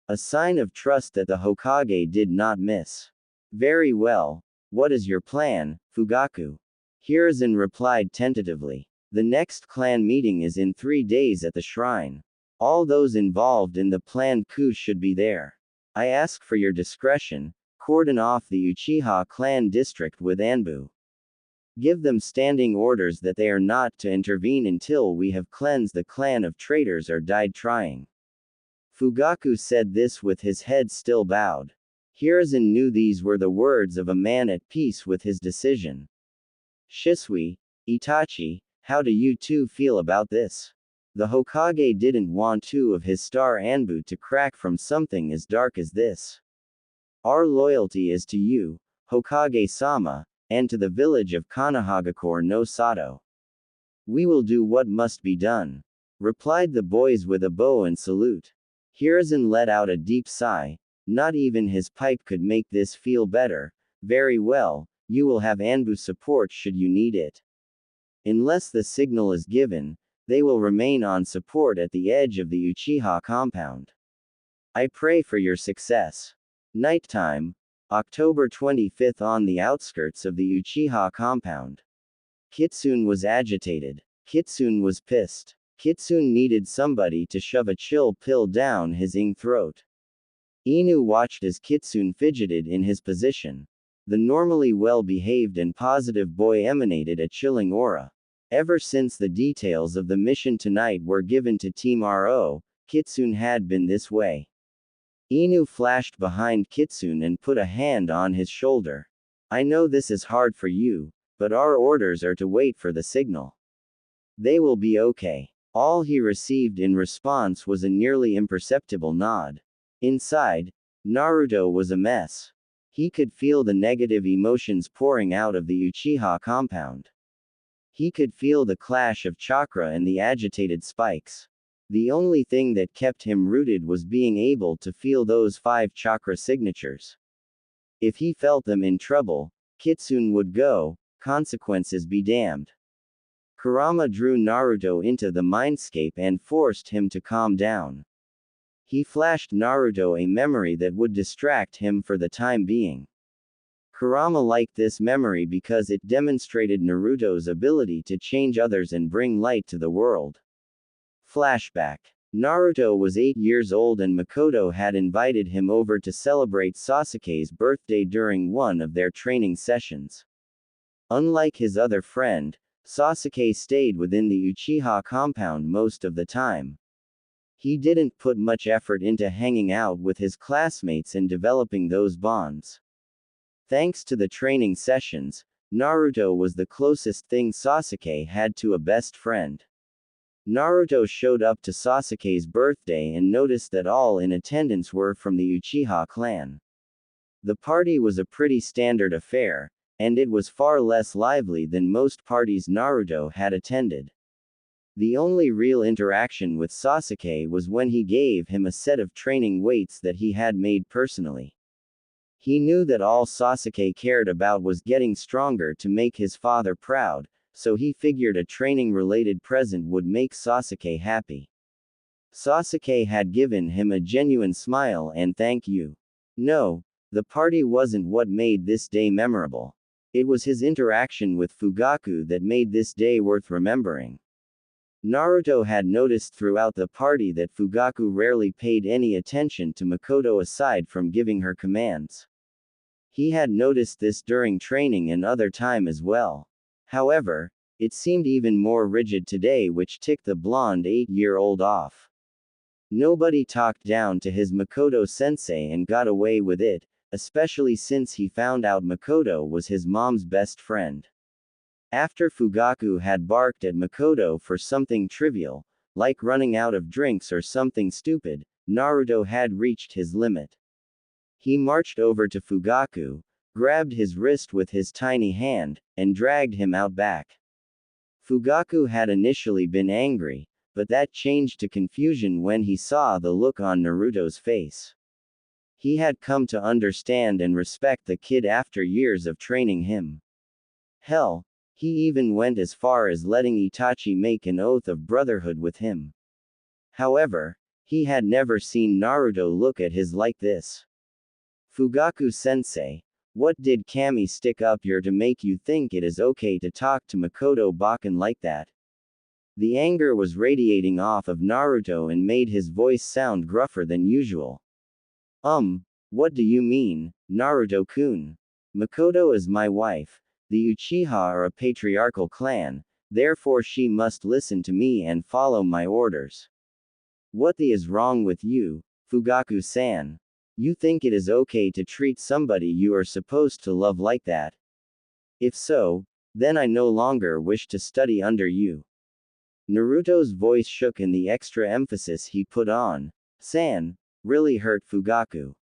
A sign of trust that the Hokage did not miss. Very well. What is your plan, Fugaku? Hiruzen replied tentatively. The next clan meeting is in 3 days at the shrine. All those involved in the planned coup should be there. I ask for your discretion, cordon off the Uchiha clan district with Anbu. Give them standing orders that they are not to intervene until we have cleansed the clan of traitors or died trying. Fugaku said this with his head still bowed. Hiruzen knew these were the words of a man at peace with his decision. Shisui, Itachi, how do you two feel about this? The Hokage didn't want two of his star Anbu to crack from something as dark as this. Our loyalty is to you, Hokage-sama, and to the village of Konohagakure no Sato. We will do what must be done, replied the boys with a bow and salute. Hiruzen let out a deep sigh. Not even his pipe could make this feel better. Very well, you will have Anbu support should you need it. Unless the signal is given, they will remain on support at the edge of the Uchiha compound. I pray for your success. Nighttime, October 25th, on the outskirts of the Uchiha compound. Kitsune was agitated. Kitsune was pissed. Kitsune needed somebody to shove a chill pill down his throat. Inu watched as Kitsune fidgeted in his position. The normally well-behaved and positive boy emanated a chilling aura. Ever since the details of the mission tonight were given to Team RO, Kitsune had been this way. Inu flashed behind Kitsune and put a hand on his shoulder. I know this is hard for you, but our orders are to wait for the signal. They will be okay. All he received in response was a nearly imperceptible nod. Inside, Naruto was a mess. He could feel the negative emotions pouring out of the Uchiha compound. He could feel the clash of chakra and the agitated spikes. The only thing that kept him rooted was being able to feel those 5 chakra signatures. If he felt them in trouble, Kitsune would go, consequences be damned. Kurama drew Naruto into the mindscape and forced him to calm down. He flashed Naruto a memory that would distract him for the time being. Kurama liked this memory because it demonstrated Naruto's ability to change others and bring light to the world. Flashback. Naruto was 8 years old and Makoto had invited him over to celebrate Sasuke's birthday during one of their training sessions. Unlike his other friend, Sasuke stayed within the Uchiha compound most of the time. He didn't put much effort into hanging out with his classmates and developing those bonds. Thanks to the training sessions, Naruto was the closest thing Sasuke had to a best friend. Naruto showed up to Sasuke's birthday and noticed that all in attendance were from the Uchiha clan. The party was a pretty standard affair, and it was far less lively than most parties Naruto had attended. The only real interaction with Sasuke was when he gave him a set of training weights that he had made personally. He knew that all Sasuke cared about was getting stronger to make his father proud, so he figured a training-related present would make Sasuke happy. Sasuke had given him a genuine smile and thank you. No, the party wasn't what made this day memorable. It was his interaction with Fugaku that made this day worth remembering. Naruto had noticed throughout the party that Fugaku rarely paid any attention to Makoto aside from giving her commands. He had noticed this during training and other time as well. However, it seemed even more rigid today, which ticked the blonde 8-year-old off. Nobody talked down to his Makoto-sensei and got away with it, especially since he found out Makoto was his mom's best friend. After Fugaku had barked at Makoto for something trivial, like running out of drinks or something stupid, Naruto had reached his limit. He marched over to Fugaku, grabbed his wrist with his tiny hand, and dragged him out back. Fugaku had initially been angry, but that changed to confusion when he saw the look on Naruto's face. He had come to understand and respect the kid after years of training him. Hell, he even went as far as letting Itachi make an oath of brotherhood with him. However, he had never seen Naruto look at his like this. Fugaku-sensei, What did Kami stick up your to make you think it is okay to talk to Makoto Bakken like that? The anger was radiating off of Naruto and made his voice sound gruffer than usual. What do you mean, Naruto-kun? Makoto is my wife. The Uchiha are a patriarchal clan, therefore she must listen to me and follow my orders. What the is wrong with you, Fugaku-san? You think it is okay to treat somebody you are supposed to love like that? If so, then I no longer wish to study under you. Naruto's voice shook and the extra emphasis he put on, "san," really hurt Fugaku.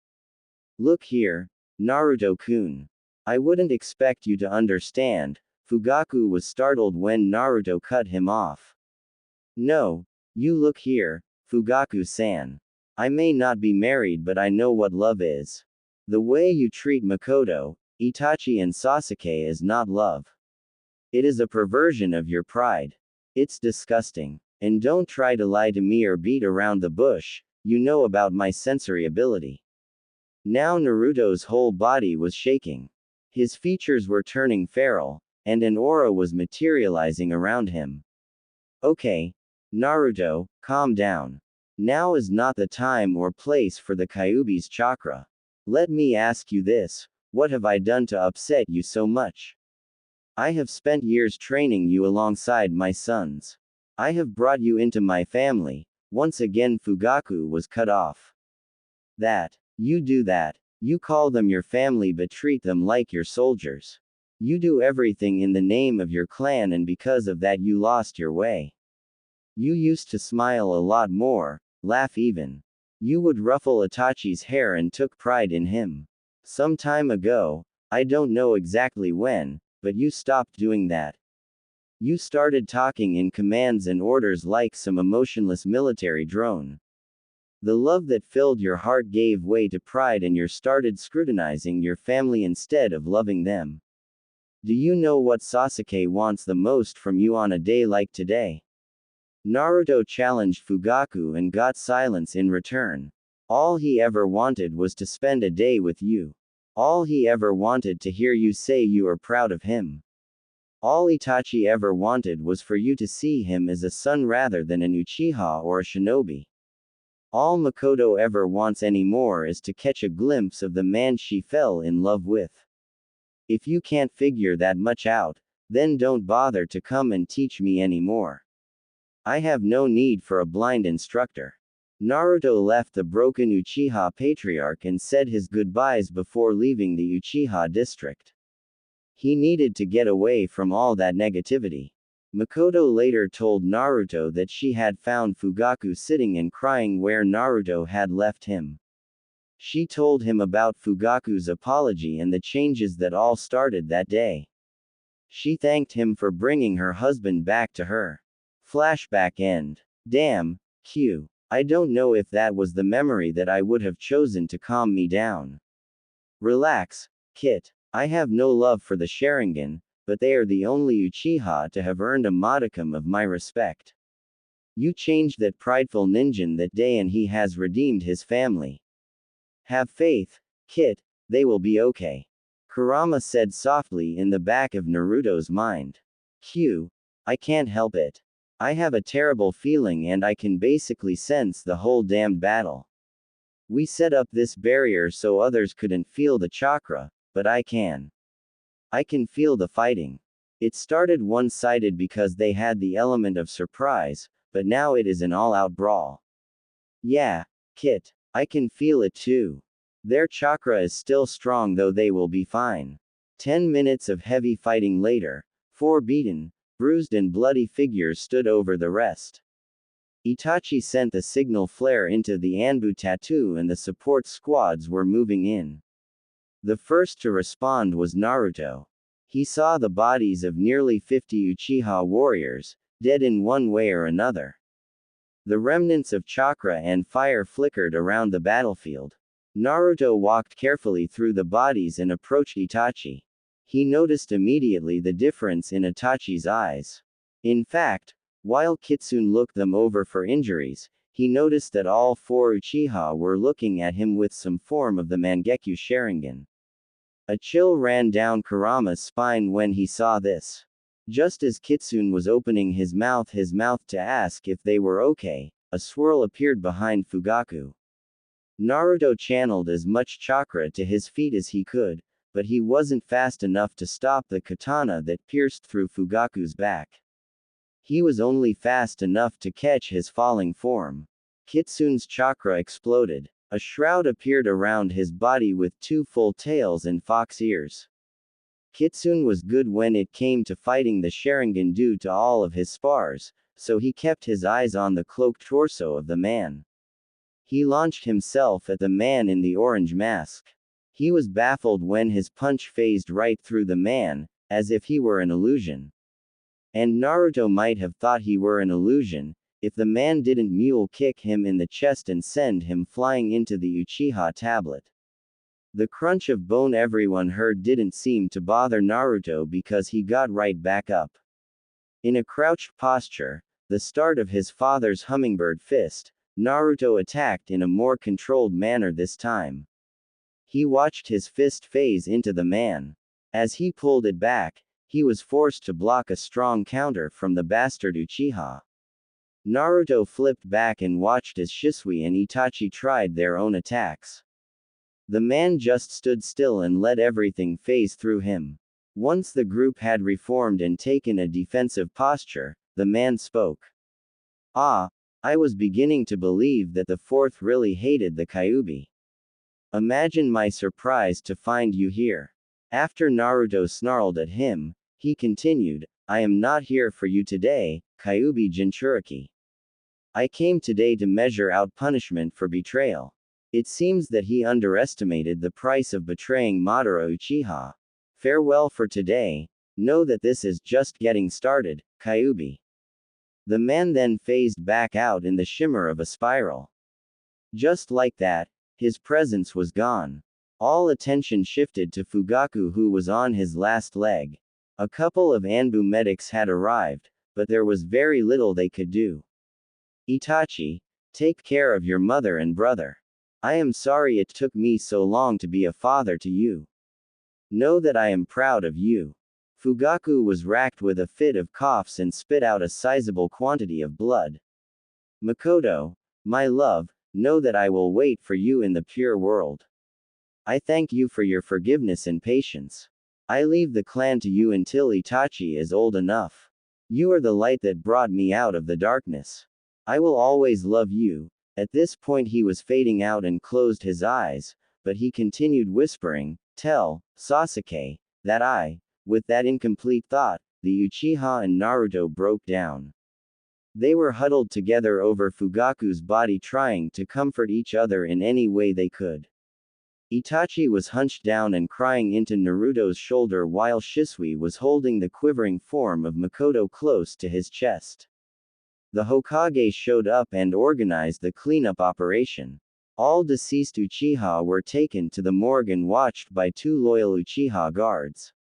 Look here, Naruto-kun. I wouldn't expect you to understand. Fugaku was startled when Naruto cut him off. No, you look here, Fugaku-san. I may not be married but I know what love is. The way you treat Makoto, Itachi and Sasuke is not love. It is a perversion of your pride. It's disgusting. And don't try to lie to me or beat around the bush, you know about my sensory ability. Now Naruto's whole body was shaking. His features were turning feral, and an aura was materializing around him. Okay, Naruto, calm down. Now is not the time or place for the Kyuubi's chakra. Let me ask you this, what have I done to upset you so much? I have spent years training you alongside my sons. I have brought you into my family. Once again Fugaku was cut off. You do that. You call them your family but treat them like your soldiers. You do everything in the name of your clan and because of that you lost your way. You used to smile a lot more, laugh even. You would ruffle Itachi's hair and took pride in him. Some time ago, I don't know exactly when, but you stopped doing that. You started talking in commands and orders like some emotionless military drone. The love that filled your heart gave way to pride and you started scrutinizing your family instead of loving them. Do you know what Sasuke wants the most from you on a day like today? Naruto challenged Fugaku and got silence in return. All he ever wanted was to spend a day with you. All he ever wanted to hear you say you are proud of him. All Itachi ever wanted was for you to see him as a son rather than an Uchiha or a shinobi. All Makoto ever wants anymore is to catch a glimpse of the man she fell in love with. If you can't figure that much out, then don't bother to come and teach me anymore. I have no need for a blind instructor. Naruto left the broken Uchiha patriarch and said his goodbyes before leaving the Uchiha district. He needed to get away from all that negativity. Makoto later told Naruto that she had found Fugaku sitting and crying where Naruto had left him. She told him about Fugaku's apology and the changes that all started that day. She thanked him for bringing her husband back to her. Flashback end. Damn, Q. I don't know if that was the memory that I would have chosen to calm me down. Relax, Kit. I have no love for the Sharingan, but they are the only Uchiha to have earned a modicum of my respect. You changed that prideful ninja that day and he has redeemed his family. Have faith, Kit, they will be okay. Kurama said softly in the back of Naruto's mind. I can't help it. I have a terrible feeling and I can basically sense the whole damned battle. We set up this barrier so others couldn't feel the chakra, but I can. I can feel the fighting. It started one-sided because they had the element of surprise, but now it is an all-out brawl. Yeah, Kit, I can feel it too. Their chakra is still strong though they will be fine. 10 minutes of heavy fighting later, 4 beaten, bruised and bloody figures stood over the rest. Itachi sent the signal flare into the Anbu tattoo and the support squads were moving in. The first to respond was Naruto. He saw the bodies of nearly 50 Uchiha warriors, dead in one way or another. The remnants of chakra and fire flickered around the battlefield. Naruto walked carefully through the bodies and approached Itachi. He noticed immediately the difference in Itachi's eyes. In fact, while Kitsune looked them over for injuries, he noticed that all 4 Uchiha were looking at him with some form of the Mangekyo Sharingan. A chill ran down Kurama's spine when he saw this. Just as Kitsune was opening his mouth to ask if they were okay, a swirl appeared behind Fugaku. Naruto channeled as much chakra to his feet as he could, but he wasn't fast enough to stop the katana that pierced through Fugaku's back. He was only fast enough to catch his falling form. Kitsune's chakra exploded. A shroud appeared around his body with 2 full tails and fox ears. Kitsune was good when it came to fighting the Sharingan due to all of his spars, so he kept his eyes on the cloaked torso of the man. He launched himself at the man in the orange mask. He was baffled when his punch phased right through the man, as if he were an illusion. And Naruto might have thought he were an illusion, if the man didn't mule kick him in the chest and send him flying into the Uchiha tablet. The crunch of bone everyone heard didn't seem to bother Naruto because he got right back up. In a crouched posture, the start of his father's hummingbird fist, Naruto attacked in a more controlled manner this time. He watched his fist phase into the man. As he pulled it back, he was forced to block a strong counter from the bastard Uchiha. Naruto flipped back and watched as Shisui and Itachi tried their own attacks. The man just stood still and let everything phase through him. Once the group had reformed and taken a defensive posture, the man spoke. I was beginning to believe that the fourth really hated the Kyuubi. Imagine my surprise to find you here. After Naruto snarled at him, he continued, I am not here for you today, Kyuubi Jinchuriki. I came today to measure out punishment for betrayal. It seems that he underestimated the price of betraying Madara Uchiha. Farewell for today, know that this is just getting started, Kyuubi. The man then phased back out in the shimmer of a spiral. Just like that, his presence was gone. All attention shifted to Fugaku, who was on his last leg. A couple of Anbu medics had arrived, but there was very little they could do. Itachi, take care of your mother and brother. I am sorry it took me so long to be a father to you. Know that I am proud of you. Fugaku was racked with a fit of coughs and spit out a sizable quantity of blood. Makoto, my love, know that I will wait for you in the pure world. I thank you for your forgiveness and patience. I leave the clan to you until Itachi is old enough. You are the light that brought me out of the darkness. I will always love you. At this point he was fading out and closed his eyes, but he continued whispering, tell Sasuke that with that incomplete thought, the Uchiha and Naruto broke down. They were huddled together over Fugaku's body trying to comfort each other in any way they could. Itachi was hunched down and crying into Naruto's shoulder while Shisui was holding the quivering form of Makoto close to his chest. The Hokage showed up and organized the cleanup operation. All deceased Uchiha were taken to the morgue and watched by 2 loyal Uchiha guards.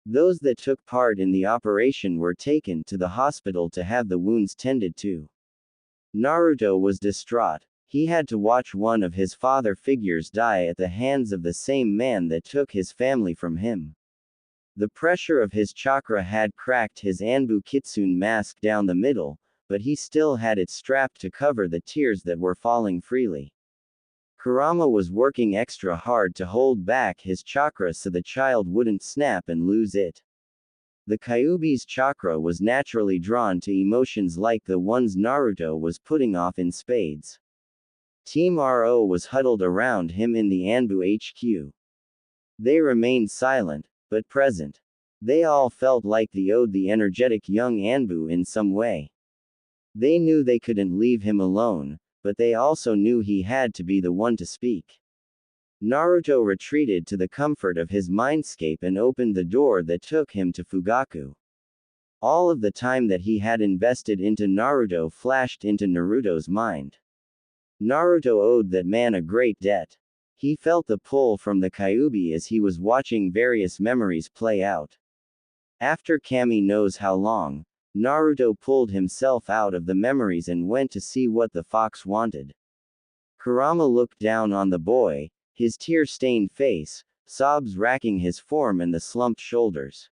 Those that took part in the operation were taken to the hospital to have the wounds tended to. Naruto was distraught. He had to watch one of his father figures die at the hands of the same man that took his family from him. The pressure of his chakra had cracked his Anbu Kitsune mask down the middle, but he still had it strapped to cover the tears that were falling freely. Kurama was working extra hard to hold back his chakra so the child wouldn't snap and lose it. The Kyuubi's chakra was naturally drawn to emotions like the ones Naruto was putting off in spades. Team RO was huddled around him in the Anbu HQ. They remained silent, but present. They all felt like they owed the energetic young Anbu in some way. They knew they couldn't leave him alone, but they also knew he had to be the one to speak. Naruto retreated to the comfort of his mindscape and opened the door that took him to Fugaku. All of the time that he had invested into Naruto flashed into Naruto's mind. Naruto owed that man a great debt. He felt the pull from the Kyuubi as he was watching various memories play out. After Kami knows how long, Naruto pulled himself out of the memories and went to see what the fox wanted. Kurama looked down on the boy, his tear-stained face, sobs racking his form and the slumped shoulders.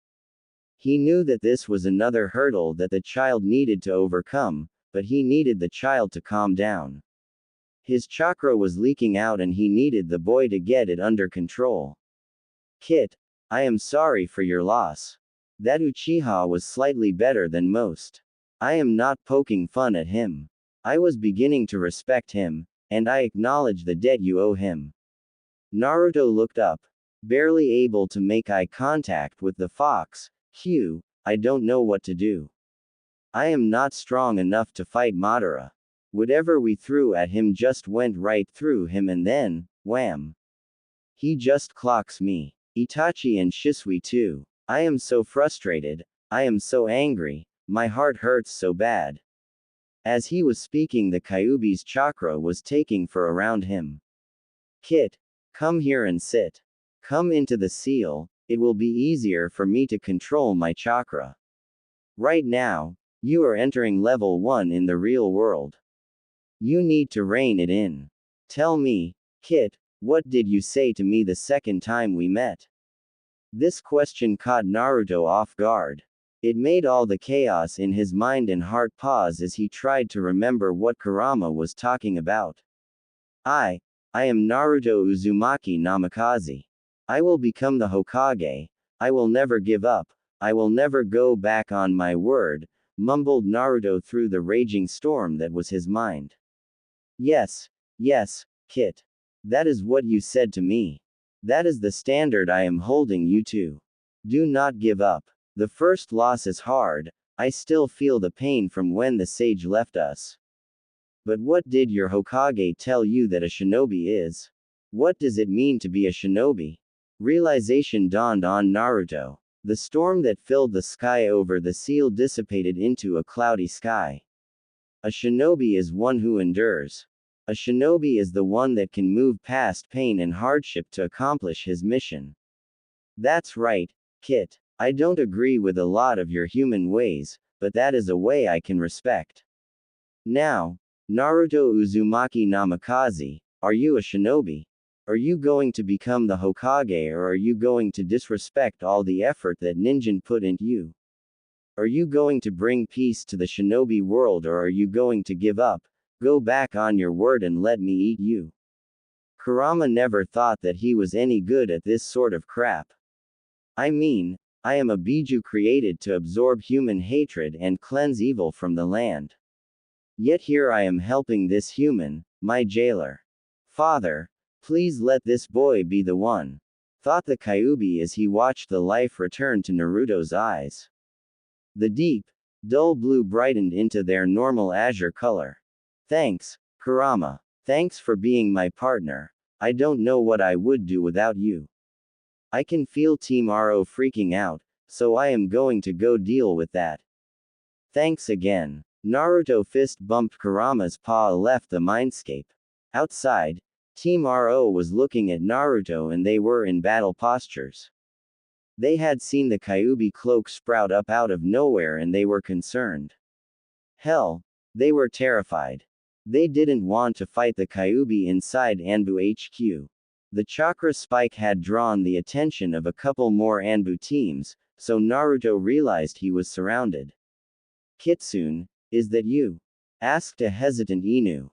He knew that this was another hurdle that the child needed to overcome, but he needed the child to calm down. His chakra was leaking out and he needed the boy to get it under control. Kit, I am sorry for your loss. That Uchiha was slightly better than most. I am not poking fun at him. I was beginning to respect him, and I acknowledge the debt you owe him. Naruto looked up, barely able to make eye contact with the fox. Hugh, I don't know what to do. I am not strong enough to fight Madara. Whatever we threw at him just went right through him and then, wham. He just clocks me. Itachi and Shisui too. I am so frustrated. I am so angry. My heart hurts so bad. As he was speaking, the Kyuubi's chakra was taking for around him. Kit, come here and sit. Come into the seal, it will be easier for me to control my chakra. Right now, you are entering level 1 in the real world. You need to rein it in. Tell me, Kit, what did you say to me the second time we met? This question caught Naruto off guard. It made all the chaos in his mind and heart pause as he tried to remember what Kurama was talking about. I am Naruto Uzumaki Namikaze. I will become the Hokage. I will never give up. I will never go back on my word, mumbled Naruto through the raging storm that was his mind. Yes, Kit. That is what you said to me. That is the standard I am holding you to. Do not give up. The first loss is hard. I still feel the pain from when the sage left us. But what did your Hokage tell you that a shinobi is? What does it mean to be a shinobi? Realization dawned on Naruto. The storm that filled the sky over the seal dissipated into a cloudy sky. A shinobi is one who endures. A shinobi is the one that can move past pain and hardship to accomplish his mission. That's right, Kit. I don't agree with a lot of your human ways, but that is a way I can respect. Now, Naruto Uzumaki Namikaze, are you a shinobi? Are you going to become the Hokage, or are you going to disrespect all the effort that Ninjin put into you? Are you going to bring peace to the shinobi world, or are you going to give up, go back on your word and let me eat you? Kurama never thought that he was any good at this sort of crap. I mean, I am a Biju created to absorb human hatred and cleanse evil from the land. Yet here I am helping this human, my jailer. Father, please let this boy be the one, thought the Kyuubi as he watched the life return to Naruto's eyes. The deep, dull blue brightened into their normal azure color. Thanks, Kurama. Thanks for being my partner. I don't know what I would do without you. I can feel Team Ro freaking out, so I am going to go deal with that. Thanks again. Naruto fist bumped Kurama's paw left the mindscape. Outside, Team Ro was looking at Naruto and they were in battle postures. They had seen the Kyuubi cloak sprout up out of nowhere and they were concerned. Hell, they were terrified. They didn't want to fight the Kyuubi inside Anbu HQ. The chakra spike had drawn the attention of a couple more Anbu teams, so Naruto realized he was surrounded. Kitsune, is that you? Asked a hesitant Inu.